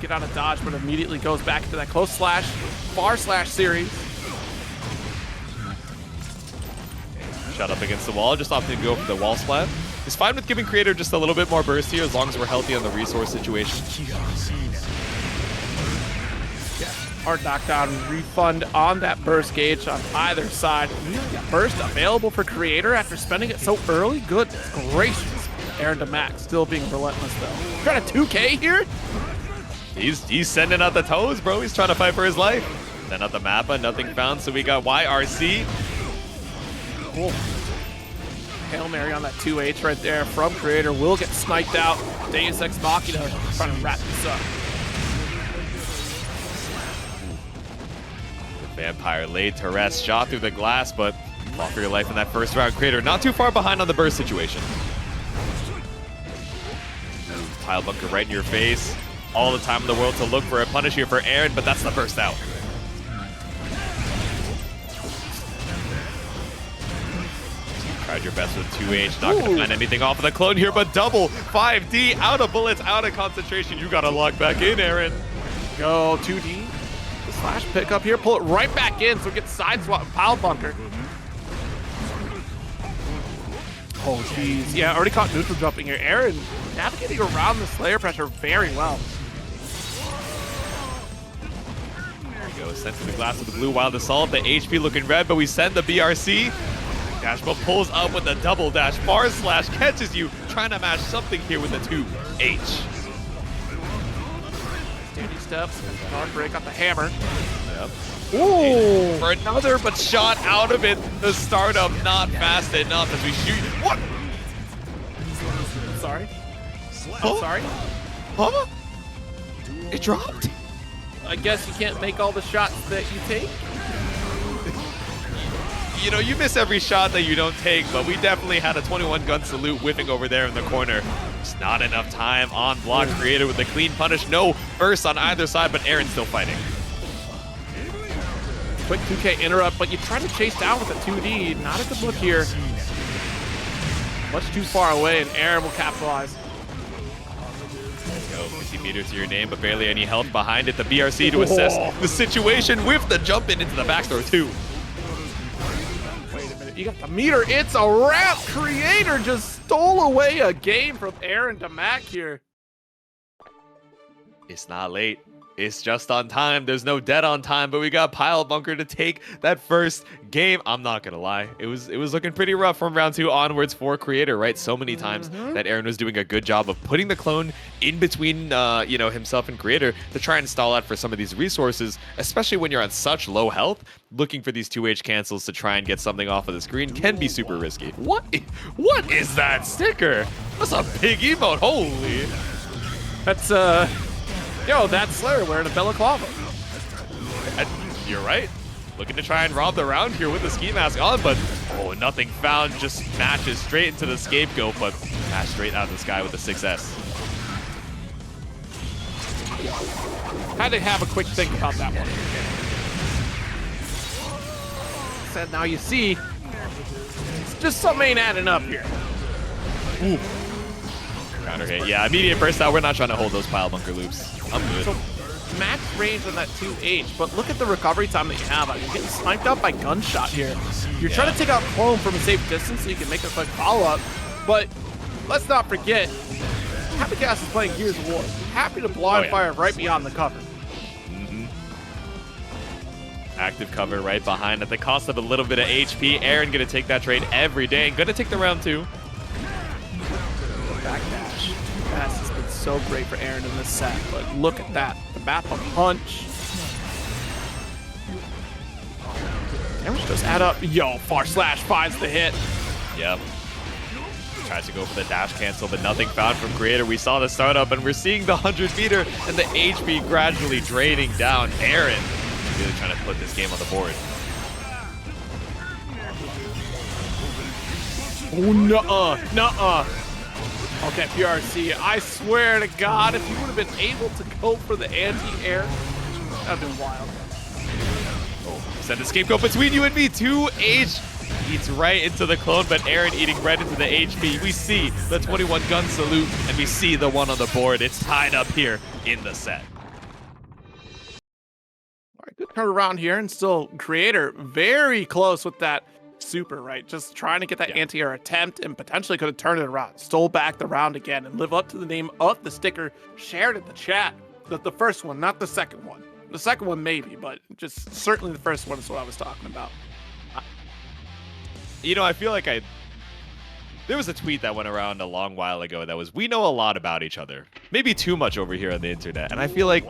Get out of dodge, but immediately goes back into that close slash, far slash series. Shut up against the wall, just opting to go for the wall splat. He's fine with giving Kreator just a little bit more burst here as long as we're healthy on the resource situation. Hard knockdown refund on that burst gauge on either side. Burst available for Kreator after spending it so early. Goodness gracious. RedIAmNot still being relentless though. Trying to 2K here? He's sending out the toes, bro. He's trying to fight for his life. Send out the Mappa, nothing found, so we got YRC. Cool. Hail Mary on that 2H right there from Kreator. Will get sniped out. Deus Ex Machina trying to wrap this up. Vampire laid to rest, shot through the glass, but fought for your life in that first round. Kreator not too far behind on the burst situation. Pile bunker right in your face. All the time in the world to look for a punish here for Aaron, but that's the burst out. Tried your best with 2H, not gonna find anything off of the clone here, but double 5D, out of bullets, out of concentration. You gotta lock back in, Aaron. Go 2D. The slash pickup here, pull it right back in so it gets side swap, pile bunker. Oh geez, yeah, already caught neutral jumping here. Aaron navigating around the Slayer pressure very well. There we go, sent to the glass with the blue wild assault. The HP looking red, but we send the BRC. Dashbo pulls up with a double dash, bar slash, catches you, trying to match something here with the 2H. Dany steps, hard break on the hammer. Yep. Ooh! For another, but shot out of it. The startup not fast enough as we shoot. What? Sorry. Huh? Sorry. Huh? It dropped? I guess you can't make all the shots that you take. You know, you miss every shot that you don't take, but we definitely had a 21 gun salute whipping over there in the corner. Just not enough time on block. Kreator with a clean punish. No burst on either side, but Aaron's still fighting. Quick 2K interrupt, but you try to chase down with a 2D. Not a good look here. Much too far away, and Aaron will capitalize. Let's go. 50 meters to your name, but barely any health behind it. The BRC to assess the situation with the jump in into the backdoor too. Wait a minute, you got the meter. It's a wrap. Kreator just stole away a game from RedIAmNot here. It's not late. It's just on time. There's no dead on time, but we got Pile Bunker to take that first game. I'm not gonna lie, it was looking pretty rough from round 2 onwards for Kreator, right? So many times that Aaron was doing a good job of putting the clone in between, you know, himself and Kreator to try and stall out for some of these resources, especially when you're on such low health. Looking for these 2H cancels to try and get something off of the screen can be super risky. What is that sticker? That's a big emote. Holy. That's yo, that's Slayer wearing a balaclava. You're right. Looking to try and rob the round here with the ski mask on, but oh, nothing found. Just matches straight into the scapegoat, but match straight out of the sky with the 6S. Had to have a quick think about that one. Said now you see, it's just something ain't adding up here. Ooh. Counter hit. Yeah, immediate burst out. We're not trying to hold those Pile Bunker loops. I'm good. So, max range on that 2H, but look at the recovery time that you have. You're getting sniped out by gunshot here. You're trying to take out clone from a safe distance so you can make a quick follow-up, but let's not forget, Happy Gas is playing Gears of War. Happy to blind fire right beyond the cover. Active cover right behind at the cost of a little bit of HP. Aaron gonna take that trade every day and gonna take the round 2. Backdash. Pass has been so great for Aaron in this set, but look at that. The Mappa punch. Damage does add up. Yo, far slash finds the hit. Yep. Tries to go for the dash cancel, but nothing found from Kreator. We saw the startup, and we're seeing the 100 meter and the HP gradually draining down. Aaron really trying to put this game on the board. Oh, nuh-uh. Okay, PRC, I swear to God, if you would have been able to go for the anti-air, that would have been wild. Send the scapegoat between you and me. 2H eats right into the clone, but Aaron eating right into the HP. We see the 21 gun salute, and we see the one on the board. It's tied up here in the set. All right, good turnaround here, and still Kreator very close with that super, right? Just trying to get that anti-air attempt and potentially could have turned it around. Stole back the round again and live up to the name of the sticker shared in the chat. The first one, not the second one. The second one maybe, but just certainly the first one is what I was talking about. You know, I feel like there was a tweet that went around a long while ago that was, we know a lot about each other. Maybe too much over here on the internet. And I feel like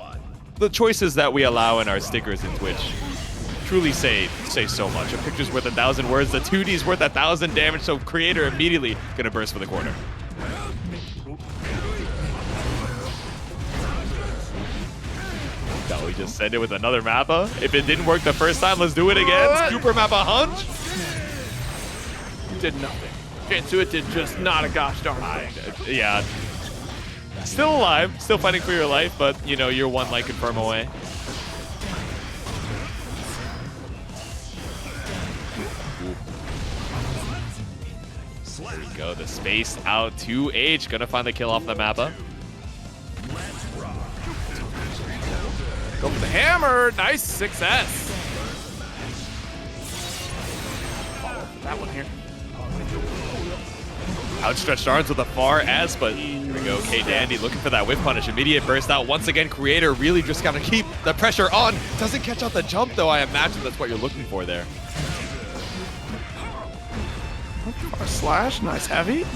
the choices that we allow in our stickers in Twitch truly say so much. A picture's worth 1,000 words, the 2D's worth 1,000 damage, so Kreator immediately gonna burst for the corner. No, we just send it with another Mappa. If it didn't work the first time, let's do it again. Super Mappa Hunch. Did nothing. Kshuewhatamoo did just not a gosh darn thing. Yeah. Still alive, still fighting for your life, but you know, you're one life confirm away. There we go, the space out to H. Gonna find the kill off the Mappa. Go for the hammer. Nice 6S. Follow that one here. Outstretched arms with a far S, but here we go. Dany looking for that whip punish. Immediate burst out. Once again, Kreator really just got to keep the pressure on. Doesn't catch out the jump, though. I imagine that's what you're looking for there. Far slash. Nice heavy.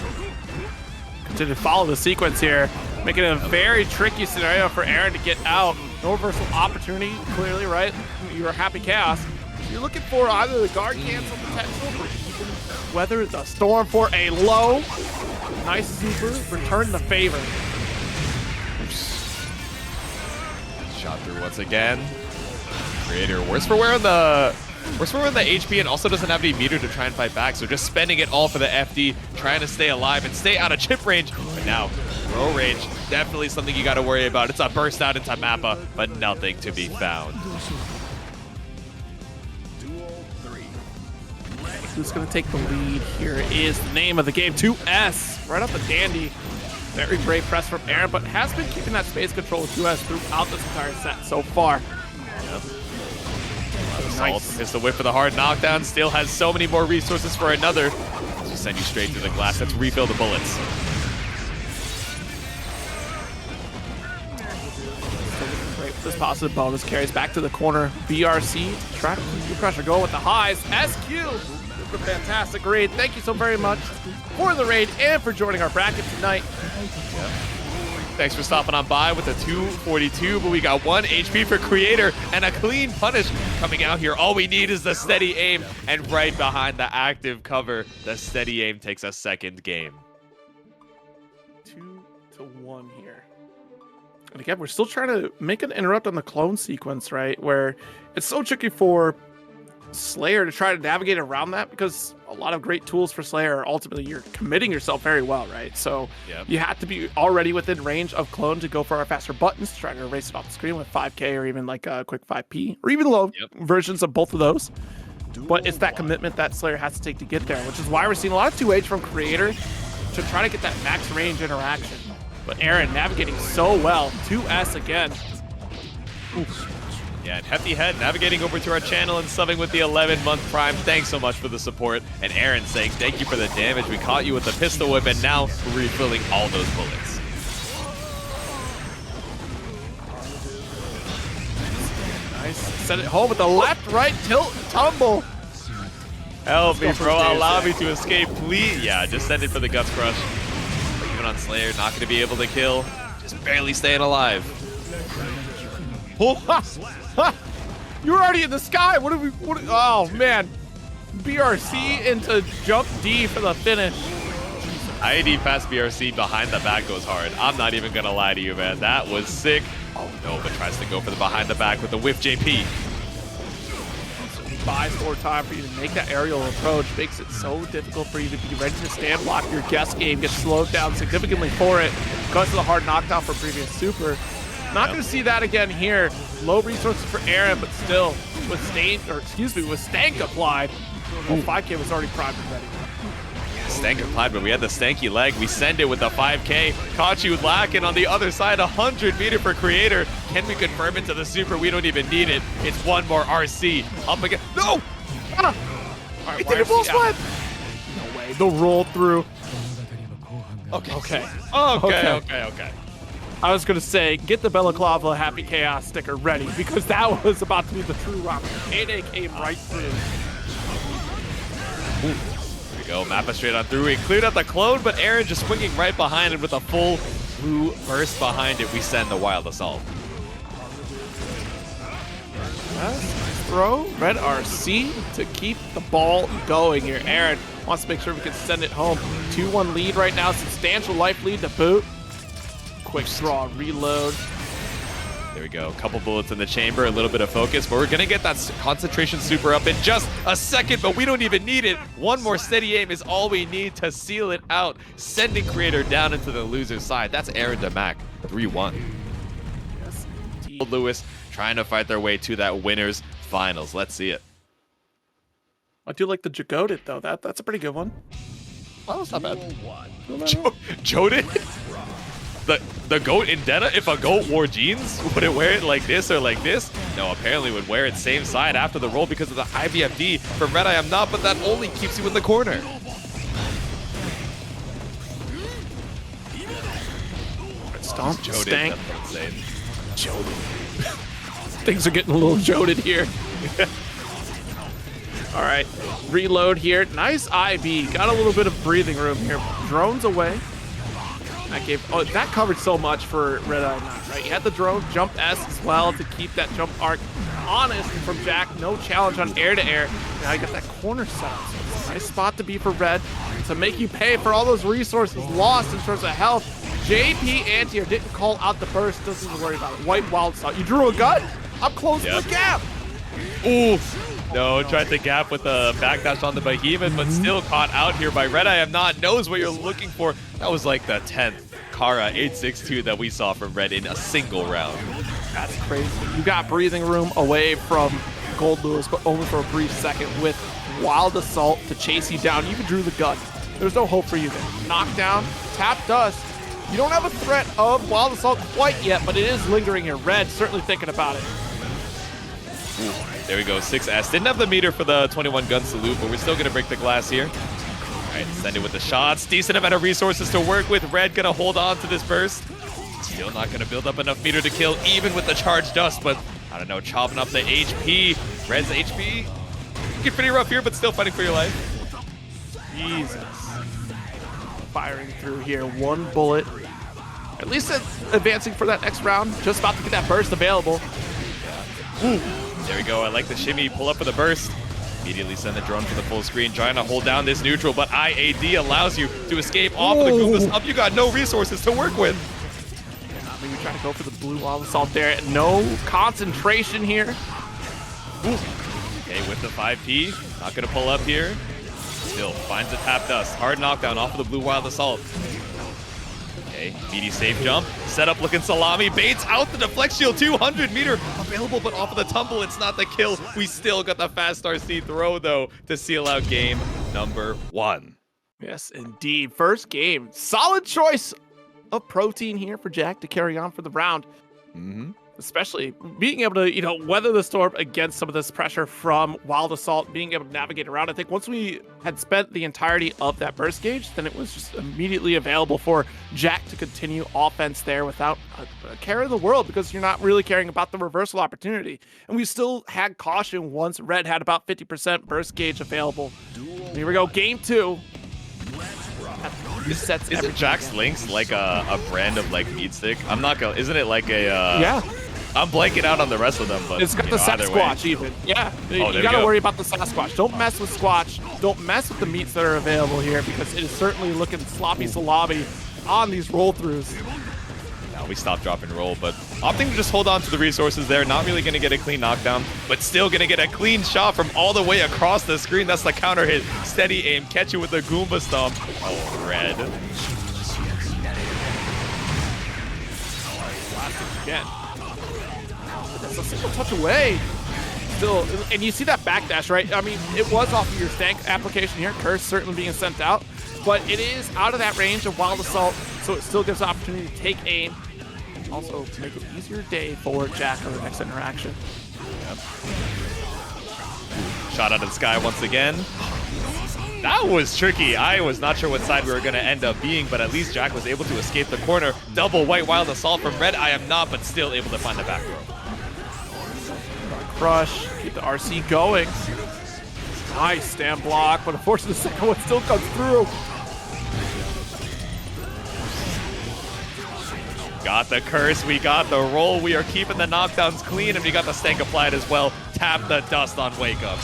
Continue to follow the sequence here. Making it a very tricky scenario for Aaron to get out. No reversal opportunity, clearly, right? You're a happy chaos. You're looking for either the guard cancel potential or even weather the storm for a low. Nice super, return the favor. Shot through once again. Kreator worse for wear on the HP and also doesn't have any meter to try and fight back, so just spending it all for the FD, trying to stay alive and stay out of chip range. But now, throw range, definitely something you got to worry about. It's a burst out into Mappa, but nothing to be found. Who's going to take the lead here is the name of the game, 2S. Right up the dandy. Very brave press from Aaron, but has been keeping that space control with 2S throughout this entire set so far. Yep. Nice. It's the whip for the hard knockdown. Still has so many more resources for another. Just send you straight to the glass. Let's refill the bullets. This positive bonus carries back to the corner. BRC, try to keep your pressure going with the highs. SQ, super fantastic raid. Thank you so very much for the raid and for joining our bracket tonight. Yep. Thanks for stopping on by with a 242, but we got 1 HP for Kreator and a clean punish coming out here. All we need is the steady aim, and right behind the active cover, the steady aim takes a second game. 2-1 here. And again, we're still trying to make an interrupt on the clone sequence, right? Where it's so tricky for Slayer to try to navigate around that, because a lot of great tools for Slayer are ultimately you're committing yourself very well, right? So you have to be already within range of clone to go for our faster buttons, to try to erase it off the screen with 5K or even like a quick 5P or even low versions of both of those. But it's that commitment that Slayer has to take to get there, which is why we're seeing a lot of 2H from Kreator to try to get that max range interaction. But Aaron navigating so well. 2S again. Oof. Yeah, and Hefty Head navigating over to our channel and subbing with the 11-month Prime. Thanks so much for the support. And Aaron saying, thank you for the damage. We caught you with the pistol whip, and now we're refilling all those bullets. Nice. Send it home with the left, right, tilt, tumble. Help me, bro. Allow me to escape, please. Yeah, just send it for the Guts Crush. But even on Slayer, not going to be able to kill. Just barely staying alive. You're already in the sky. What are we? Oh man, BRC into jump D for the finish. IAD past BRC behind the back goes hard. I'm not even gonna lie to you, man. That was sick. Oh no, but tries to go for the behind the back with the whiff JP. Buys more time for you to make that aerial approach. Makes it so difficult for you to be ready to stand block. Your guess game gets slowed down significantly for it because of the hard knockdown for previous super. Not going to see that again here. Low resources for Aaron, but still with stank applied. Well, 5K was already primed and ready. Stank applied, but we had the stanky leg. We send it with the 5K. Caught you lacking on the other side. 100 meter for Kreator. Can we confirm it to the super? We don't even need it. It's one more RC. Up again. No! All right, it did a full split. No way. The roll through. Okay. I was going to say, get the Balaclava Happy Chaos sticker ready, because that was about to be the true rock. Payday came right through. Ooh. There we go, Mappa straight on through. He cleared out the clone, but Aaron just swinging right behind it with a full blue burst behind it. We send the Wild Assault. Throw Red RC to keep the ball going here. Aaron wants to make sure we can send it home. 2-1 lead right now, substantial life lead to boot. Quick draw, reload. There we go, a couple bullets in the chamber, a little bit of focus, but we're gonna get that concentration super up in just a second, but we don't even need it. One more steady aim is all we need to seal it out, sending Kreator down into the loser's side. That's Aaron Damac, 3-1. Yes, Goldlewis trying to fight their way to that winner's finals. Let's see it. I do like the Jagoded though. That's a pretty good one. Well, that's not bad. Joded? The goat in Dana, if a goat wore jeans, would it wear it like this or like this? No, apparently would wear it same side after the roll because of the IBFD from RedIAmNot, but that only keeps you in the corner. Stomp, Joded, stank. that's what I'm saying. Joded. Things are getting a little joded here. All right, reload here. Nice IB. Got a little bit of breathing room here. Drones away. That covered so much for RedIAmNot, right? You had the drone, jump S as well to keep that jump arc honest from Jack. No challenge on air to air. Now you got that corner set up. So it's a nice spot to be for Red to make you pay for all those resources lost in terms of health. JP Anti didn't call out the burst. Doesn't even worry about it. White wild shot. You drew a gun? I'm closing the gap. Ooh. No, tried to gap with a backdash on the Behemoth, but still caught out here by RedIAmNot. Knows what you're looking for. That was like the 10th Kara 862 that we saw from Red in a single round. That's crazy. You got breathing room away from Goldlewis, but only for a brief second with Wild Assault to chase you down. You even drew the gun. There's no hope for you there. Knockdown, tap dust. You don't have a threat of Wild Assault quite yet, but it is lingering here. Red certainly thinking about it. Ooh, there we go, 6S. Didn't have the meter for the 21 gun salute, but we're still gonna break the glass here. All right, send it with the shots. Decent amount of resources to work with. Red gonna hold on to this burst. Still not gonna build up enough meter to kill, even with the charged dust, but I don't know, chopping up the HP. Red's HP, get pretty rough here, but still fighting for your life. Jesus. Firing through here, one bullet. At least advancing for that next round. Just about to get that burst available. Ooh. There we go, I like the shimmy, pull up for the burst. Immediately send the drone for the full screen, trying to hold down this neutral, but IAD allows you to escape off of the Goomba Stomp. You got no resources to work with. Maybe trying to go for the blue Wild Assault there. No concentration here. Ooh. Okay, with the 5P, not gonna pull up here. Still finds the tap dust. Hard knockdown off of the blue Wild Assault. Okay, meaty safe jump. Setup looking salami. Baits out the deflect shield. 200 meter available, but off of the tumble, it's not the kill. We still got the fast RC throw, though, to seal out game number 1. Yes, indeed. First game. Solid choice of protein here for Jack to carry on for the round. Especially being able to, weather the storm against some of this pressure from Wild Assault, being able to navigate around. I think once we had spent the entirety of that burst gauge, then it was just immediately available for Jack to continue offense there without a care in the world, because you're not really caring about the reversal opportunity. And we still had caution once Red had about 50% burst gauge available. Here we go, game 2. Isn't Jack's Lynx like a brand of like meat stick? I'm not gonna. Isn't it like a? Yeah. I'm blanking out on the rest of them, but it's got the Sasquatch even. Yeah. Oh, you gotta worry about the Sasquatch. Don't mess with Squatch. Don't mess with the meats that are available here, because it is certainly looking sloppy salami on these roll throughs. Now we stopped, drop, and roll, but opting to just hold on to the resources there. Not really gonna get a clean knockdown, but still gonna get a clean shot from all the way across the screen. That's the counter hit. Steady aim, catch you with the Goomba Stomp. Oh, Red. Again. That's a single touch away. Still, and you see that backdash, right? I mean, it was off of your stank application here. Curse certainly being sent out, but it is out of that range of Wild Assault, so it still gives the opportunity to take aim. Also, to make it easier day for Jack on the next interaction. Yep. Shot out of the sky once again. That was tricky. I was not sure what side we were going to end up being, but at least Jack was able to escape the corner. Double white wild assault from RedIAmNot, but still able to find the back row. Crush, keep the RC going. Nice stand block, but unfortunately the second one still comes through. Got the curse, we got the roll, we are keeping the knockdowns clean, and we got the stank applied as well. Tap the dust on Wake Up.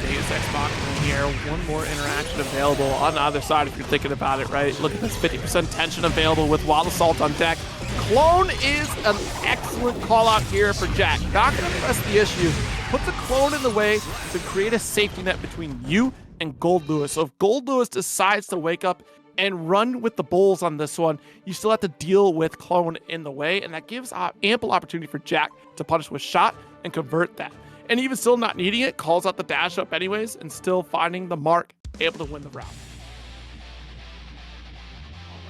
Deus Ex Machina here, one more interaction available on the other side if you're thinking about it, right? Look at this 50% tension available with Wild Assault on deck. Clone is an excellent call out here for Jack. Not gonna press the issue. Puts a clone in the way to create a safety net between you and Goldlewis. So if Goldlewis decides to wake up and run with the bulls on this one, you still have to deal with clone in the way, and that gives ample opportunity for Jack to punish with shot and convert that. And even still not needing it, calls out the dash up anyways, and still finding the mark, able to win the round.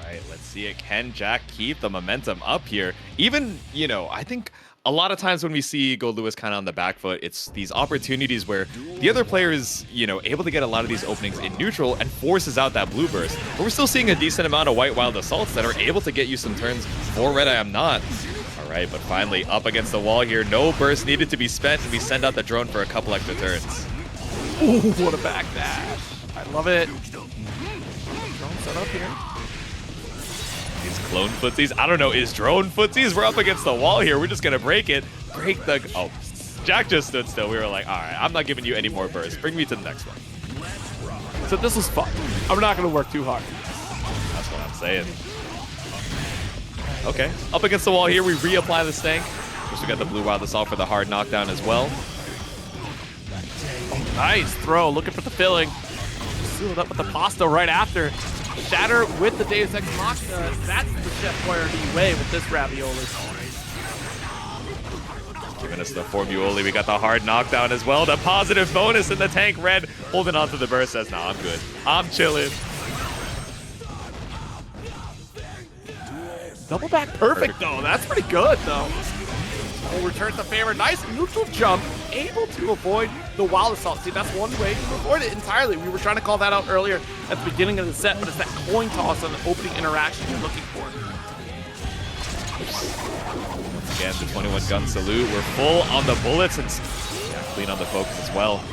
All right, let's see it. Can Jack keep the momentum up here? Even, you know, I think a lot of times when we see Goldlewis kind of on the back foot, it's these opportunities where the other player is, you know, able to get a lot of these openings in neutral and forces out that blue burst. But we're still seeing a decent amount of white wild assaults that are able to get you some turns for RedIAmNot. All right, but finally up against the wall here. No burst needed to be spent, and we send out the drone for a couple extra turns. Ooh, what a back dash. I love it. Drone set up here. These clone footsies. I don't know, is drone footsies? We're up against the wall here. We're just going to break it. Break the... Oh, Jack just stood still. We were like, all right, I'm not giving you any more bursts. Bring me to the next one. So this was fun. I'm not going to work too hard. That's what I'm saying. Okay, up against the wall here. We reapply the stank. We got the blue wild assault for the hard knockdown as well. Oh, nice throw. Looking for the filling. Sealed up with the pasta right after. Shatter with the Deus Ex Machina. That's the Chef Boyardee way with this ravioli. Giving us the Formuoli. We got the hard knockdown as well. The positive bonus in the tank. Red holding on to the burst says, nah, I'm good. I'm chilling. Double back perfect though. That's pretty good though. Oh, returns the favor. Nice neutral jump. Able to avoid the wild assault. See, that's one way to avoid it entirely. We were trying to call that out earlier at the beginning of the set, but it's that coin toss on the opening interaction you're looking for. Once again, the 21 gun salute. We're full on the bullets and clean on the focus as well.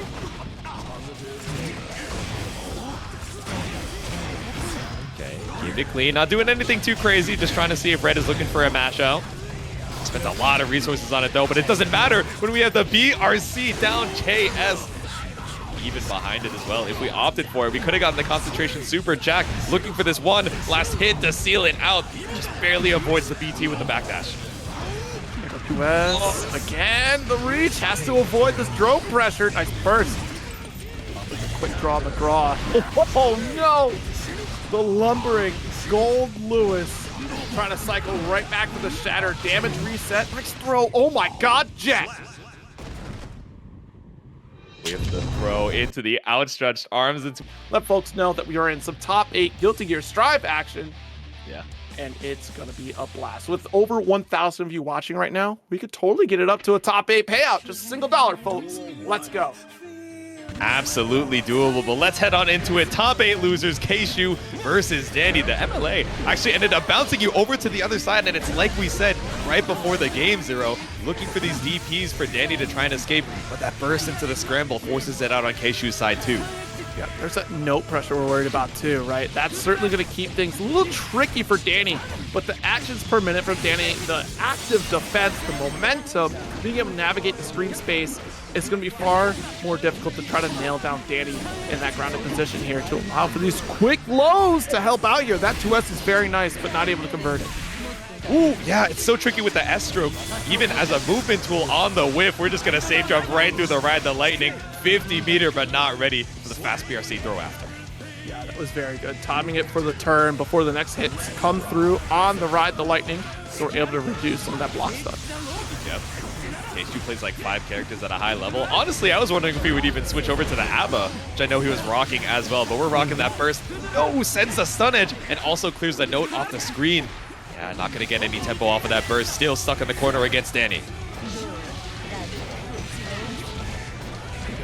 Okay, keep it clean. Not doing anything too crazy. Just trying to see if Red is looking for a mash out. Spent a lot of resources on it though, but it doesn't matter when we have the BRC down KS even behind it as well. If we opted for it, we could have gotten the concentration super. Jack looking for this one last hit to seal it out. Just barely avoids the BT with the backdash. Again, the reach has to avoid this drone pressure. Nice burst. Quick draw McGraw. Oh no! The lumbering Goldlewis trying to cycle right back to the shatter. Damage reset. Next throw. Oh my god, Jack! We have to throw into the outstretched arms. Let folks know that we are in some top 8 Guilty Gear Strive action. Yeah. And it's going to be a blast. With over 1,000 of you watching right now, we could totally get it up to a top 8 payout. Just a single dollar, folks. Let's go. Absolutely doable, but let's head on into it. Top 8 losers, Kshu versus Dany. The MLA actually ended up bouncing you over to the other side, and it's like we said right before the game, Zero, looking for these DPs for Dany to try and escape, but that burst into the scramble forces it out on Kshu's side too. Yeah, there's that note pressure we're worried about too, right? That's certainly going to keep things a little tricky for Dany, but the actions per minute from Dany, the active defense, the momentum, being able to navigate the screen space, it's going to be far more difficult to try to nail down Dany in that grounded position here to allow for these quick lows to help out here. That 2S is very nice, but not able to convert it. Ooh, yeah, it's so tricky with the S-stroke. Even as a movement tool on the whiff, we're just going to safe jump right through the Ride the Lightning. 50 meter, but not ready for the fast BRC throw after. Yeah, that was very good. Timing it for the turn before the next hits come through on the Ride the Lightning, so we're able to reduce some of that block stuff. Yep. Kshu plays like 5 characters at a high level. Honestly, I was wondering if he would even switch over to the Abba, which I know he was rocking as well, but we're rocking that first. No, sends the stun edge and also clears the note off the screen. Yeah, not going to get any tempo off of that burst. Still stuck in the corner against Dany.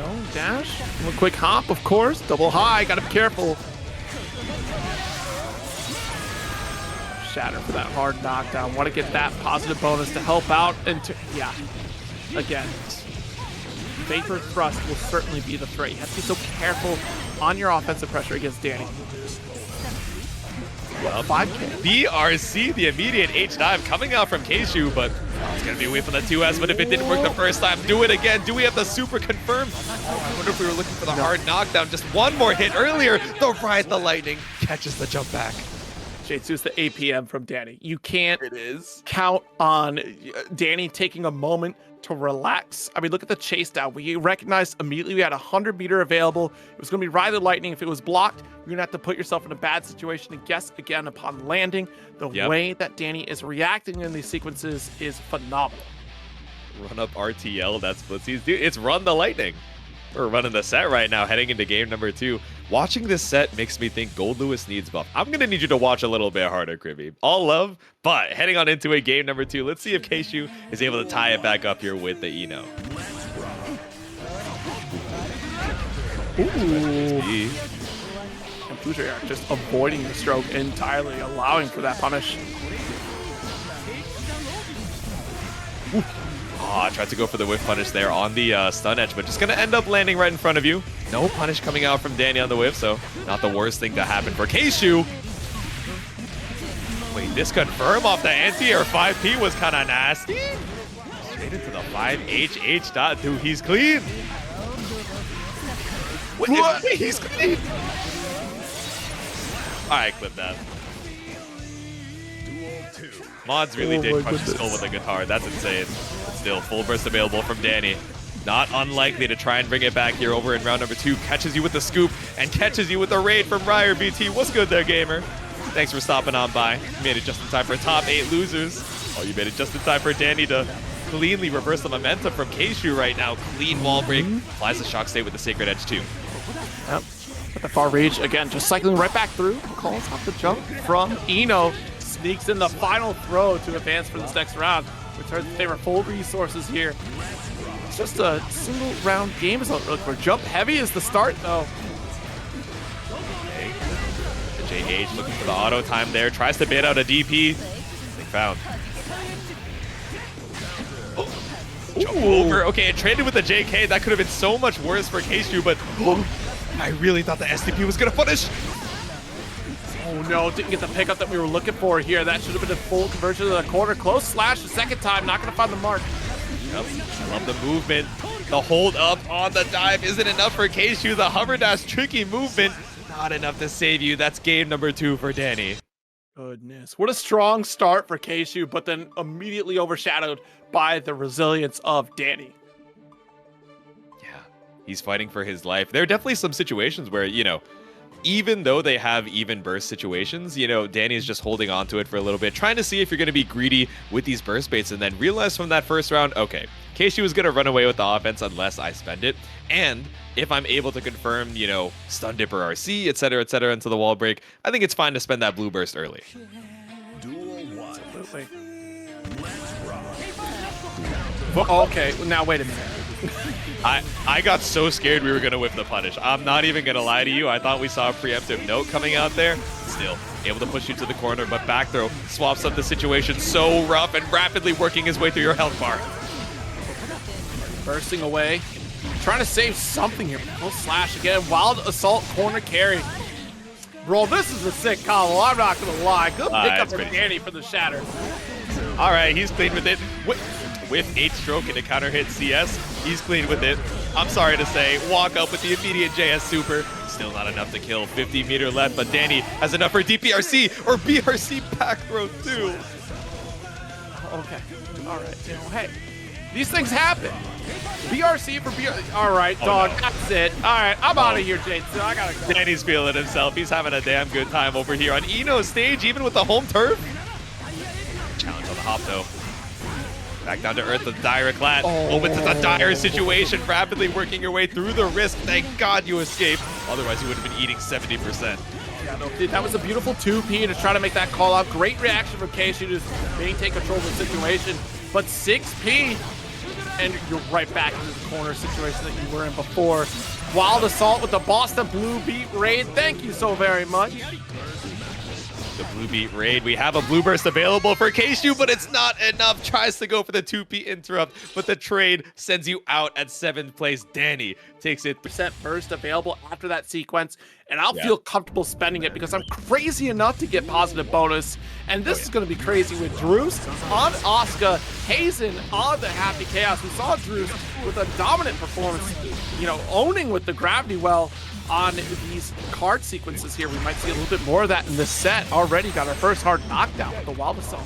go, dash. One quick hop, of course. Double high, gotta be careful. Shatter for that hard knockdown. Want to get that positive bonus to help out. And yeah, again, Vapor Thrust will certainly be the threat. You have to be so careful on your offensive pressure against Dany. Well, 5K. BRC, the immediate H-dive coming out from Kshu, but it's going to be away from the 2S, but if it didn't work the first time, do it again. Do we have the super confirmed? Oh, I wonder if we were looking for the hard knockdown. Just one more hit earlier. The Ride the Lightning catches the jump back. JJnews, the APM from Dany. You can't count on Dany taking a moment to relax. I mean, look at the chase down. We recognized immediately we had a 100-meter available. It was going to be Ride the Lightning. If it was blocked, you're going to have to put yourself in a bad situation and guess again upon landing. The way that Dany is reacting in these sequences is phenomenal. Run up RTL, that's Splitsies. Dude, it's Run the Lightning. We're running the set right now, heading into game number 2. Watching this set makes me think Goldlewis needs buff. I'm going to need you to watch a little bit harder, Kribby. All love, but heading on into a game number 2. Let's see if Kshu is able to tie it back up here with the Eno. Ooh. And Pujayak just avoiding the stroke entirely, allowing for that punish. Ooh. Oh, tried to go for the whiff punish there on the stun edge, but just going to end up landing right in front of you. No punish coming out from Dany on the whiff, so not the worst thing to happen for Kshu. Wait, this confirm off the anti-air 5P was kind of nasty. Straight into the 5H dot. Dude, he's clean. Wait, he's clean. All right, clip that. Mods really did crush his skull with a guitar. That's insane. But still, full burst available from Dany. Not unlikely to try and bring it back here over in round number 2. Catches you with the scoop and catches you with the raid from Ryer BT. What's good there, gamer? Thanks for stopping on by. You made it just in time for top 8 losers. Oh, you made it just in time for Dany to cleanly reverse the momentum from Kshu right now. Clean wall break. Applies the shock state with the Sacred Edge too. Yep. At the far reach, again, just cycling right back through. Calls off the jump from Eno. Sneaks in the final throw to advance for this next round. Returns the favorite full resources here. It's just a single round game is what we're looking for. Jump heavy is the start though. Okay. The JH looking for the auto time there. Tries to bait out a DP. They found. Oh. Jump over. Okay, it traded with the JK. That could have been so much worse for Kshu, but I really thought the SDP was going to punish. Oh no, didn't get the pickup that we were looking for here. That should have been a full conversion to the corner. Close slash the second time, not going to find the mark. Yep. I love the movement. The hold up on the dive isn't enough for Kshu. The hover dash, tricky movement, not enough to save you. That's game number 2 for Dany. Goodness, what a strong start for Kshu, but then immediately overshadowed by the resilience of Dany. Yeah, he's fighting for his life. There are definitely some situations where, you know, even though they have even burst situations, you know, Dany is just holding on to it for a little bit, trying to see if you're going to be greedy with these burst baits, and then realize from that first round, okay, Kshu is going to run away with the offense unless I spend it. And if I'm able to confirm, you know, stun dipper RC, etc., into the wall break, I think it's fine to spend that blue burst early. Absolutely. Well, okay, now wait a minute. I got so scared we were going to whip the punish. I'm not even going to lie to you. I thought we saw a preemptive note coming out there. Still, able to push you to the corner, but back throw swaps up the situation so rough and rapidly working his way through your health bar. Bursting away. Trying to save something here. Full slash again. Wild assault corner carry. Bro, this is a sick combo. I'm not going to lie. Good pickup from Dany for the shatter. All right, he's clean with it. With 8 stroke and a counter hit CS, he's clean with it. I'm sorry to say, walk up with the immediate JS super. Still not enough to kill. 50 meter left, but Dany has enough for DPRC or BRC back throw too. Okay, all right. You know, hey, these things happen. BRC for BRC. All right, dog, that's it. All right, I'm out of here, JJnews. I gotta go. Dany's feeling himself. He's having a damn good time over here on Eno's stage, even with the home turf. Challenge on the hop though. Back down to earth, the dire clat. Opens to a dire situation, rapidly working your way through the risk. Thank God you escaped. Otherwise, you would have been eating 70%. Yeah, no, that was a beautiful 2P to try to make that call out. Great reaction from Kshu to maintain control of the situation. But 6P, and you're right back into the corner situation that you were in before. Wild Assault with the Boston Blue Beat raid. Thank you so very much. The Blue Beat raid. We have a Blue Burst available for Kshu, but it's not enough. Tries to go for the 2P interrupt, but the trade sends you out at 7th place. Dany takes it. % burst available after that sequence, and I'll feel comfortable spending it because I'm crazy enough to get positive bonus. And this is going to be crazy with druice on Asuka, Hazen on the Happy Chaos. We saw druice with a dominant performance, you know, owning with the gravity well on these card sequences here. We might see a little bit more of that in this set. Already got our first hard knockdown with the Wild Assault.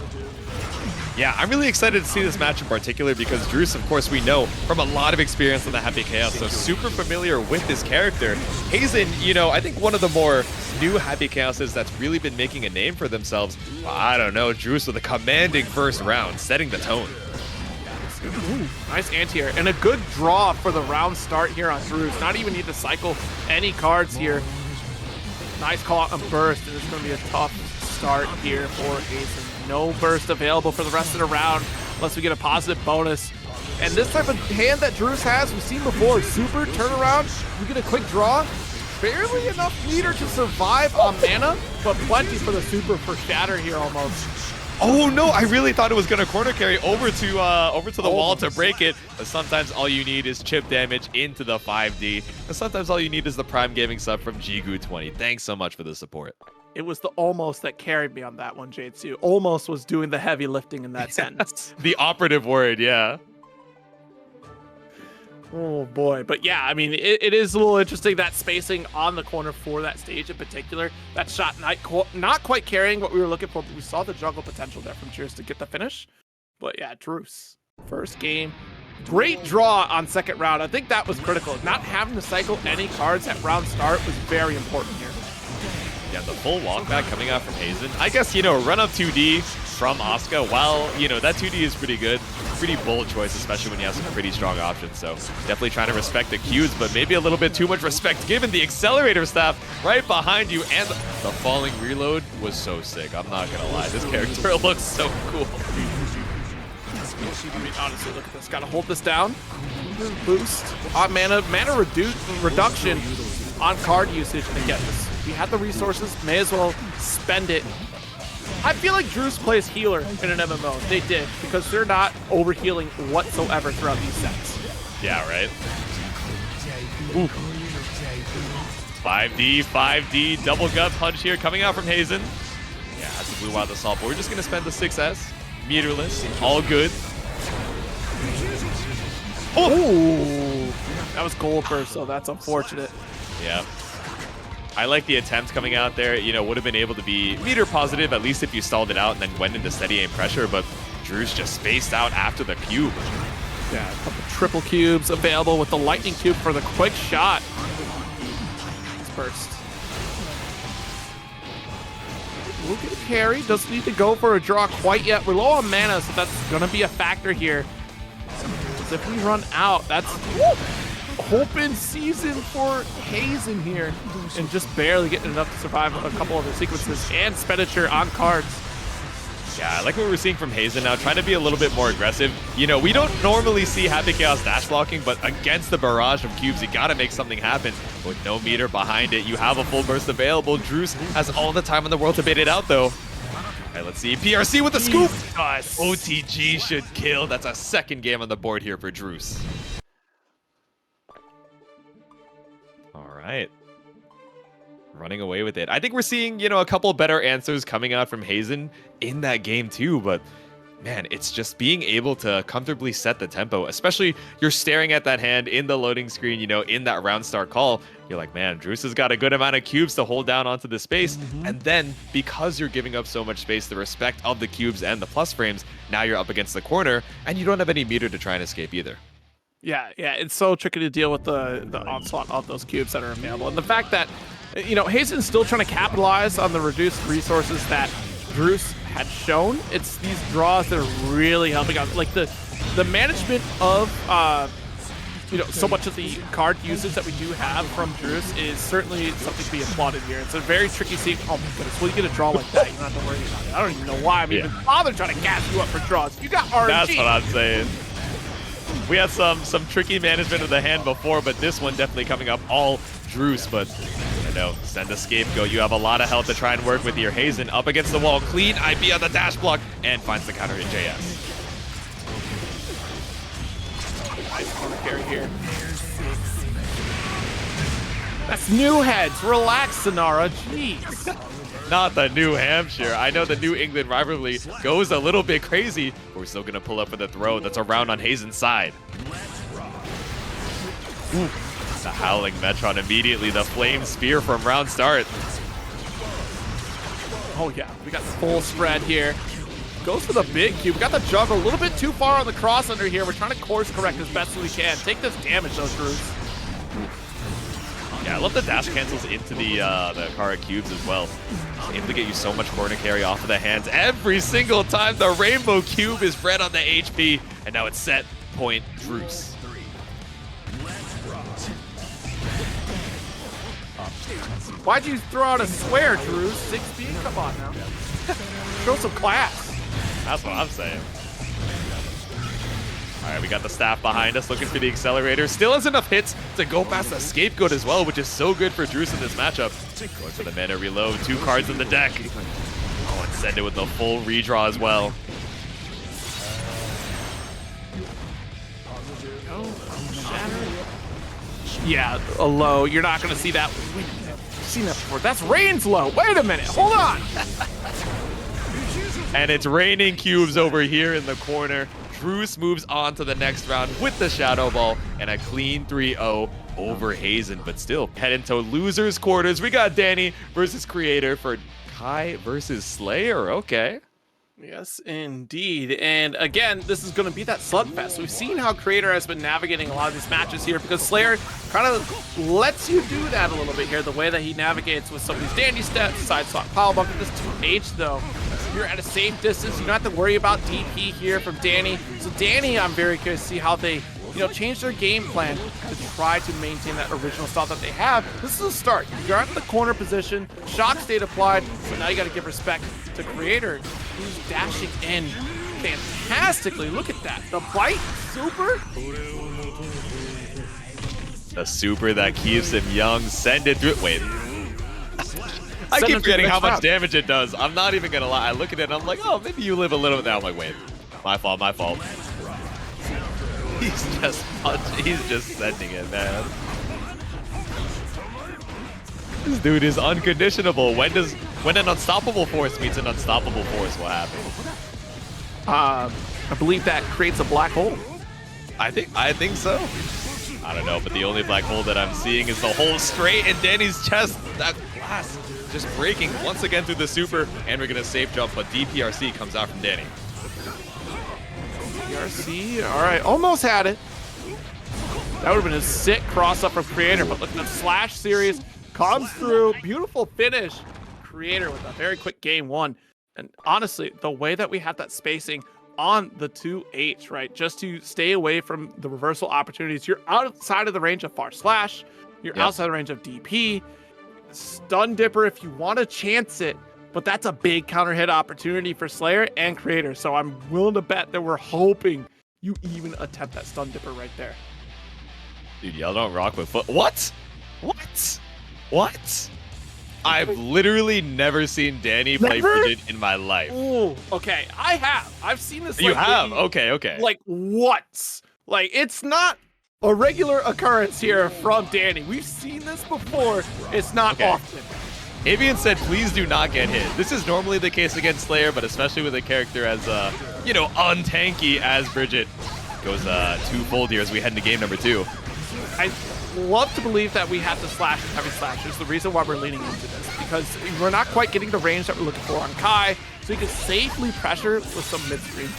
Yeah, I'm really excited to see this match in particular because druice, of course, we know from a lot of experience on the Happy Chaos, so super familiar with this character. Hazen, you know, I think one of the more new Happy Chaoses that's really been making a name for themselves. I don't know, druice with a commanding first round, setting the tone. Ooh, nice anti-air and a good draw for the round start here on druice. Not even need to cycle any cards here. Nice call out on burst, and it's going to be a tough start here for Hazen. No burst available for the rest of the round unless we get a positive bonus. And this type of hand that druice has, we've seen before, super turnaround. We get a quick draw, barely enough meter to survive on mana, but plenty for the super for shatter here almost. Oh no, I really thought it was gonna corner carry over to the wall to break it, but sometimes all you need is chip damage into the 5D, and sometimes all you need is the Prime Gaming sub from GokuOwnsYourMain. Thanks so much for the support. It was the almost that carried me on that one, J2. Almost was doing the heavy lifting in that sentence. The operative word, yeah. Oh boy, but yeah, I mean, it is a little interesting, that spacing on the corner for that stage in particular. That shot not quite carrying what we were looking for, but we saw the jungle potential there from Cheers to get the finish. But yeah, druice, first game. Great draw on second round. I think that was critical. Not having to cycle any cards at round start was very important here. Yeah, the full walk back coming out from Hazen. I guess, you know, run up 2D from Asuka, while, you know, that 2D is pretty good. Pretty bold choice, especially when you have some pretty strong options. So definitely trying to respect the cues, but maybe a little bit too much respect given the accelerator staff right behind you. And the falling reload was so sick. I'm not going to lie. This character looks so cool. I mean, honestly, look at this. Got to hold this down. Boost on mana reduction on card usage. And again, we had the resources, may as well spend it. I feel like druice plays healer in an MMO. They did, because they're not overhealing whatsoever throughout these sets. Yeah, right? Ooh. 5D, double gut punch here coming out from Hazen. Yeah, that's a blue Wild Assault, but we're just going to spend the 6S. Meterless, all good. Oh! That was gold burst, so that's unfortunate. Yeah. I like the attempt coming out there. You know, would have been able to be meter positive, at least if you stalled it out and then went into steady aim pressure, but druice just spaced out after the cube. Yeah, a couple triple cubes available with the lightning cube for the quick shot. It's burst. We'll get a carry. Doesn't need to go for a draw quite yet. We're low on mana, so that's going to be a factor here. Because if we run out, that's open season for Hazen here. And just barely getting enough to survive a couple of the sequences and expenditure on cards. Yeah, I like what we're seeing from Hazen now, trying to be a little bit more aggressive. You know, we don't normally see Happy Chaos dash blocking, but against the barrage of cubes, you gotta make something happen. With no meter behind it, you have a full burst available. druice has all the time in the world to bait it out, though. All right, let's see. PRC with the scoop! OTG should kill. That's a second game on the board here for druice. All right. Running away with it. I think we're seeing, you know, a couple better answers coming out from Hazen in that game too, but man, it's just being able to comfortably set the tempo, especially you're staring at that hand in the loading screen, you know, in that round start call. You're like, man, druice has got a good amount of cubes to hold down onto the space. And then because you're giving up so much space, the respect of the cubes and the plus frames, now you're up against the corner and you don't have any meter to try and escape either. Yeah, it's so tricky to deal with the onslaught of those cubes that are available. And the fact that, you know, Hazen's still trying to capitalize on the reduced resources that druice had shown. It's these draws that are really helping out. Like the management of, you know, so much of the card usage that we do have from druice is certainly something to be applauded here. It's a very tricky scene. Oh my goodness, when you get a draw like that, you don't have to worry about it. I don't even know why I'm even bothering trying to gas you up for draws. You got RNG. That's what I'm saying. We had some tricky management of the hand before, but this one definitely coming up all druice. But I know, send a scapegoat. You have a lot of health to try and work with here. Hazen up against the wall, clean IP on the dash block, and finds the counter in JS. Nice corner carry here. That's new heads. Relax, Sonara. Jeez. Not the New Hampshire. I know the New England rivalry goes a little bit crazy, but we're still going to pull up for the throw. That's around on Hazen's side. Ooh. The Howling Metron immediately. The Flame Spear from round start. Oh, yeah. We got full spread here. Goes for the big cube. We got the juggle a little bit too far on the cross under here. We're trying to course correct as best as we can. Take this damage, though, Druice. Yeah, I love the dash cancels into the Kara cubes as well. It's able to get you so much corner carry off of the hands every single time the Rainbow Cube is bred on the HP. And now it's set point Druice. Why'd you throw out a swear, Druice? 6 speed? Come on now. Show some class. That's what I'm saying. All right, we got the staff behind us, looking for the accelerator. Still has enough hits to go past the scapegoat as well, which is so good for Druice in this matchup. Going for the mana reload, 2 cards in the deck. Oh, and send it with the full redraw as well. Yeah, a low. You're not going to see that. I've seen that before. That's Rain's low. Wait a minute. Hold on. And it's raining cubes over here in the corner. Druice moves on to the next round with the Shadow Ball and a clean 3-0 over Hazen. But still, head into losers quarters. We got Dany versus Kreator for Kai versus Slayer. Okay. Yes, indeed. And again, this is going to be that slugfest. We've seen how Kreator has been navigating a lot of these matches here because Slayer kind of lets you do that a little bit here, the way that he navigates with some of these dandy steps, side swap power bucket. This 2H though, you're at a safe distance. You don't have to worry about DP here from Dany. So Dany, I'm very curious to see how they, change their game plan to try to maintain that original style that they have. This is a start. You're at the corner position, shock state applied, so now you got to give respect to Kreator, who's dashing in fantastically. Look at that. The bite super. The super that keeps him young. Send it through. Wait. I keep forgetting how much damage it does. I'm not even going to lie. I look at it and I'm like, oh, maybe you live a little bit. Now I'm like, wait. My fault, my fault. He's just punching. He's just sending it, man. This dude is unconditionable. When an unstoppable force meets an unstoppable force, what happens? I believe that creates a black hole. I think so. I don't know, but the only black hole that I'm seeing is the hole straight in Dany's chest. That glass just breaking once again through the super, and we're gonna safe jump, but DPRC comes out from Dany. DPRC, all right, almost had it. That would have been a sick cross up from Kreator, but look at the slash series comes through. Beautiful finish. Kreator with a very quick game 1. And honestly, the way that we have that spacing on the 2H, right? Just to stay away from the reversal opportunities. You're outside of the range of far slash. You're outside the range of DP. Stun Dipper if you want to chance it. But that's a big counter hit opportunity for Slayer and Kreator. So I'm willing to bet that we're hoping you even attempt that Stun Dipper right there. Dude, y'all don't rock with foot. What? What? What? I've literally never seen Dany play Bridget in my life. Ooh, okay, I have. I've seen this. You have? Okay. Like once. Like it's not a regular occurrence here from Dany. We've seen this before. It's not often. Avian said, please do not get hit. This is normally the case against Slayer, but especially with a character as, untanky as Bridget. Goes twofold here as we head into game number 2. I love to believe that we have to slash and heavy slash. It's the reason why we're leaning into this, because we're not quite getting the range that we're looking for on Kai, so you can safely pressure with some mid-screen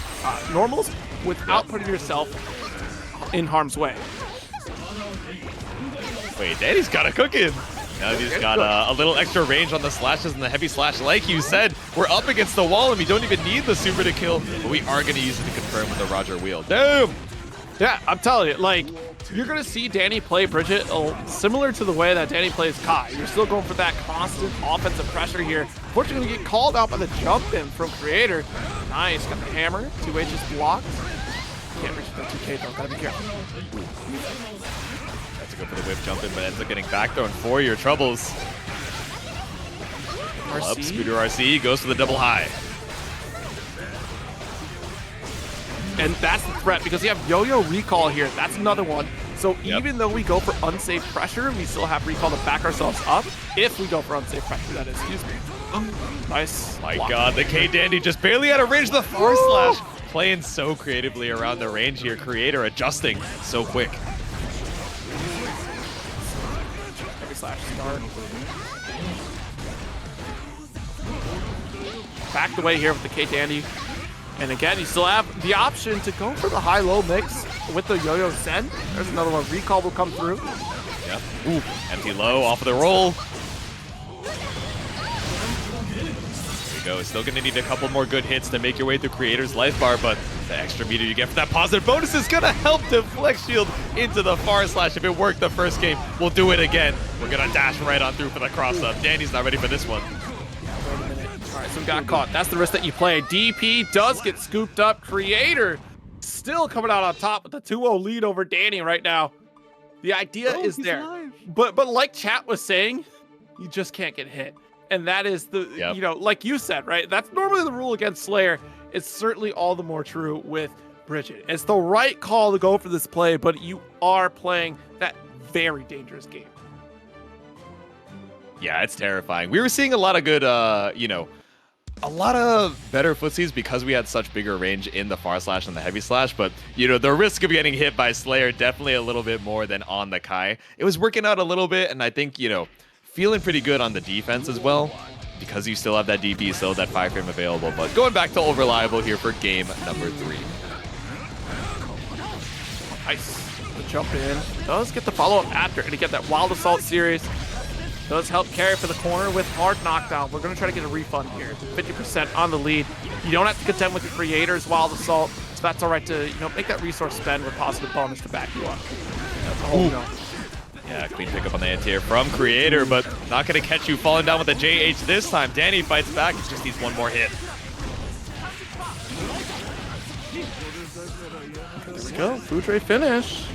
normals without putting yourself in harm's way. Wait, Dany's got a cooking. Now he's got a little extra range on the slashes and the heavy slash. Like you said, we're up against the wall and we don't even need the super to kill, but we are going to use it to confirm with the Roger wheel. Damn! Yeah, I'm telling you, like, you're going to see Dany play Bridget similar to the way that Dany plays Kai. You're still going for that constant offensive pressure here. Unfortunately, you get called out by the jump in from Kreator. Nice, got the hammer. 2H is blocked. Can't reach the 2K though, gotta be careful. Tries to go for the whip jump in, but ends up getting back thrown for your troubles. Up, Scooter RC goes for the double high. And that's the threat because you have Yo-Yo recall here. That's another one. So even though we go for unsafe pressure, we still have recall to back ourselves up. If we go for unsafe pressure, that is. Excuse me. Nice. My God, the K-Dandy just barely out of range of the forward slash. Playing so creatively around the range here. Kreator adjusting so quick. Heavy slash start. Backed away here with the K-Dandy. And again, you still have the option to go for the high-low mix with the Yo-Yo Send. There's another one. Recall will come through. Yep. Ooh, empty low off of the roll. There you go. Still going to need a couple more good hits to make your way through Kreator's life bar, but the extra meter you get for that positive bonus is going to help deflect shield into the far slash. If it worked the first game, we'll do it again. We're going to dash right on through for the cross-up. Dany's not ready for this one. All right, so we got caught. That's the risk that you play. DP does get scooped up. Kreator still coming out on top with the 2-0 lead over Dany right now. The idea is there. Alive. But like chat was saying, you just can't get hit. And that is the, you know, like you said, right? That's normally the rule against Slayer. It's certainly all the more true with Bridget. It's the right call to go for this play, but you are playing that very dangerous game. Yeah, it's terrifying. We were seeing a lot of good, you know, a lot of better footsies because we had such bigger range in the far slash and the heavy slash, but, you know, the risk of getting hit by Slayer definitely a little bit more than on the Kai. It was working out a little bit, and I think, you know, feeling pretty good on the defense as well, because you still have that DP, still have that 5-frame available, but going back to old reliable here for game number 3. Nice. The jump in. Does get the follow-up after, and to get that Wild Assault series. Does help carry for the corner with hard knockdown. We're going to try to get a refund here. 50% on the lead. You don't have to contend with your Kreator's Wild Assault, so that's all right to, you know, make that resource spend with positive bonus to back you up. That's a whole no. Yeah, clean pickup on the anti-air from Kreator, but not going to catch you falling down with the JH this time. Dany fights back. He just needs one more hit. There we go. Foudre finish.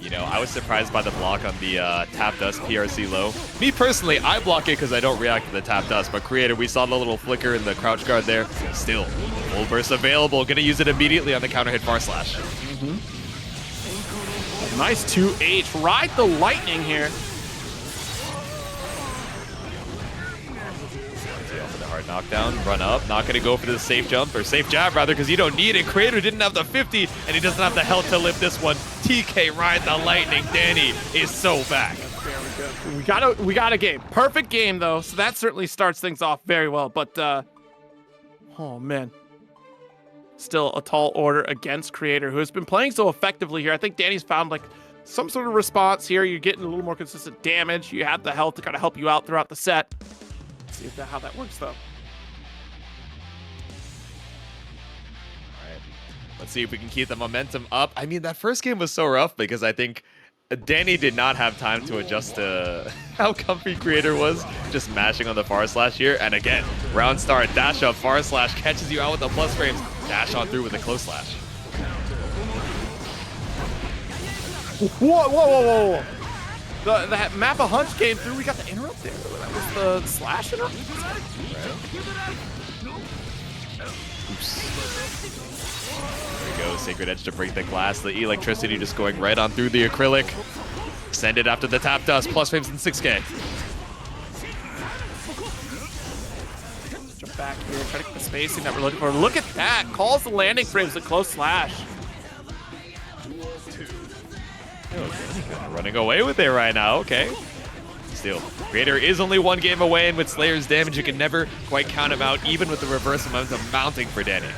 You know, I was surprised by the block on the tap dust PRC low. Me personally, I block it because I don't react to the tap dust, but Kreator, we saw the little flicker in the crouch guard there. Still, full burst available. Gonna use it immediately on the counter hit far slash. Nice 2H. Ride the lightning here. For the hard knockdown, run up. Not gonna go for the safe jump, or safe jab rather, because you don't need it. Kreator didn't have the 50, and he doesn't have the health to lift this one. TK ride the lightning. Dany is so back. Very good. We got a game. Perfect game though, so that certainly starts things off very well. But oh man, still a tall order against Kreator, who has been playing so effectively here. I think Dany's found like some sort of response here. You're getting a little more consistent damage. You have the health to kind of help you out throughout the set. Let's see how that works though. Let's see if we can keep the momentum up. I mean, that first game was so rough because I think Dany did not have time to adjust to how comfy Kreator was, just mashing on the far slash here. And again, round start, dash up, far slash, catches you out with the plus frames, dash on through with the close slash. Whoa. The map of Hunch came through. We got the interrupt there. That was the slash interrupt. There we go. Sacred Edge to break the glass. The electricity just going right on through the acrylic. Send it after the tap dust. Plus frames in 6K. Jump back here. Try to get the spacing that we're looking for. Look at that. Calls the landing frames a close slash. Running away with it right now. Okay. Still, Kreator is only one game away, and with Slayer's damage, you can never quite count him out, even with the reverse momentum mounting for Dany.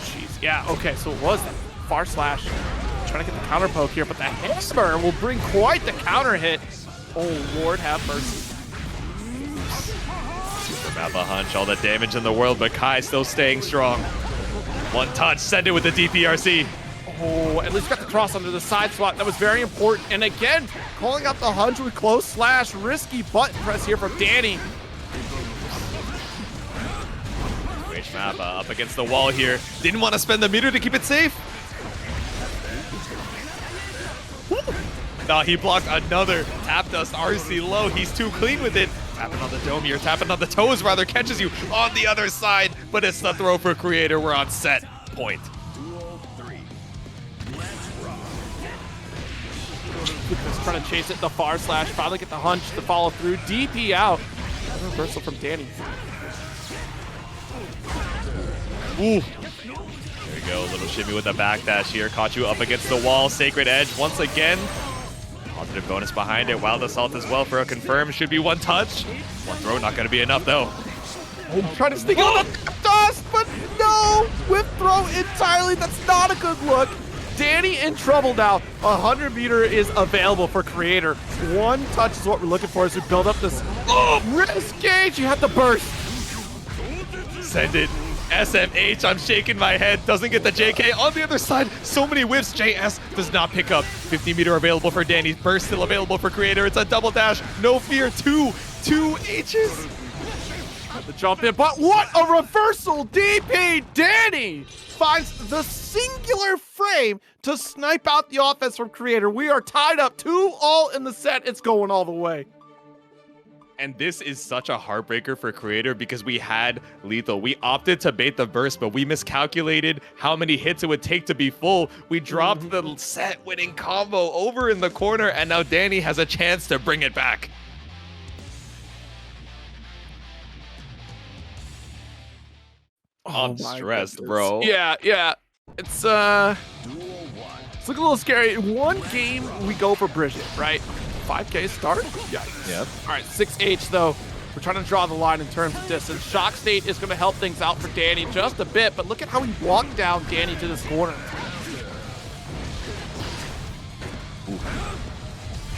Jeez. Yeah, okay, so it was that far slash. Trying to get the counter poke here, but the hammer will bring quite the counter hit. Oh, Lord, have mercy. Super Mappa Hunch, all the damage in the world, but Kai still staying strong. One touch, send it with the DPRC. Oh, at least got the cross under the side swap. That was very important. And again, calling out the Hunch with close slash. Risky button press here from Dany. Map up against the wall here. Didn't want to spend the meter to keep it safe. No, he blocked another tap dust RC low. He's too clean with it. Tapping on the dome here, tapping on the toes rather, catches you on the other side, but it's the throw for Kreator. We're on set point. Just trying to chase it, the far slash, finally get the hunch to follow through. DP out. Reversal from Dany. Ooh. There we go, a little shimmy with the backdash here. Caught you up against the wall. Sacred Edge once again. Positive bonus behind it. Wild Assault as well for a confirm. Should be one touch. One throw, not going to be enough though. Oh, trying to sneak on the dust, but no! Whip throw entirely. That's not a good look. Dany in trouble now. 100 meter is available for Kreator. One touch is what we're looking for as we build up this risk gauge. You have to burst. Send it. SMH, I'm shaking my head. Doesn't get the JK. On the other side, so many whiffs. JS does not pick up. 50 meter available for Dany. Burst still available for Kreator. It's a double dash. No fear. Two H's. The jump in, but what a reversal! DP Dany finds the singular frame to snipe out the offense from Kreator. We are tied up 2-all in the set. It's going all the way. And this is such a heartbreaker for Kreator because we had lethal. We opted to bait the burst, but we miscalculated how many hits it would take to be full. We dropped the set-winning combo over in the corner, and now Dany has a chance to bring it back. I'm stressed, bro. Yeah. It's looking a little scary. One game, we go for Bridget, right? 5K start? Yeah. Yep. All right, 6H though. We're trying to draw the line in terms of distance. Shock State is going to help things out for Dany just a bit, but look at how he walked down Dany to this corner. Ooh.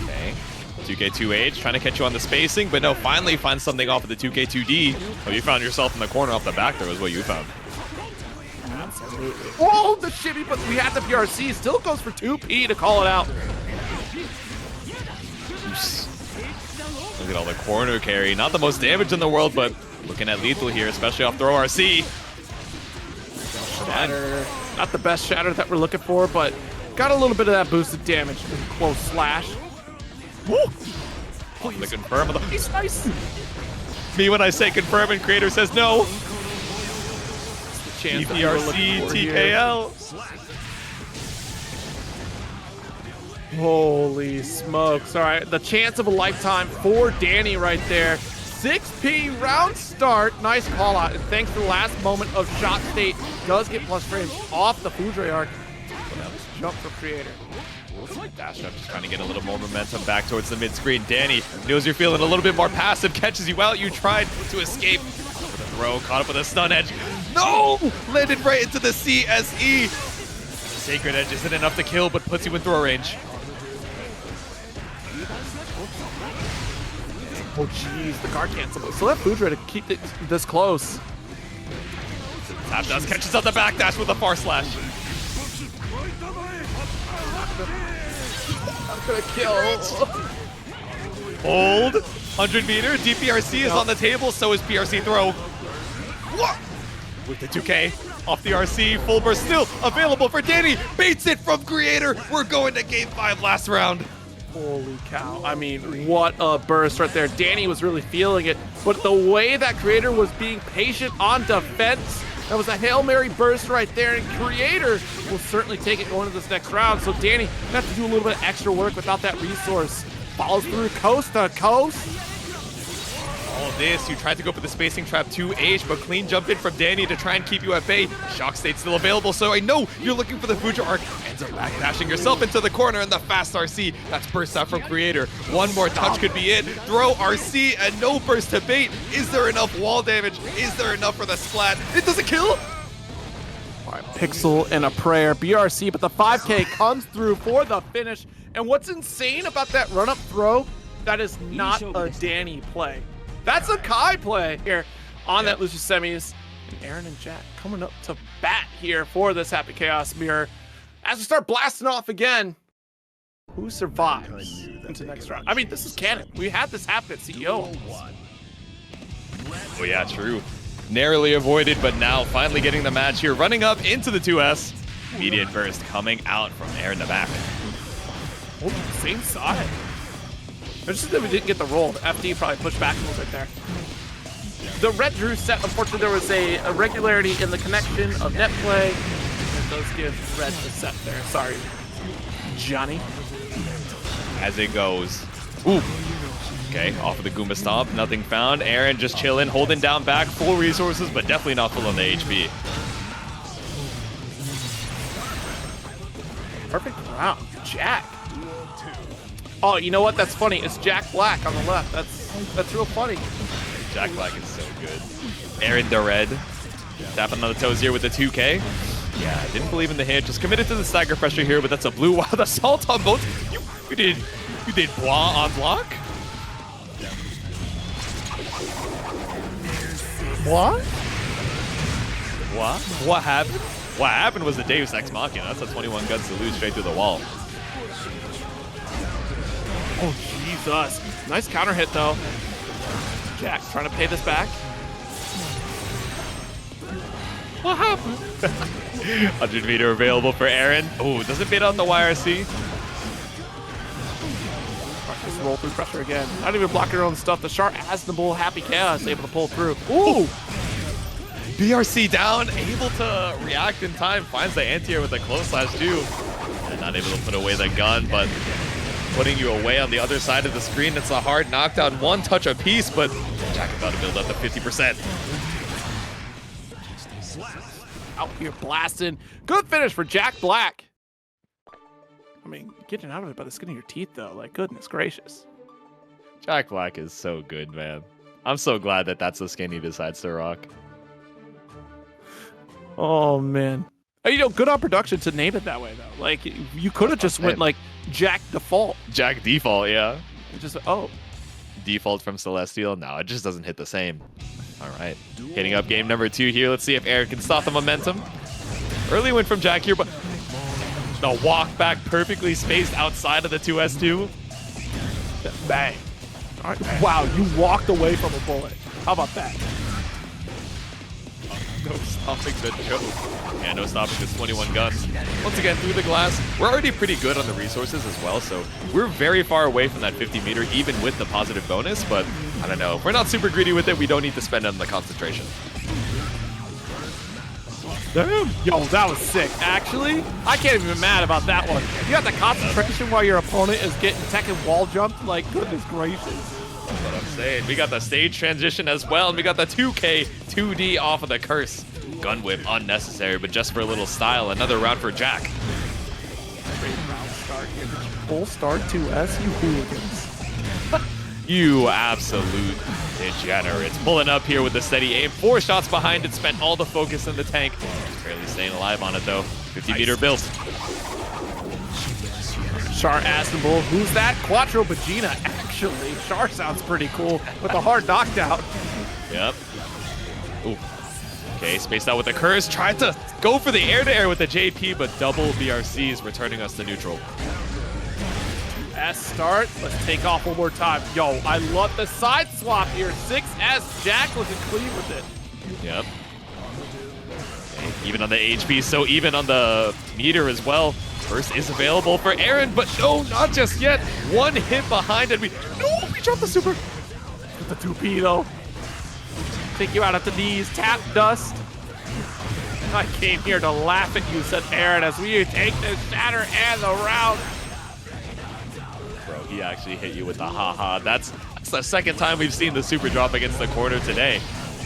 Okay. 2K2H trying to catch you on the spacing, but no, finally find something off of the 2K2D. Oh, you found yourself in the corner off the back there was what you found. Absolutely. Oh, the shimmy, but we had the PRC. Still goes for 2P to call it out. Look at all the corner carry. Not the most damage in the world, but looking at lethal here, especially off throw RC. Shatter. Not the best shatter that we're looking for, but got a little bit of that boosted damage from close slash. Woo! The confirm of the... He's nice. Me when I say confirm and Kreator says no. PRC, TKL. Holy smokes. All right, the chance of a lifetime for Dany right there. 6P round start. Nice call out. And thanks to the last moment of Shock State, does get plus frames off the Foudre arc. Jump for Kreator. Dash up, just trying to get a little more momentum back towards the mid-screen. Dany knows you're feeling a little bit more passive, catches you out. You tried to escape with a throw, caught up with a stun edge. No! Landed right into the CSE. Sacred Edge isn't enough to kill, but puts you in throw range. Oh, jeez, the guard cancel. So that Foudre to keep it this close. Tap does, catches out the backdash with a far slash. I'm gonna kill. Hold. 100 meter. DPRC is on the table, so is PRC throw. What? With the 2K off the RC, full burst still available for Dany. Baits it from Kreator. We're going to game 5 last round. Holy cow. I mean, what a burst right there. Dany was really feeling it, but the way that Kreator was being patient on defense, that was a Hail Mary burst right there, and Kreator will certainly take it going into this next round. So Dany have to do a little bit of extra work without that resource. Follows through coast to coast. All of this, you tried to go for the spacing trap 2H, but clean jump in from Dany to try and keep you at bay. Shock State's still available, so I know you're looking for the Foudre arc. Ends up backdashing yourself into the corner, and the fast RC, that's burst out from Kreator. One more touch could be it. Throw RC and no burst to bait. Is there enough wall damage? Is there enough for the splat? It doesn't kill. All right, Pixel and a prayer, BRC, but the 5K comes through for the finish. And what's insane about that run-up throw, that is not a Dany play. That's a Kai play here on that Lucius Semis. And Aaron and Jack coming up to bat here for this Happy Chaos Mirror. As we start blasting off again, who survives into the next round? I mean, this is canon. We had this happen at CEO. Oh yeah, true. Narrowly avoided, but now finally getting the match here. Running up into the 2S. Immediate burst coming out from there in the back. Oh, same side. It's just that we didn't get the roll. FD probably pushed back a little bit there. The red druice set, unfortunately, there was a irregularity in the connection of net play. It does give red the set there. Sorry, Johnny. As it goes. Ooh. Okay, off of the Goomba Stomp. Nothing found. Aaron just chilling, holding down back. Full resources, but definitely not full on the HP. Perfect round. Jack. Oh, you know what? That's funny. It's Jack Black on the left. That's real funny. Jack Black is so good. Aaron the red. Tapping on the toes here with the 2K. Yeah, didn't believe in the hit. Just committed to the stagger pressure here, but that's a blue. Wow, the salt on both. You did blah on block? What? What happened? What happened was the Deus Ex Machina. That's a 21 gun salute straight through the wall. Oh, Jesus. Nice counter hit, though. Jack trying to pay this back. What happened? 100 meter available for Aaron. Oh, doesn't fade out the YRC. Just roll through pressure again. Not even blocking her own stuff. The RedIAmNot Happy Chaos able to pull through. Ooh! BRC down, able to react in time. Finds the anti-air with a close slash too. And not able to put away the gun, but putting you away on the other side of the screen. It's a hard knockdown, one touch apiece, but Jack about to build up to 50%. Out here blasting. Good finish for Jack Black. I mean, getting out of it by the skin of your teeth, though. Like, goodness gracious. Jack Black is so good, man. I'm so glad that that's the skin he decides to rock. Oh, man. You know, good on production to name it that way, though. Like, you could have just went, like, Jack Default. Jack Default, yeah. Just, oh. Default from Celestial? No, it just doesn't hit the same. All right. Hitting up game number 2 here. Let's see if Aaron can stop the momentum. Early win from Jack here, but the walk back perfectly spaced outside of the 2S2. Bang. All right. Wow, you walked away from a bullet. How about that? No stopping the joke. Yeah, no stopping this 21 guns. Once again, through the glass. We're already pretty good on the resources as well, so we're very far away from that 50 meter, even with the positive bonus, but I don't know. If we're not super greedy with it, we don't need to spend it on the concentration. Damn. Yo, that was sick. Actually, I can't even be mad about that one. You got the concentration while your opponent is getting Tekken wall jumped. Like, goodness gracious. That's what I'm saying. We got the stage transition as well, and we got the 2K 2D off of the curse. Gun whip unnecessary, but just for a little style. Another round for Jack. Great round start here. Full start 2S, you hooligans. You absolute degenerates. Pulling up here with a steady aim. 4 shots behind it. Spent all the focus in the tank. Barely staying alive on it, though. 50 meter build. RedIAmNot. Who's that? Quattro Vegeta. Actually, Char sounds pretty cool with a hard knockdown. Yep. Ooh. Okay, spaced out with the curse. Tried to go for the air-to-air with the JP, but double BRC is returning us to neutral. S start. Let's take off one more time. Yo, I love the side swap here. 6S. Jack looking clean with it. Yep. Okay, even on the HP, so even on the meter as well. First is available for Aaron, but no, not just yet. One hit behind it. We dropped the super. With the 2P though. Take you out at the knees. Tap dust. I came here to laugh at you, said Aaron, as we take this shatter and the round. Bro, he actually hit you with the haha. That's the second time we've seen the super drop against the quarter today.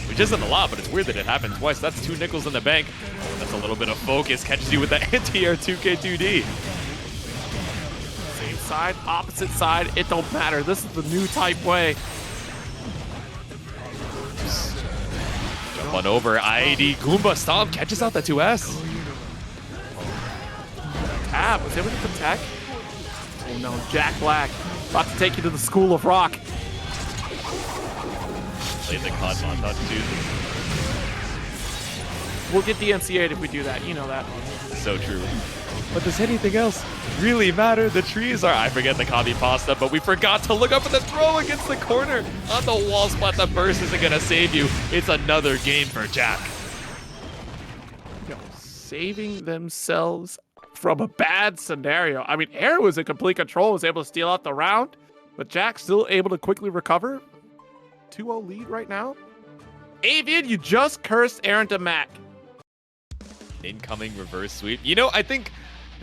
Which isn't a lot, but it's weird that it happened twice. That's 2 nickels in the bank. That's a little bit of focus. Catches you with the anti-air 2K2D. Same side, opposite side. It don't matter. This is the new type way. Jump on over. IAD Goomba Stomp catches out the 2S. Tab was able to protect. Oh no, Jack Black about to take you to the School of Rock. Played the COD montage too. We'll get DMCA'd if we do that. You know that. So true. But does anything else really matter? The trees are, I forget the copy pasta, but we forgot to look up at the throw against the corner on the wall spot. The burst isn't going to save you. It's another game for Jack. Saving themselves from a bad scenario. I mean, Air was in complete control, was able to steal out the round, but Jack still able to quickly recover. 2-0 lead right now. Avian, you just cursed Aaron to Mac. Incoming reverse sweep. You know, I think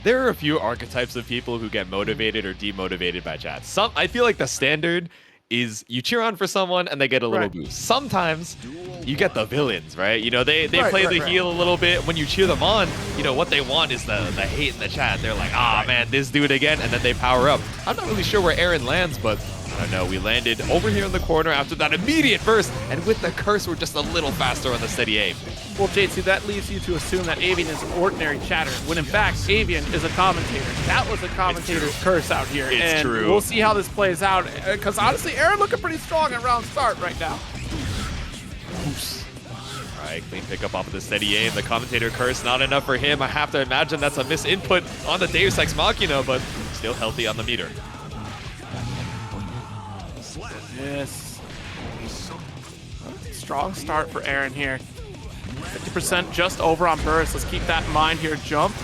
there are a few archetypes of people who get motivated or demotivated by chat. I feel like the standard is you cheer on for someone and they get a little boost. Sometimes you get the villains, right? You know, they play the heel a little bit. When you cheer them on, you know, what they want is the hate in the chat. They're like, man, this dude again, and then they power up. I'm not really sure where Aaron lands, but I don't know. We landed over here in the corner after that immediate burst, and with the curse, we're just a little faster on the steady aim. Well, Jade, see, that leads you to assume that Avian is an ordinary chatter, when in fact, Avian is a commentator. That was a commentator's curse out here. It's true. We'll see how this plays out, because honestly, Aaron looking pretty strong at round start right now. Oops. All right, clean pickup off of the steady aim. The commentator curse, not enough for him. I have to imagine that's a misinput on the Deus Ex Machina, but still healthy on the meter. Yes. Strong start for Aaron here. 50% just over on burst. Let's keep that in mind here. Jump.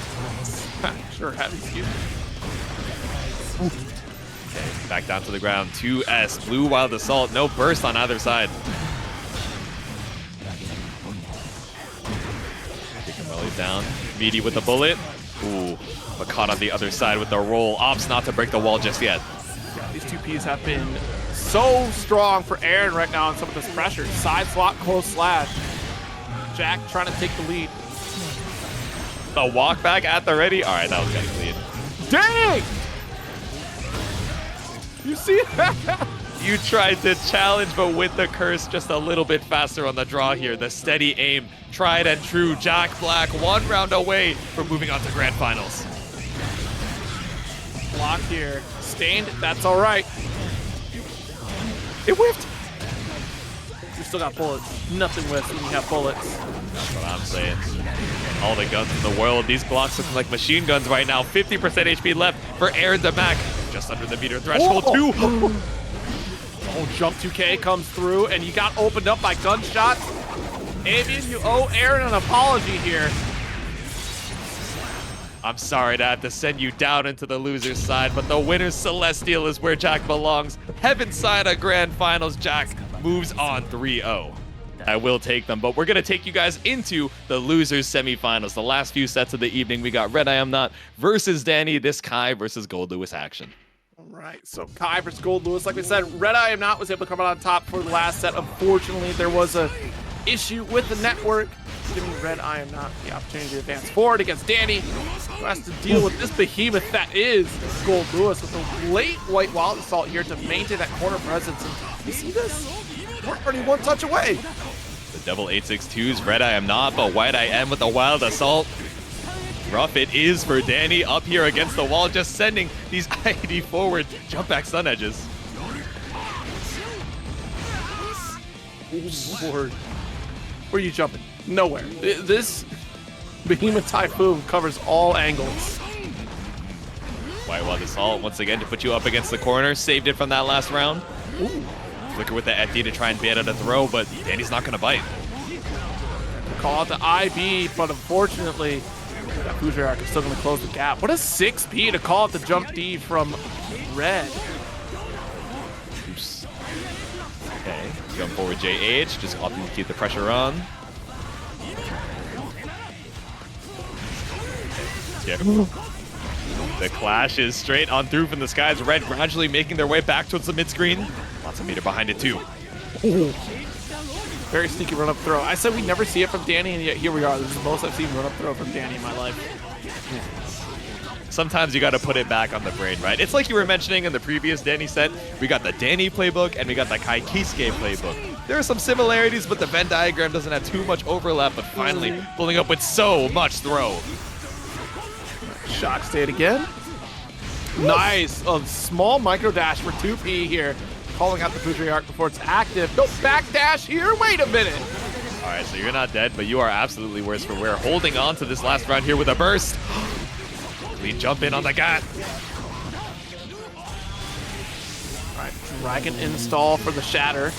Sure, heavy, excuse me. Okay, back down to the ground. 2S, Blue Wild Assault. No burst on either side. Belly down. Meaty with the bullet. Ooh, but caught on the other side with the roll. Opts not to break the wall just yet. Yeah, these two Ps have been so strong for Aaron right now on some of this pressure. Side slot, close slash. Jack trying to take the lead. The walk back at the ready. All right, that was getting clean. Dang! You see that? You tried to challenge, but with the curse, just a little bit faster on the draw here. The steady aim, tried and true. Jack Black, 1 round away from moving on to grand finals. Block here. Stained, that's all right. It whiffed. You still got bullets. Nothing whiffs when you have bullets. That's what I'm saying. All the guns in the world. These blocks looking like machine guns right now. 50% HP left for Aaron the Mac. Just under the meter threshold. Too. Oh, jump 2K comes through, and you got opened up by gunshots. Avian, you owe Aaron an apology here. I'm sorry to have to send you down into the loser's side, but the winner's Celestial is where Jack belongs. Heaven's side of grand finals. Jack moves on 3-0. I will take them, but we're going to take you guys into the losers semifinals. The last few sets of the evening, we got RedIAmNot versus Dany, this Kai versus Goldlewis action. All right, so Kai versus Goldlewis. Like we said, RedIAmNot was able to come out on top for the last set. Unfortunately, there was a issue with the network, giving RedIAmNot the opportunity to advance forward against Dany, who has to deal with this behemoth that is Goldlewis with a late White Wild Assault here to maintain that corner presence. And you see this? We're already 1 touch away. The double 862s, RedIAmNot, but WhiteIM with a Wild Assault. Rough it is for Dany up here against the wall, just sending these ID forward jump back stun edges. Oh, Lord. Where are you jumping? Nowhere. This Behemoth Typhoon covers all angles. White Wild Assault once again to put you up against the corner. Saved it from that last round. Ooh. Flicker with the FD to try and ban out a throw, but Dany's not going to bite. Call out the IB, but unfortunately, that Fujiark is still going to close the gap. What a 6P to call out the jump D from Red. Oops. Okay, jump forward JH, just opting to keep the pressure on. Yeah. The clash is straight on through from the skies. Red gradually making their way back towards the mid-screen. Lots of meter behind it too. Ooh. Very sneaky run-up throw. I said we never see it from Dany, and yet here we are. This is the most I've seen run-up throw from Dany in my life. Sometimes you got to put it back on the brain, right? It's like you were mentioning in the previous Dany set. We got the Dany playbook, and we got the Kiske playbook. There are some similarities, but the Venn diagram doesn't have too much overlap, but finally pulling up with so much throw. Shock state again. Nice. A small micro dash for 2P here. Calling out the Fujiark before it's active. No back dash here. Wait a minute. All right, so you're not dead, but you are absolutely worse for wear. Holding on to this last round here with a burst. quickly jump in on the gas. All right, dragon install for the shatter.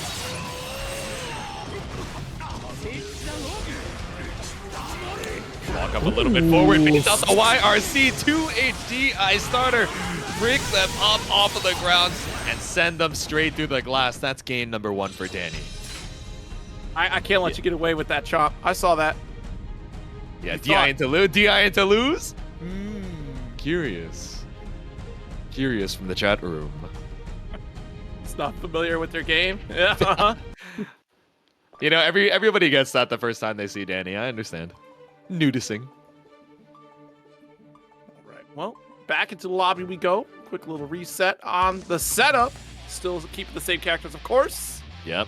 Walk up a little bit forward, beats out the YRC, 2 HD Ice Starter, break them up off of the ground, and send them straight through the glass. That's game number 1 for Dany. I can't let you get away with that, Chomp. I saw that. Yeah, DI into lose? Curious. Curious from the chat room. It's not familiar with their game. Yeah. You know, everybody gets that the first time they see Dany. I understand. Nudicing. All right. Well, back into the lobby we go. Quick little reset on the setup. Still keeping the same characters, of course. Yep.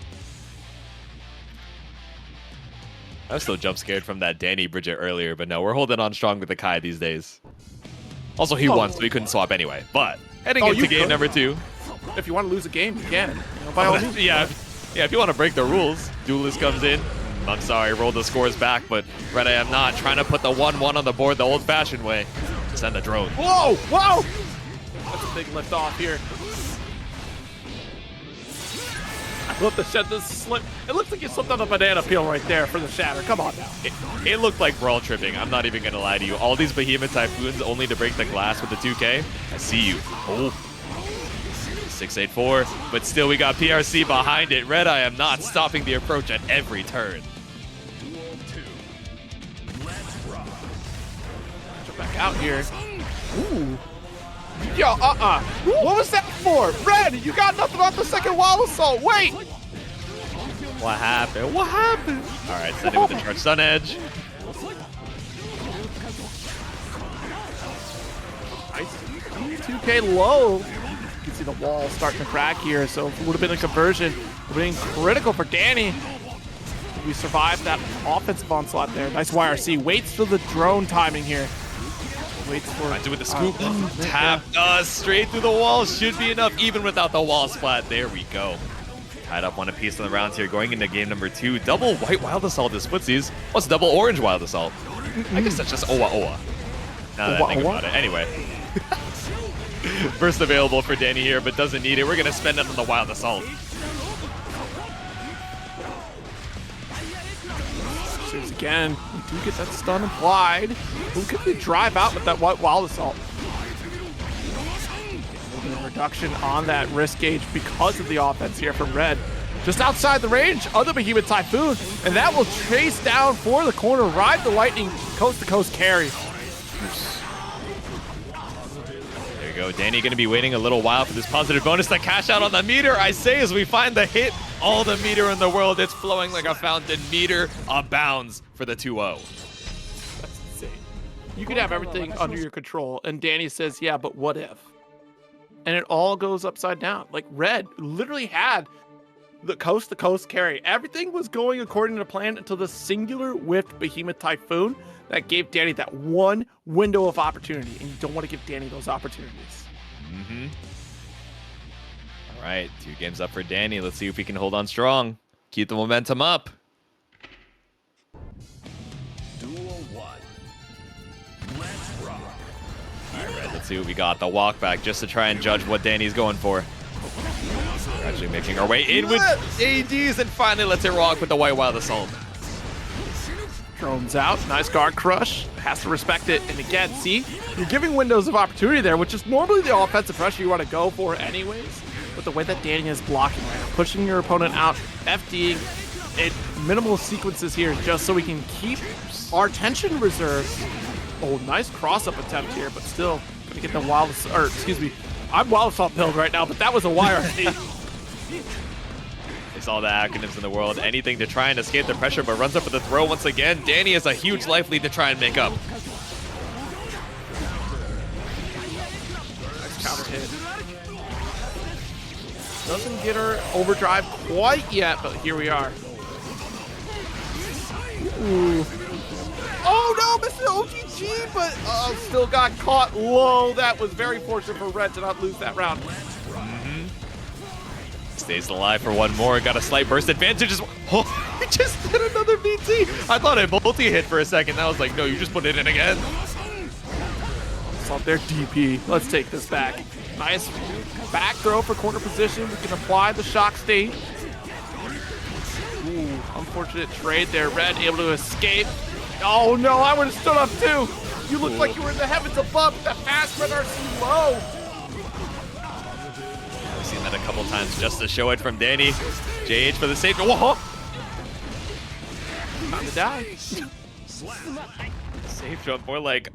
I was still jump scared from that Dany Bridget earlier, but no, we're holding on strong with the Kai these days. Also, he won, so he couldn't swap anyway. But heading into game number 2. If you want to lose a game, you can. You know, by all means. Yeah, if you want to break the rules, Duelist comes in. I'm sorry, roll the scores back, but RedIAmNot trying to put the 1-1 on the board the old-fashioned way. Send the drone. Whoa! Whoa! That's a big lift off here. I love the shed this slip. It looks like you slipped on a banana peel right there for the shatter. Come on now. It looked like brawl tripping. I'm not even going to lie to you. All these Behemoth Typhoons only to break the glass with the 2K. I see you. Oh. 684, but still we got PRC behind it. RedIAmNot stopping the approach at every turn. Jump back out here. Ooh. Yo, what was that for? Red, you got nothing on the second wall assault. Wait. What happened? What happened? All right, send it with the charge sun edge. Nice. 2K low. You can see the wall starting to crack here, so it would have been a conversion. It would have been critical for Dany. We survived that offensive onslaught there. Nice YRC. Waits for the drone timing here. Waits for Anji with the scoop. Tap straight through the wall. Should be enough, even without the wall splat. There we go. Tied up one apiece in the rounds here, going into game number 2. Double white wild assault is footsies. What's double orange wild assault? I guess that's just Owa Owa. Now that I think about it. Anyway. Burst available for Dany here, but doesn't need it. We're going to spend it on the wild assault. Again, we do get that stun applied. Who could we drive out with that wild assault? A reduction on that risk gauge because of the offense here from Red. Just outside the range of the Behemoth Typhoon, and that will chase down for the corner, ride the lightning coast-to-coast carry. There you go. Dany going to be waiting a little while for this positive bonus to cash out on the meter. I say as we find the hit, all the meter in the world, it's flowing like a fountain. Meter abounds for the 2-0. That's insane. You could have everything under your control, and Dany says, yeah, but what if? And it all goes upside down. Like, Red literally had the coast-to-coast carry. Everything was going according to plan until the singular whiffed Behemoth Typhoon that gave Dany that one window of opportunity, and you don't want to give Dany those opportunities. Mm-hmm. All right, 2 games up for Dany. Let's see if we can hold on strong. Keep the momentum up. All right, Red, let's see what we got. The walk back just to try and judge what Dany's going for. We're actually making our way in with ADs, and finally let's hit rock with the white wild assault. Drones out, nice guard crush, has to respect it, and again, see, you're giving windows of opportunity there, which is normally the offensive pressure you want to go for anyways, but the way that Dany is blocking right now, pushing your opponent out, FDing, it minimal sequences here just so we can keep our tension reserves. Oh, nice cross-up attempt here, but still gonna get the wild, or excuse me, I'm wild assault build right now, but that was a YRC. It's all the acronyms in the world. Anything to try and escape the pressure, but runs up with the throw once again. Dany has a huge life lead to try and make up. Nice counter hit. Doesn't get her overdrive quite yet, but here we are. Ooh. Oh no, Mr. OGG, but still got caught low. That was very fortunate for Red to not lose that round. Stays alive for one more. Got a slight burst advantage. Oh, he just did another BT. I thought it multi-hit for a second. I was like, no, you just put it in again. Assault there, DP. Let's take this back. Nice back throw for corner position. We can apply the shock state. Ooh, unfortunate trade there. Red able to escape. Oh no, I would have stood up too. You look like you were in the heavens above with that fast Red RC low. I've seen that a couple times just to show it from Dany. JH for the save. Whoa! Time to die. Safe jump, more like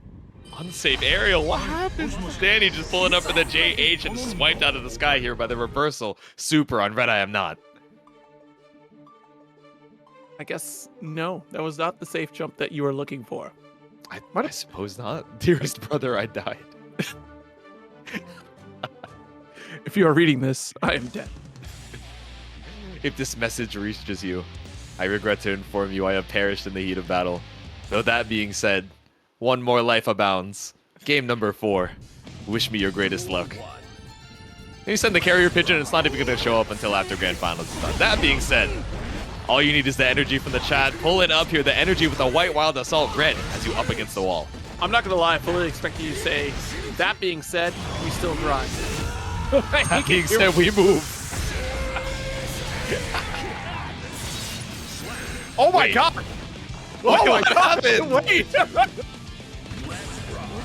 unsafe aerial. What happens? Dany just pulling up for the JH and swiped out of the sky here by the reversal. Super on RedIAmNot. I guess no, that was not the safe jump that you were looking for. I suppose not. Dearest brother, I died. If you are reading this, I am dead. If this message reaches you, I regret to inform you I have perished in the heat of battle. Though that being said, one more life abounds. Game number 4. Wish me your greatest luck. And you send the carrier pigeon, and it's not even going to show up until after Grand Finals is done. That being said, all you need is the energy from the chat. Pull it up here, the energy with a white wild assault. Red has you up against the wall. I'm not going to lie, I fully expected you to say, that being said, we still grind. That being said, we move. Oh my god! Oh my god! Wait!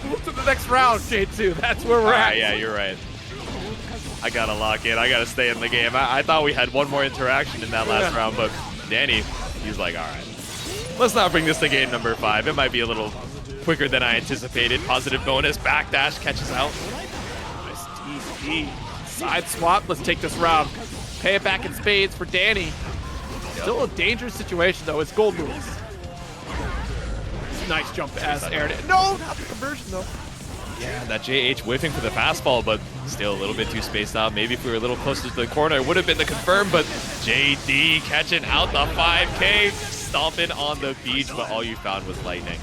Move to the next round, J2. That's where we're at. Yeah, you're right. I gotta lock in. I gotta stay in the game. I thought we had one more interaction in that last round, but Dany, he's like, all right, let's not bring this to game number 5. It might be a little quicker than I anticipated. Positive bonus. Backdash catches out. Nice TP. Side swap. Let's take this round. Pay it back in spades for Dany. Still a dangerous situation, though. It's Goldlewis. Nice jump as aired it. No, not the conversion, though. Yeah, that JH whiffing for the fastball, but still a little bit too spaced out. Maybe if we were a little closer to the corner, it would have been the confirm, but JD catching out the 5K, stomping on the beach, but all you found was lightning.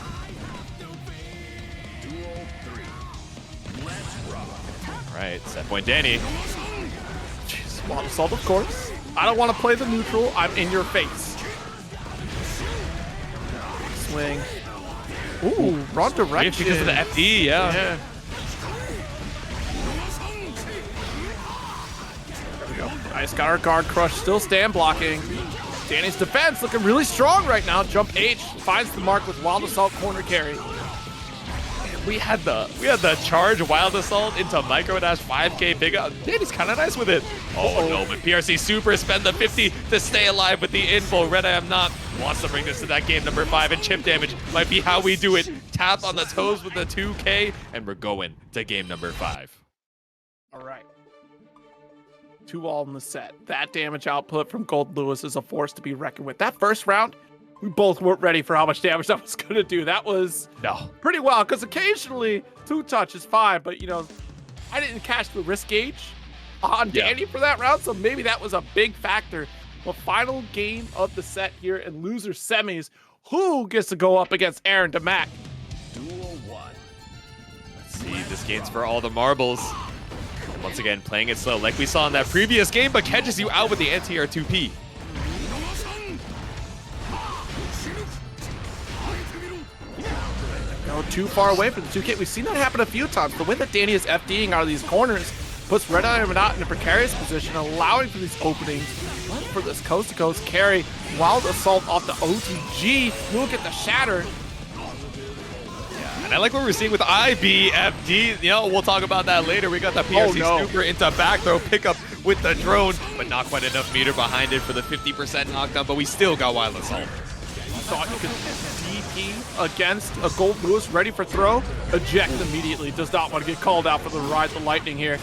All right, set point Dany. Jeez, wild assault, of course. I don't want to play the neutral. I'm in your face. Swing. Ooh, wrong direction. Because of the FD, yeah. There we go. Nice, got our guard crush, still stand blocking. Dany's defense looking really strong right now. Jump H finds the mark with wild assault corner carry. We had the charge wild assault into micro dash 5K pickup. Dany's kind of nice with it. Oh no, but PRC super spend the 50 to stay alive with the info. RedIAmNot wants to bring this to that game number 5, and chip damage might be how we do it. Tap on the toes with the 2K, and we're going to game number 5. All right. 2-all in the set. That damage output from Goldlewis is a force to be reckoned with. That first round, we both weren't ready for how much damage that was going to do. That was pretty wild, because occasionally 2-touch is fine, but, you know, I didn't catch the risk gauge on Dany for that round, so maybe that was a big factor. The final game of the set here in loser semis. Who gets to go up against Aaron DeMac? Duel 1. Let's see, this game's for all the marbles. Once again, playing it slow like we saw in that previous game, but catches you out with the anti-air 2P. No, too far away from the 2K. We've seen that happen a few times. The way that Dany is FDing out of these corners puts RedIAmNot in a precarious position, allowing for these openings. But for this coast-to-coast carry, wild assault off the OTG. Look at the shatter. Yeah, and I like what we're seeing with IBFD. You know, we'll talk about that later. We got the PRC super into back throw pickup with the drone, but not quite enough meter behind it for the 50% knockdown, but we still got wild assault. Thought you could DP against a Goldlewis ready for throw. Eject immediately. Does not want to get called out for the ride the lightning here.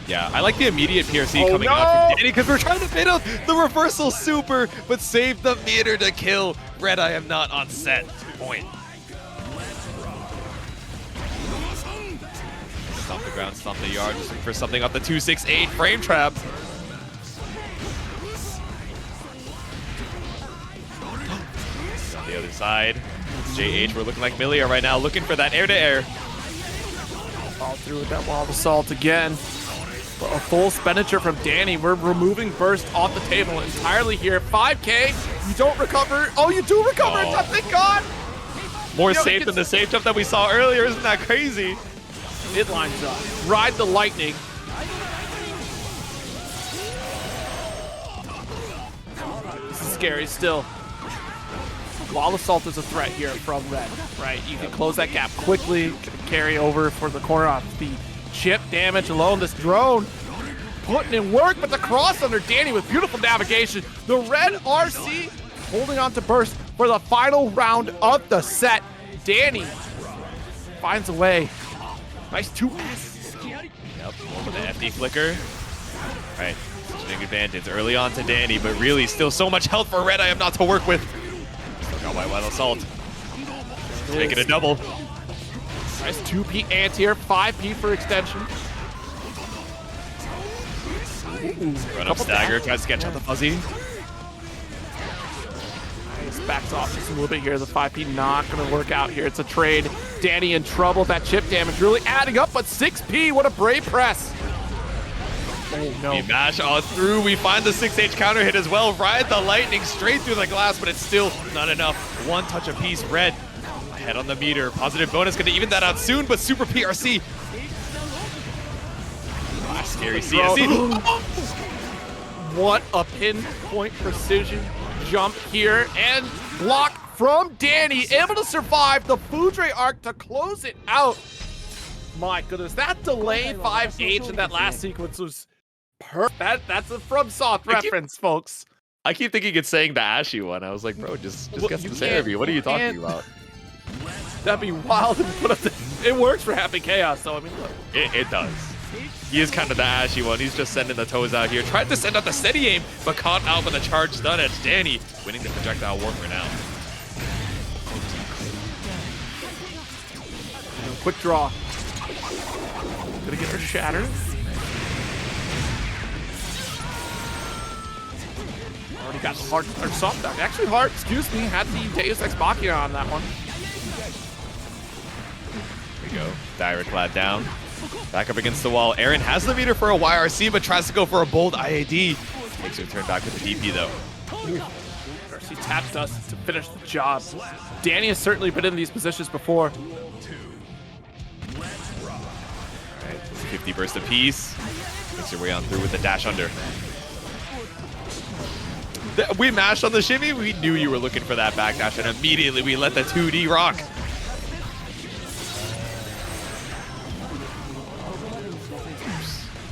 Yeah, I like the immediate PRC coming out from Dany because we're trying to bait out the reversal super, but save the meter to kill. RedIAmNot on set point. Stomp the ground, stomp the yard, just looking for something off the 268 frame trap. On the other side, JH, we're looking like Millia right now, looking for that air-to-air. All through with that wild assault again. But a full expenditure from Dany. We're removing burst off the table entirely here. 5K, you don't recover. Oh, you do recover. Thank God. More safe than the safe jump that we saw earlier. Isn't that crazy? It lines up. Ride the lightning. This is scary still. Wall Assault is a threat here from Red, right? You can close that gap quickly, carry over for the corner off the Chipp damage alone. This drone putting in work, but the cross under Dany with beautiful navigation. The Red RC holding on to burst for the final round of the set. Dany finds a way. Nice 2S. Yep, over the FD flicker. All right, switching advantage early on to Dany, but really still so much health for RedIAmNot to work with. Still got White Assault. Make it a double. Nice 2P anti-air, 5P for extension. Run up stagger, tries to catch out the fuzzy. Nice, backs off just a little bit here. The 5P not going to work out here. It's a trade. Dany in trouble. That Chipp damage really adding up, but 6P, what a brave press. Oh no. We mash all through. We find the 6H counter hit as well. Ride the lightning straight through the glass, but it's still not enough. One touch apiece. Red head on the meter. Positive bonus going to even that out soon, but super PRC. Scary CSC. What a pinpoint precision jump here and block from Dany. Able to survive the Foudre arc to close it out. My goodness, that delay 5H in that last sequence was perfect. That's a FromSoft reference, folks. I keep thinking it's saying the Ashy one. I was like, bro, just get some therapy. What are you talking about? That'd be wild to put up the, it works for Happy Chaos, so I mean, look. It does. He is kind of the Ashy one. He's just sending the toes out here. Tried to send out the steady aim, but caught out with a charge stun edge. Dany winning the projectile war for now. Quick draw. Gonna get her shattered. Already got hard or soft dog. Actually hard, excuse me, had the Deus Ex Machina on that one. There we go. Direct clad down. Back up against the wall. Aaron has the meter for a YRC, but tries to go for a bold IAD. Takes her turn back with the DP though. RC taps us to finish the job. Dany has certainly been in these positions before. 50 burst apiece. Makes your way on through with the dash under. We mashed on the shimmy. We knew you were looking for that backdash, and immediately we let the 2D rock.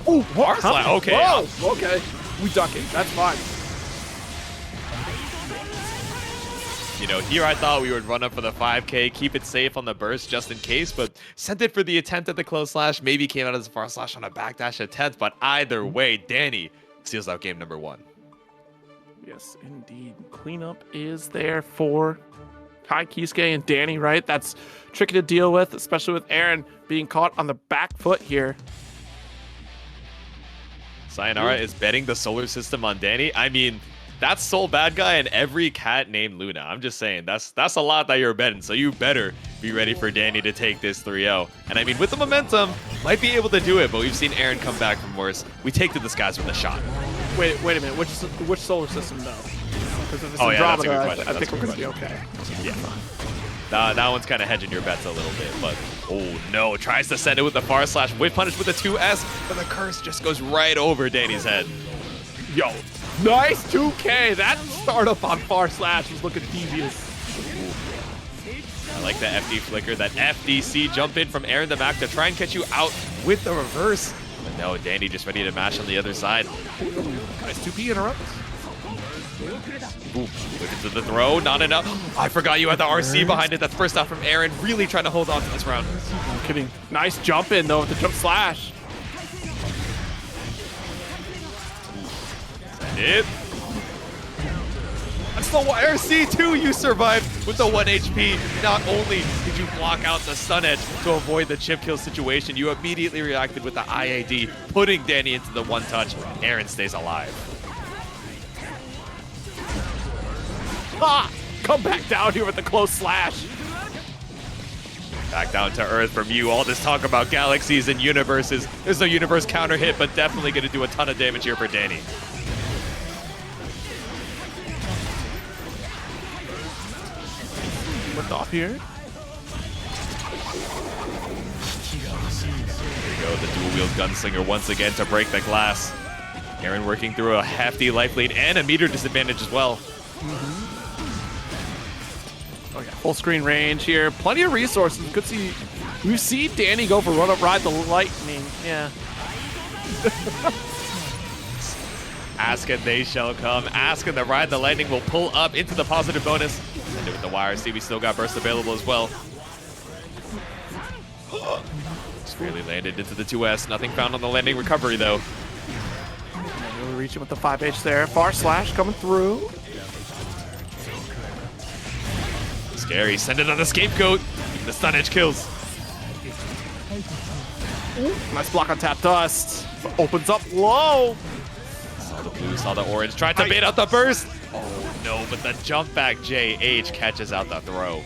Oh, what? Okay. Whoa, okay. We duck it. That's fine. You know, here I thought we would run up for the 5K, keep it safe on the burst just in case, but sent it for the attempt at the close slash, maybe came out as a far slash on a backdash attempt, but either way, Dany seals out game number 1. Yes, indeed. Cleanup is there for Kiske and Dany, right? That's tricky to deal with, especially with Aaron being caught on the back foot here. Sayonara is betting the solar system on Dany. I mean, that's Soul Badguy and every cat named Luna. I'm just saying, that's a lot that you're betting, so you better be ready for Dany to take this 3-0. And I mean, with the momentum, might be able to do it, but we've seen Aaron come back from worse. We take the disguise with a shot. Wait a minute. Which solar system, though? Because if it's Oh, yeah, that's a good Andromeda, question. I That's think a we're good going to be okay. Yeah. That one's kind of hedging your bets a little bit, but oh no, tries to send it with the far slash, whip punish with the 2S, but the curse just goes right over Dany's head. Yo, nice 2K. That startup on far slash was looking devious. I like the FD flicker, that FDC jump in from Aaron the Mac to try and catch you out with the reverse. But no, Dany just ready to mash on the other side. Nice 2P interrupt. Ooh, looking to the throw, not enough. I forgot you had the RC behind it. That's first out from Aaron, really trying to hold on to this round. I'm kidding. Nice jump in, though, with the jump slash. It. That's the YRC too. You survived with the 1 HP. Not only did you block out the stun edge to avoid the chip kill situation, you immediately reacted with the IAD, putting Dany into the 1 touch. Aaron stays alive. Ah! Come back down here with the close slash. Back down to earth from you. All this talk about galaxies and universes. There's no universe counter hit, but definitely going to do a ton of damage here for Dany. Lift off here. we go, the dual-wield gunslinger once again to break the glass. Aaron working through a hefty life lead and a meter disadvantage as well. Oh yeah, full screen range here. Plenty of resources. Good to see. We see Dany go for run up, ride the lightning. Yeah. Ask and they shall come. Ask and the ride the lightning will pull up into the positive bonus. Send it with the wire. See, we still got burst available as well. Really landed into the 2S. Nothing found on the landing recovery though. Really reaching with the 5H there. Far slash coming through. Scary. Send it on the scapegoat. The stun edge kills. Nice block on tap dust. Opens up low. Saw the blue, saw the orange. Tried to bait out the burst. Oh no, but the jump back JH catches out the throw.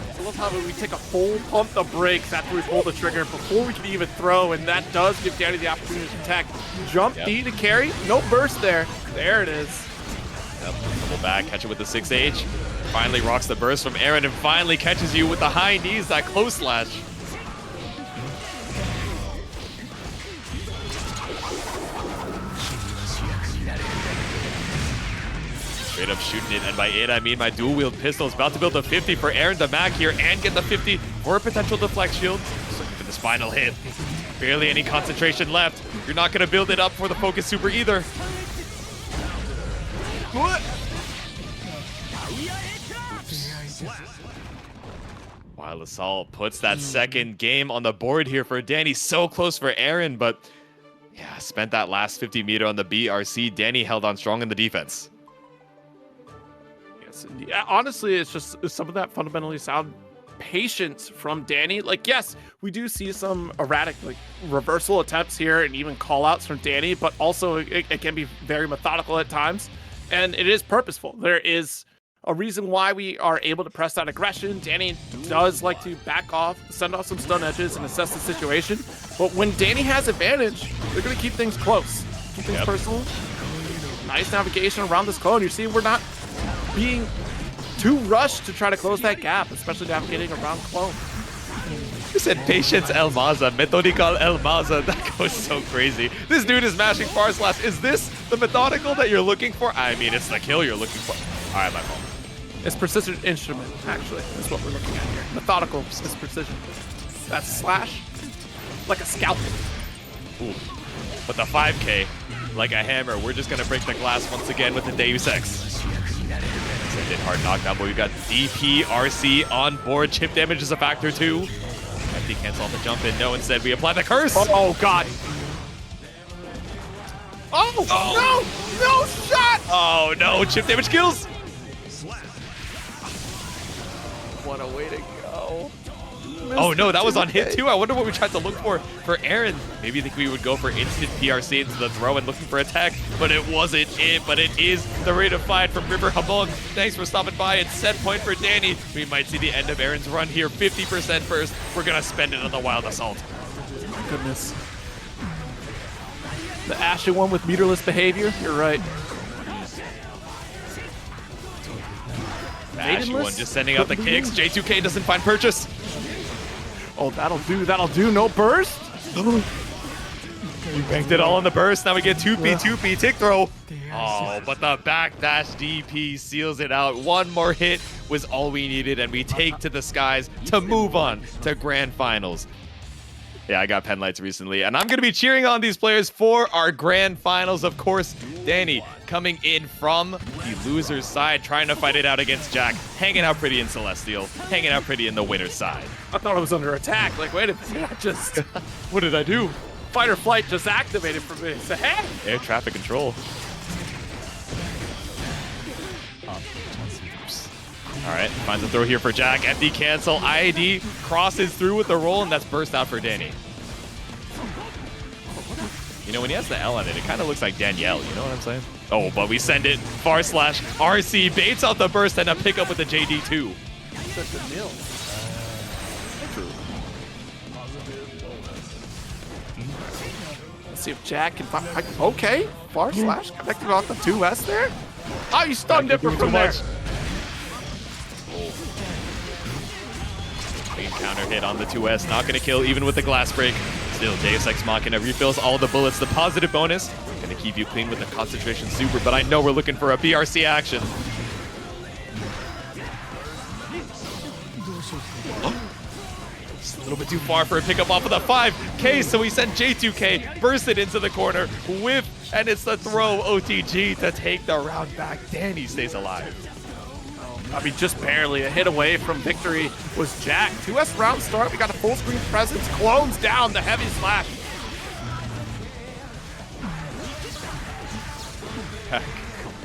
I love how we take a full pump the brakes after we pull the trigger before we can even throw, and that does give Dany the opportunity to attack. Jump D to carry. No burst there. There it is. Yep, double back, catch it with the 6H. Finally rocks the burst from Aaron and finally catches you with the high knees, that close slash. Straight up shooting it, and by it I mean my dual wield pistol is about to build a 50 for Aaron to Mac here and get the 50 for a potential deflect shield. Just looking for this final hit. Barely any concentration left. You're not gonna build it up for the focus super either. What? While Assault puts that second game on the board here for Dany. So close for Aaron, but yeah, spent that last 50 meter on the BRC. Dany held on strong in the defense. Yes, honestly, it's just some of that fundamentally sound patience from Dany. Like, yes, we do see some erratic like reversal attempts here and even call outs from Dany, but also it can be very methodical at times. And it is purposeful. There is a reason why we are able to press that aggression. Dany does like to back off, send off some stun edges, and assess the situation. But when Dany has advantage, they're going to keep things close, keep things personal. Nice navigation around this clone. You see, we're not being too rushed to try to close that gap, especially navigating around clone. You said patience El Maza, methodical El Maza. That goes so crazy. This dude is mashing far slash. Is this the methodical that you're looking for? I mean, it's the kill you're looking for. All right, my fault. It's precision instrument, actually. That's what we're looking at here. Methodical is precision. That's slash, like a scalpel. Ooh. But the 5K, like a hammer, we're just gonna break the glass once again with the Deus Ex. Send it hard knockdown, but we've got DP, RC on board. Chip damage is a factor too. FD cancel off the jump in. No, instead we apply the curse. Oh God. Oh, no! No shot! Oh no, chip damage kills! What a way to go. Oh no, that was on hit too. I wonder what we tried to look for Aaron. Maybe think we would go for instant PRC into the throw and looking for attack, but it wasn't it. But it is the rate of fire from River Hamon. Thanks for stopping by. It's set point for Dany. We might see the end of Aaron's run here. 50% first. We're gonna spend it on the Wild Assault. My goodness. The Ashen one with meterless behavior. You're right. The Ashen one just sending out the kicks. J2K doesn't find purchase. Oh, that'll do. That'll do. No burst. We banked it all on the burst. Now we get 2P, tick throw. Oh, but the backdash DP seals it out. One more hit was all we needed, and we take to the skies to move on to grand finals. Yeah, I got pen lights recently, and I'm going to be cheering on these players for our grand finals. Of course, Dany coming in from the loser's side, trying to fight it out against Jack, hanging out pretty in Celestial, hanging out pretty in the winner's side. I thought I was under attack. Like, wait a minute, I just... What did I do? Fight or flight just activated for me. So, hey! Air traffic control. All right, finds a throw here for Jack. FD cancel. IAD crosses through with the roll, and that's burst out for Dany. You know, when he has the L on it, it kind of looks like Danielle. You know what I'm saying? Oh, but we send it. Far slash. RC baits out the burst and a pickup with the JD2. Such a nil. Let's see if Jack can find... Okay, far slash connected off the 2S there. Oh, you stunned it from there. counter hit on the 2S. Not going to kill even with the glass break. Still, Deus Ex Machina refills all the bullets. The positive bonus. Going to keep you clean with the concentration super, but I know we're looking for a BRC action. Just a little bit too far for a pickup off of the 5K, so we send J2K, bursted into the corner, whiff, and it's the throw OTG to take the round back. Dany stays alive. I mean, just barely a hit away from victory was Jikh. 2S round start, we got a full screen presence, clones down the heavy slash.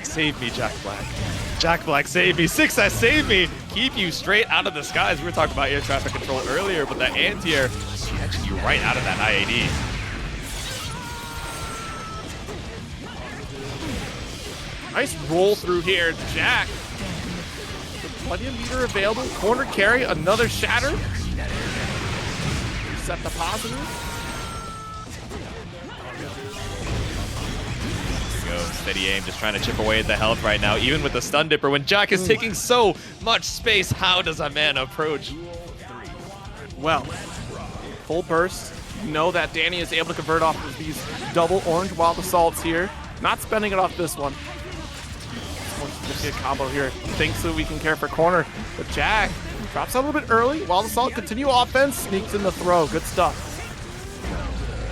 Save me, Jack Black. Jack Black, save me. 6S, save me. Keep you straight out of the skies. We were talking about air traffic control earlier, but that anti-air catching you right out of that IAD. Nice roll through here, Jikh. Plenty of meter available. Corner carry, another shatter. Set the positive. Go. Steady aim, just trying to chip away at the health right now. Even with the stun dipper, when Jikh is taking so much space, how does a man approach? Well, full burst. You know that Dany is able to convert off of these double orange wild assaults here. Not spending it off this one. More significant combo here. Thinks that we can care for corner, but Jikh drops out a little bit early. Wild assault, continue offense, sneaks in the throw. Good stuff.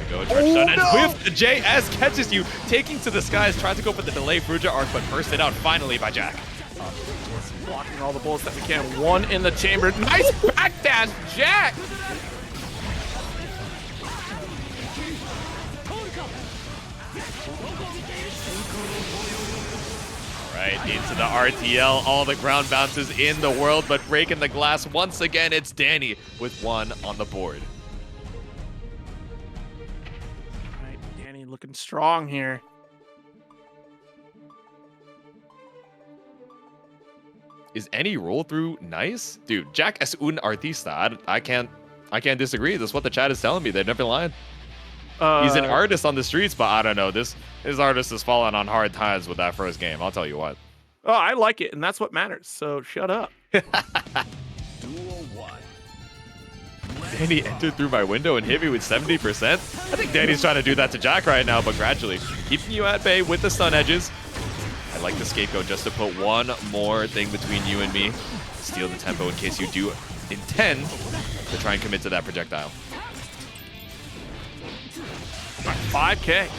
Go, stun and whiff. The JS catches you, taking to the skies, tries to go for the delay Fruja arc, but bursted out finally by Jikh. Blocking all the bullets that we can. One in the chamber. Nice backdash, Jikh. Right into the RTL, all the ground bounces in the world, but breaking the glass once again. It's Dany with one on the board. Looking strong here. Is any roll through nice? Dude, Jikh es un artista. I can't disagree. That's what the chat is telling me. They've never been lying. He's an artist on the streets, but I don't know. This artist has fallen on hard times with that first game. I'll tell you what. Oh, I like it, and that's what matters. So shut up. Dany entered through my window and hit me with 70%. I think Dany's trying to do that to Jikh right now, but gradually keeping you at bay with the stun edges. I like the scapegoat just to put one more thing between you and me. Steal the tempo in case you do intend to try and commit to that projectile. 5K.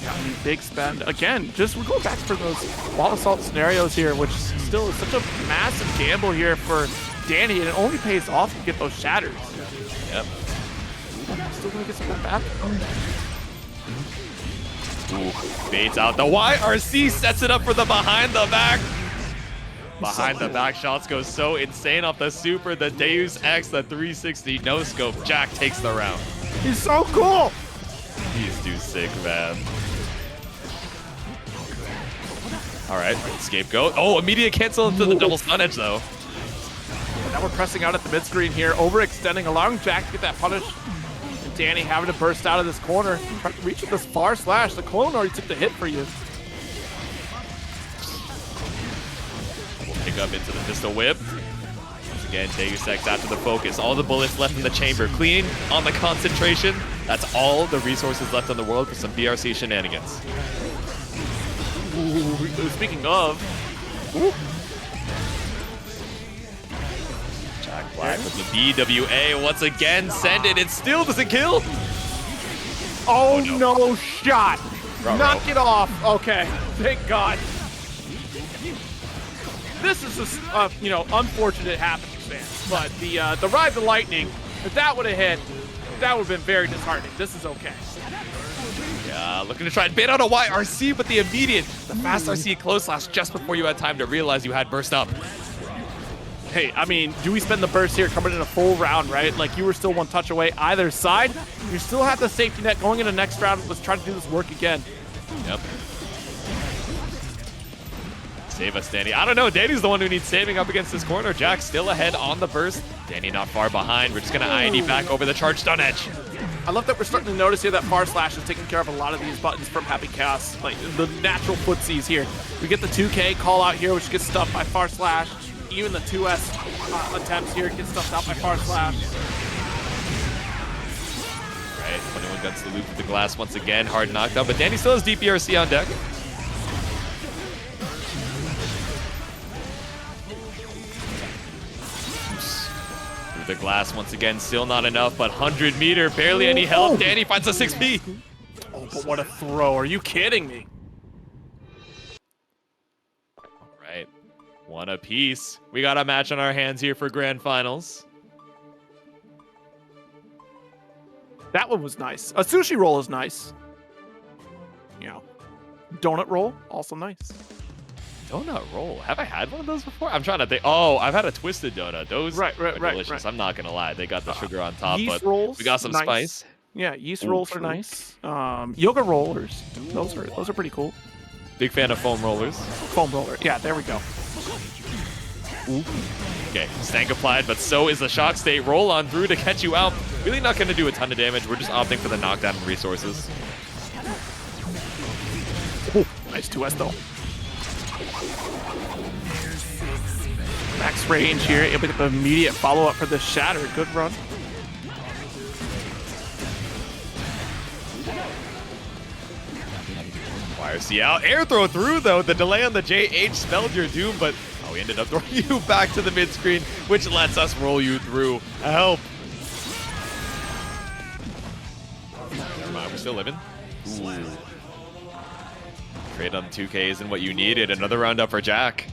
Got me big spend. Again, we're going back for those wall assault scenarios here, which still is such a massive gamble here for Dany, and it only pays off to get those shatters. Yep. Still gonna get some back. Ooh, baits out the YRC, sets it up for the behind the back. Behind the back shots go so insane off the super, the Deus Ex, the 360 no scope. Jikh takes the round. He's so cool. He's too sick, man. All right, scapegoat. Oh, immediate cancel into the double stun edge though. Now we're pressing out at the mid screen here, overextending, allowing Jikh to get that punish. And Dany having to burst out of this corner, trying to reach with this far slash. The clone already took the hit for you. We'll pick up into the pistol whip. Once again, Deus Ex after the focus. All the bullets left in the chamber. Clean on the concentration. That's all the resources left in the world for some BRC shenanigans. Ooh, speaking of. Ooh. Jikh Black with the BWA once again. Send it. It still doesn't kill. Oh, no shot. Ruh-roh. Knock it off. Okay. Thank God. This is just, unfortunate happenstance. But the Ride the Lightning, if that would have hit, that would have been very disheartening. This is okay. Yeah, looking to try and bait out a YRC, but the fast RC close slash just before you had time to realize you had burst up. Hey, I mean, do we spend the burst here coming in a full round, right? Like, you were still one touch away either side. You still have the safety net going into next round. Let's try to do this work again. Yep. Save us, Dany. I don't know. Dany's the one who needs saving up against this corner. Jikh still ahead on the burst. Dany not far behind. We're just going to IND back over the charge stun edge. I love that we're starting to notice here that far slash is taking care of a lot of these buttons from Happy Chaos. Like, the natural footsies here. We get the 2K call out here, which gets stuffed by far slash. even the 2S attempts here get stuffed out by Hard Slash. Right, 21 guns to loop with the glass once again. Hard knockdown, but Dany still has DPRC on deck. Through the glass once again, still not enough, but 100 meter, barely any help. Dany finds a 6P. Oh, but what a throw. Are you kidding me? All right, one apiece. We got a match on our hands here for grand finals. That one was nice. A sushi roll is nice. You know, donut roll, also nice. Donut roll. Have I had one of those before? I'm trying to think. Oh, I've had a twisted donut. Those are delicious. I'm not gonna lie. They got the sugar on top, yeast but rolls, we got some nice. spice. Yeah, yeast rolls are nice. Yoga rollers. Those are pretty cool. Big fan of foam rollers. Foam roller. Yeah, there we go. Ooh. Okay, stank applied, but so is the shock state. Roll on through to catch you out. Really not going to do a ton of damage. We're just opting for the knockdown and resources. Ooh, nice 2S though. Max range here, able to get the immediate follow-up for the shatter. Good run. YRC out. Air throw through, though. The delay on the JH spelled your doom, but we ended up throwing you back to the mid-screen, which lets us roll you through. Help. Never mind, we're still living. Ooh. Trade on 2K isn't what you needed. Another round up for Jack.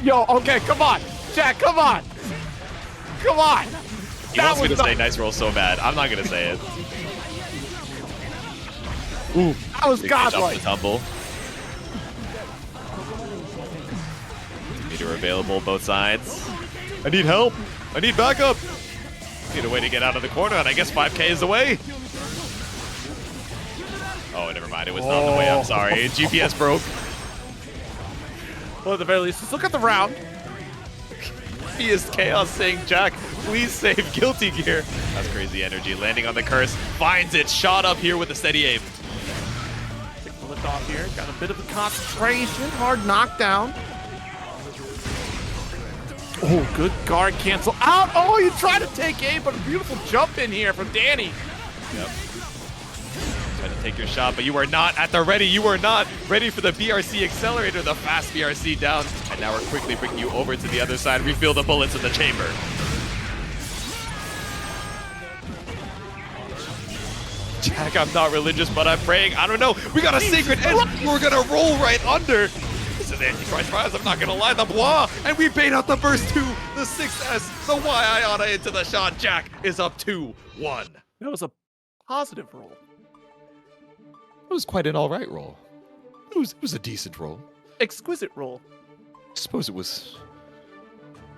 Yo, okay, come on. Jack, come on. Come on. He wants me to say nice roll so bad. I'm not going to say it. Ooh, that was godlike. Tumble. Meter available both sides. I need help. I need backup. Need a way to get out of the corner, and I guess 5K is the way. Oh, never mind. It was not the way. I'm sorry. GPS broke. Well, at the very least, let's look at the round. He is chaos saying, Jack, please save Guilty Gear. That's crazy energy. Landing on the curse. Finds it. Shot up here with a steady aim. Take the lift off here. Got a bit of a concentration. Hard knockdown. Oh, good guard cancel out. Oh, you try to take aim, but a beautiful jump in here from Dany. Yep. Trying to take your shot, but you are not at the ready. You are not ready for the BRC accelerator, the fast BRC down. And now we're quickly bringing you over to the other side. Refill the bullets in the chamber. Jack, I'm not religious, but I'm praying. I don't know. We got a sacred edge. We're going to roll right under. This is Antichrist Rise. I'm not going to lie. The Bois. And we bait out the burst 2, the 6S, the Y Iona into the shot. Jack is up 2-1. That was a positive roll. It was quite an all right roll. It was a decent roll. Exquisite roll. I suppose it was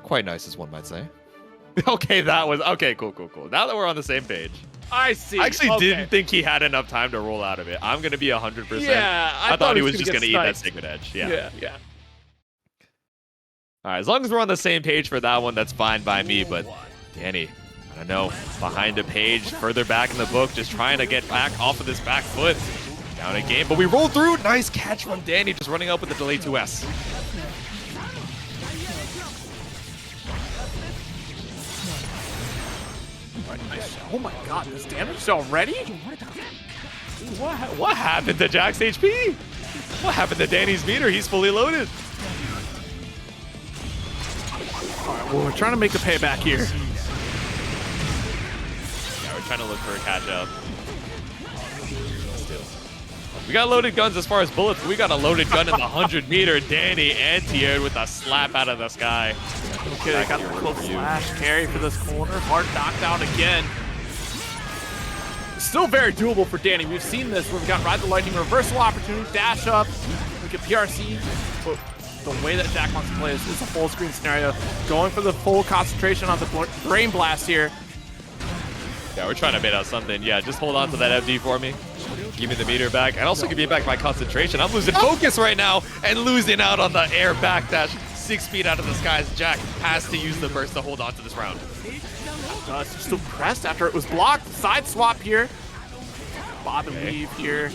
quite nice, as one might say. Okay, that was okay. Cool. Now that we're on the same page, I see. I actually didn't think he had enough time to roll out of it. I'm gonna be 100%. Yeah, I thought he was just gonna eat that sacred edge. Yeah. All right, as long as we're on the same page for that one, that's fine by me. But Dany, I don't know, behind a page, further back in the book, just trying to get back off of this back foot. Down a game, but we roll through. Nice catch from Dany, just running up with the delay 2S. Nice. Oh my god, this damage already? What happened to Jack's HP? What happened to Dany's meter? He's fully loaded. Alright, well, we're trying to make the payback here. Yeah, we're trying to look for a catch-up. We got loaded guns as far as bullets, but we got a loaded gun in the 100-meter. Dany anti-aired with a slap out of the sky. Okay, they got the close slash carry for this corner. Hard knockdown again. Still very doable for Dany. We've seen this where we've got Ride the Lightning, reversal opportunity, dash up, we get PRC. But the way that Jack wants to play is a full screen scenario. Going for the full concentration on the Brain Blast here. Yeah, we're trying to bait out something. Yeah, just hold on to that FD for me. Give me the meter back, and also give me back my concentration. I'm losing focus right now and losing out on the air backdash. 6 feet out of the skies. Jack has to use the burst to hold on to this round. Still pressed after it was blocked. Side swap here. bob and weave here.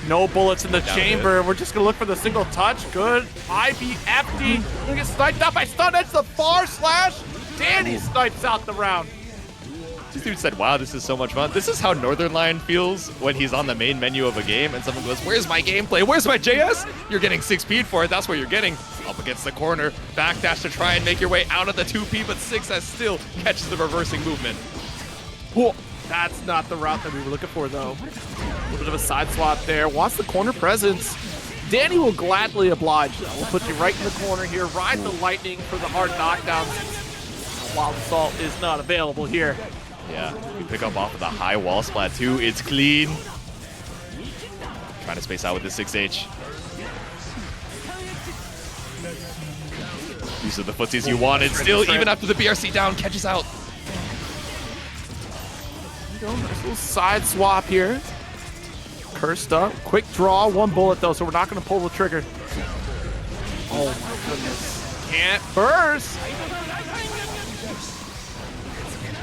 No bullets in the chamber. We're just gonna look for the single touch. Good. IBFD. Gonna get sniped out by stun edge. The far slash. Dany snipes out the round. This dude said, wow, this is so much fun. This is how Northern Lion feels when he's on the main menu of a game and someone goes, where's my gameplay? Where's my JS? You're getting 6P'd for it. That's what you're getting. Up against the corner. Backdash to try and make your way out of the 2P, but 6S still catches the reversing movement. Cool. That's not the route that we were looking for, though. A little bit of a side swap there. Wants the corner presence. Dany will gladly oblige, though. We'll put you right in the corner here. Ride the lightning for the hard knockdowns. Wild Assault is not available here. Yeah, we pick up off of the high wall splat too. It's clean. Trying to space out with the 6H. These are the footsies you wanted. Still, even after the BRC down, catches out. Nice little side swap here. Cursed up. Quick draw. One bullet, though, so we're not going to pull the trigger. Oh, my goodness. Can't burst.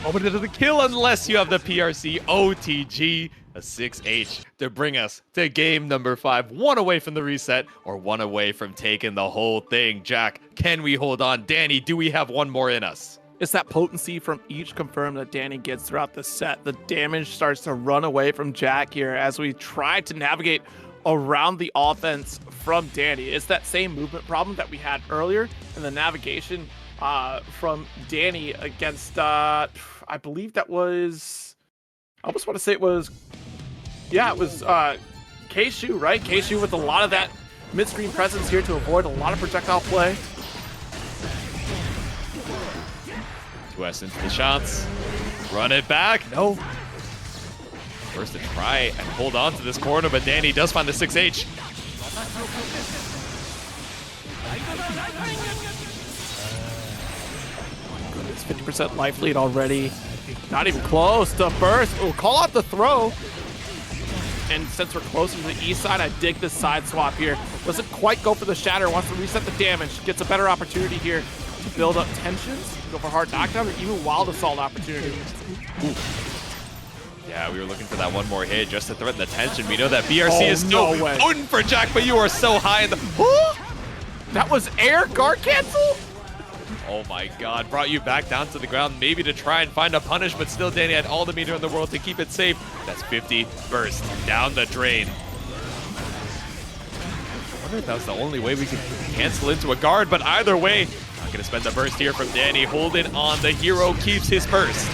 Open it to the kill unless you have the PRC OTG, a 6H to bring us to game number 5. One away from the reset or one away from taking the whole thing. Jack, can we hold on? Dany, do we have one more in us? It's that potency from each confirm that Dany gets throughout the set. The damage starts to run away from Jack here as we try to navigate around the offense from Dany. It's that same movement problem that we had earlier in the navigation from Dany against, I believe that was, I almost want to say it was, yeah, it was Kshu, right? Kshu with a lot of that mid-screen presence here to avoid a lot of projectile play. 2S into the shots. Run it back. No. First to try and hold on to this corner, but Dany does find the 6H. It's 50% life lead already. Not even close to burst. Oh, call out the throw. And since we're closer to the east side, I dig this side swap here. Doesn't quite go for the shatter. Wants to reset the damage. Gets a better opportunity here to build up tensions. Go for hard knockdown or even wild assault opportunity. Ooh. Yeah, we were looking for that one more hit just to threaten the tension. We know that BRC is still potent for Jack, but you are so high in the... That was air guard cancel? Oh my god, brought you back down to the ground, maybe to try and find a punish, but still Dany had all the meter in the world to keep it safe. That's 50 burst down the drain. I wonder if that was the only way we could cancel into a guard, but either way, not gonna spend the burst here from Dany. Holding on, the hero keeps his burst.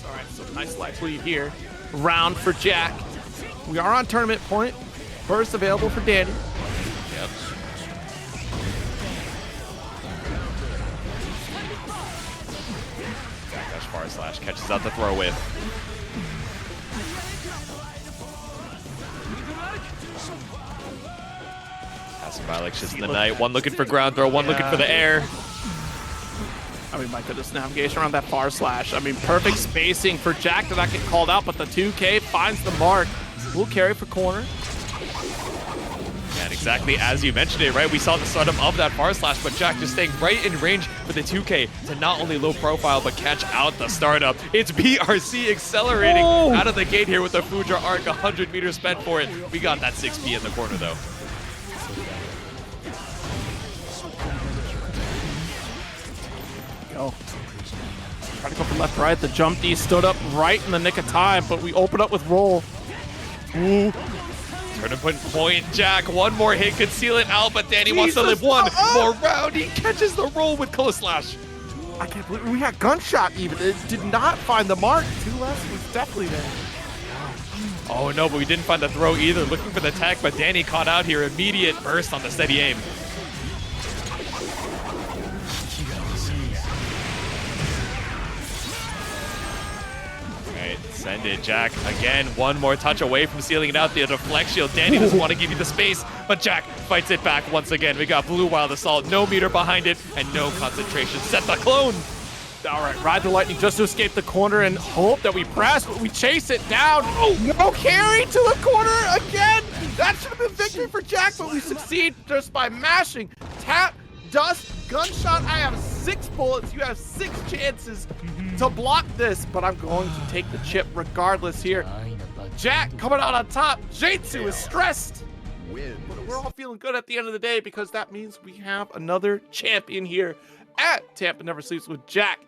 All right, so nice life lead here. Round for Jack. We are on tournament point. Burst available for Dany. Yep. Dash far slash catches out the throw with. Passing by like shits in the night. One looking for ground throw, one looking for the air. I mean, my goodness, navigation around that far slash. I mean, perfect spacing for Jack to not get called out, but the 2K finds the mark. We'll carry for corner. And exactly as you mentioned it, right? We saw the startup of that far slash, but Jack just staying right in range for the 2K to not only low profile, but catch out the startup. It's BRC accelerating out of the gate here with the Fudra arc, 100 meters spent for it. We got that 6P in the corner though. Go. Trying to go from left to right. The jump D stood up right in the nick of time, but we open up with roll. Ooh. Tournament point, Jack. One more hit could seal it out, but Dany wants to live one more round. He catches the roll with close slash. I can't believe we had gunshot even. It did not find the mark. 2 less was definitely there. Oh no, but we didn't find the throw either. Looking for the tech, but Dany caught out here. Immediate burst on the steady aim. Send it, Jack. Again, one more touch away from sealing it out. The deflect shield. Dany doesn't want to give you the space, but Jack fights it back once again. We got blue wild assault, no meter behind it, and no concentration. Set the clone. All right, ride the lightning just to escape the corner and hope that we press, but we chase it down. Oh, no carry to the corner again. That should have been victory for Jack, but we succeed just by mashing. Tap, dust, gunshot. I have 6 6 bullets. You have 6 chances to block this, but I'm going to take the chip regardless here. Jack coming out on top. Jaitsu is stressed. But we're all feeling good at the end of the day because that means we have another champion here at Tampa Never Sleeps with Jack